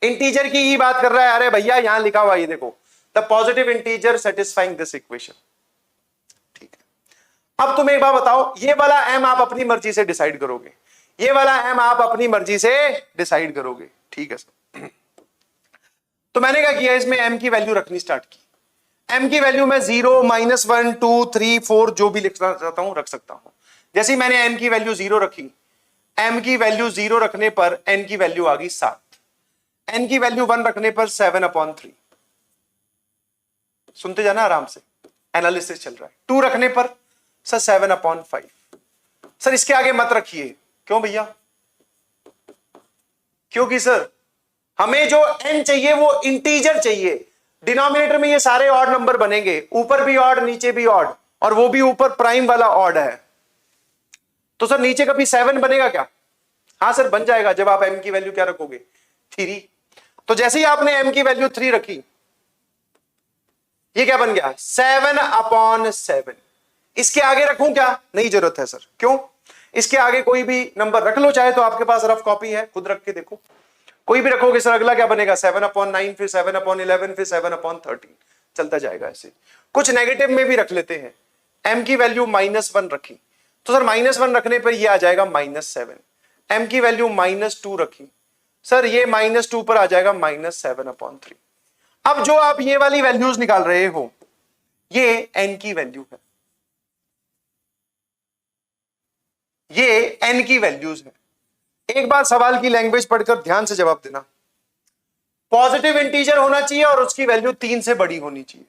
[SPEAKER 1] Integer की ही बात कर रहा है। अरे भैया यहां लिखा हुआ ये देखो, the positive integer satisfying this equation. ठीक है, अब तुम एक बात बताओ, ये वाला m आप अपनी मर्जी से डिसाइड करोगे, ये वाला m आप अपनी मर्जी से डिसाइड करोगे। ठीक है सर, तो मैंने क्या किया, इसमें m की वैल्यू रखनी स्टार्ट की। m की वैल्यू मैं 0, -1, 2, 3, 4 जो भी लिखना चाहता हूं रख सकता हूं। जैसे ही मैंने m की वैल्यू 0 रखी, m की वैल्यू 0 रखने पर n की वैल्यू आ गई 7, n की वैल्यू 1 रखने पर 7 अपॉन 3। सुनते जाना आराम से, एनालिसिस चल रहा है। 2 रखने पर सर 7 अपॉन 5। सर इसके आगे मत रखिए। क्यों भैया? क्योंकि सर हमें जो n चाहिए वो इंटीजर चाहिए। डिनोमिनेटर में ये सारे ऑड नंबर बनेंगे, ऊपर भी ऑड नीचे भी ऑड, और वो भी ऊपर प्राइम वाला ऑड है। तो सर नीचे कभी 7 बनेगा क्या? हाँ सर बन जाएगा, जब आप m की वैल्यू क्या रखोगे? 3। तो जैसे ही आपने m की वैल्यू 3 रखी, ये क्या बन गया? 7 अपॉन 7। इसके आगे रखूं क्या? नहीं जरूरत है सर। क्यों? इसके आगे कोई भी नंबर रख लो, चाहे तो आपके पास रफ कॉपी है, खुद रख के देखो। कोई भी रखोगे सर, अगला क्या बनेगा? 7 अपॉन 9, फिर 7 अपॉन 11, फिर 7 अपॉन 13, चलता जाएगा ऐसे। कुछ नेगेटिव में भी रख लेते हैं। m की वैल्यू -1 रखी तो सर -1 रखने पर ये आ जाएगा -7। m की वैल्यू -2 रखी, सर ये -2 पर आ जाएगा -7 अपॉन 3। अब जो आप ये वाली वैल्यूज निकाल रहे हो ये n की वैल्यू है, ये n की वैल्यूज है। एक बार सवाल की लैंग्वेज पढ़कर ध्यान से जवाब देना। पॉजिटिव इंटीजर होना चाहिए और उसकी वैल्यू 3 से बड़ी होनी चाहिए।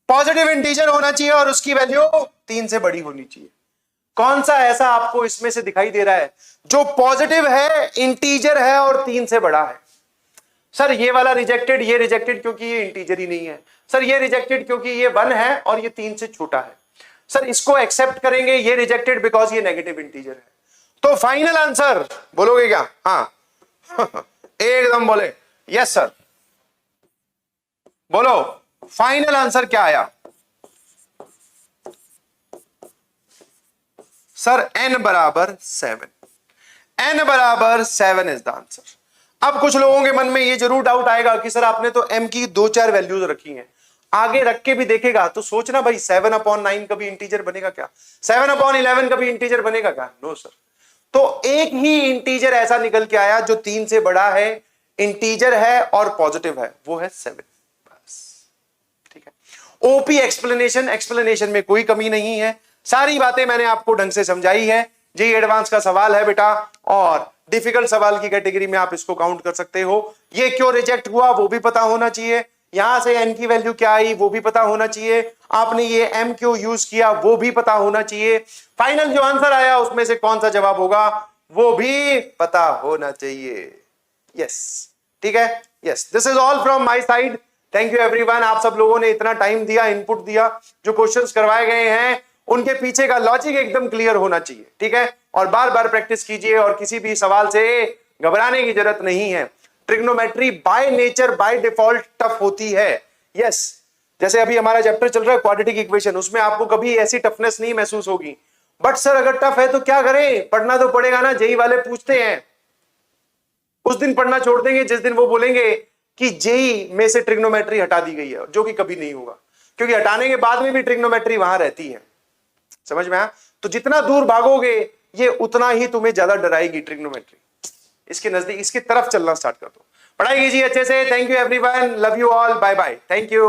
[SPEAKER 1] पॉजिटिव इंटीजर होना चाहिए और उसकी वैल्यू 3 से बड़ी होनी चाहिए। कौन सा ऐसा आपको इसमें से दिखाई दे रहा है जो पॉजिटिव है, इंटीजर है और 3 से बड़ा है? सर ये वाला रिजेक्टेड, ये रिजेक्टेड क्योंकि ये इंटीजर ही नहीं है। सर ये रिजेक्टेड क्योंकि ये 1 है और ये 3 से छोटा है। सर इसको एक्सेप्ट करेंगे, ये रिजेक्टेड बिकॉज ये नेगेटिव इंटीजर है। तो फाइनल आंसर बोलोगे क्या? हाँ एकदम बोले यस सर। बोलो फाइनल आंसर क्या आया? सर n बराबर 7। n बराबर 7 इज द आंसर। अब कुछ लोगों के मन में ये जरूर डाउट आएगा कि सर आपने तो m की 2-4 वैल्यूज रखी हैं, आगे रख के भी देखेगा तो सोचना भाई 7/9 कभी इंटीजर बनेगा क्या, 7/11 कभी इंटीजर बनेगा क्या? No sir. तो एक ही इंटीजर ऐसा निकल के आया जो 3 से बड़ा है, इंटीजर है और पॉजिटिव है, वो है 7। बस ठीक है। ओपी एक्सप्लेनेशन में कोई कमी नहीं है, सारी बातें मैंने आपको ढंग से समझाई है। जेईई एडवांस का सवाल है बेटा, और डिफिकल्ट सवाल की कैटेगरी में आप इसको काउंट कर सकते हो। ये क्यों रिजेक्ट हुआ वो भी पता होना चाहिए, यहां से n की वैल्यू क्या आई वो भी पता होना चाहिए, आपने ये m क्यों यूज किया वो भी पता होना चाहिए, फाइनल जो आंसर आया उसमें से कौन सा जवाब होगा वो भी पता होना चाहिए। यस ठीक है, yes this is all from my side. Thank you everyone. आप सब लोगों ने इतना टाइम दिया, इनपुट दिया, जो क्वेश्चंस करवाए गए हैं उनके पीछे का लॉजिक एकदम क्लियर होना चाहिए, ठीक है। और बार बार प्रैक्टिस कीजिए और किसी भी सवाल से घबराने की जरूरत नहीं है। Trigonometry by nature by default tough होती है। यस जैसे अभी हमारा चैप्टर चल रहा है क्वाड्रेटिक इक्वेशन, उसमें आपको कभी ऐसी टफनेस नहीं महसूस होगी। बट सर अगर टफ है तो क्या करें, पढ़ना तो पड़ेगा ना, जेईई वाले पूछते हैं। उस दिन पढ़ना छोड़ देंगे जिस दिन वो बोलेंगे कि जेईई में से ट्रिग्नोमेट्री हटा दी गई है, जो कि कभी नहीं होगा, क्योंकि हटाने के बाद में भी ट्रिग्नोमेट्री वहां रहती है। समझ में आया? तो जितना दूर भागोगे ये उतना ही तुम्हें ज्यादा डराएगी ट्रिग्नोमेट्री। इसके नजदीक, इसकी तरफ चलना स्टार्ट कर दो। पढ़ाई कीजिए अच्छे से। Thank you everyone, love you all, bye bye, thank you.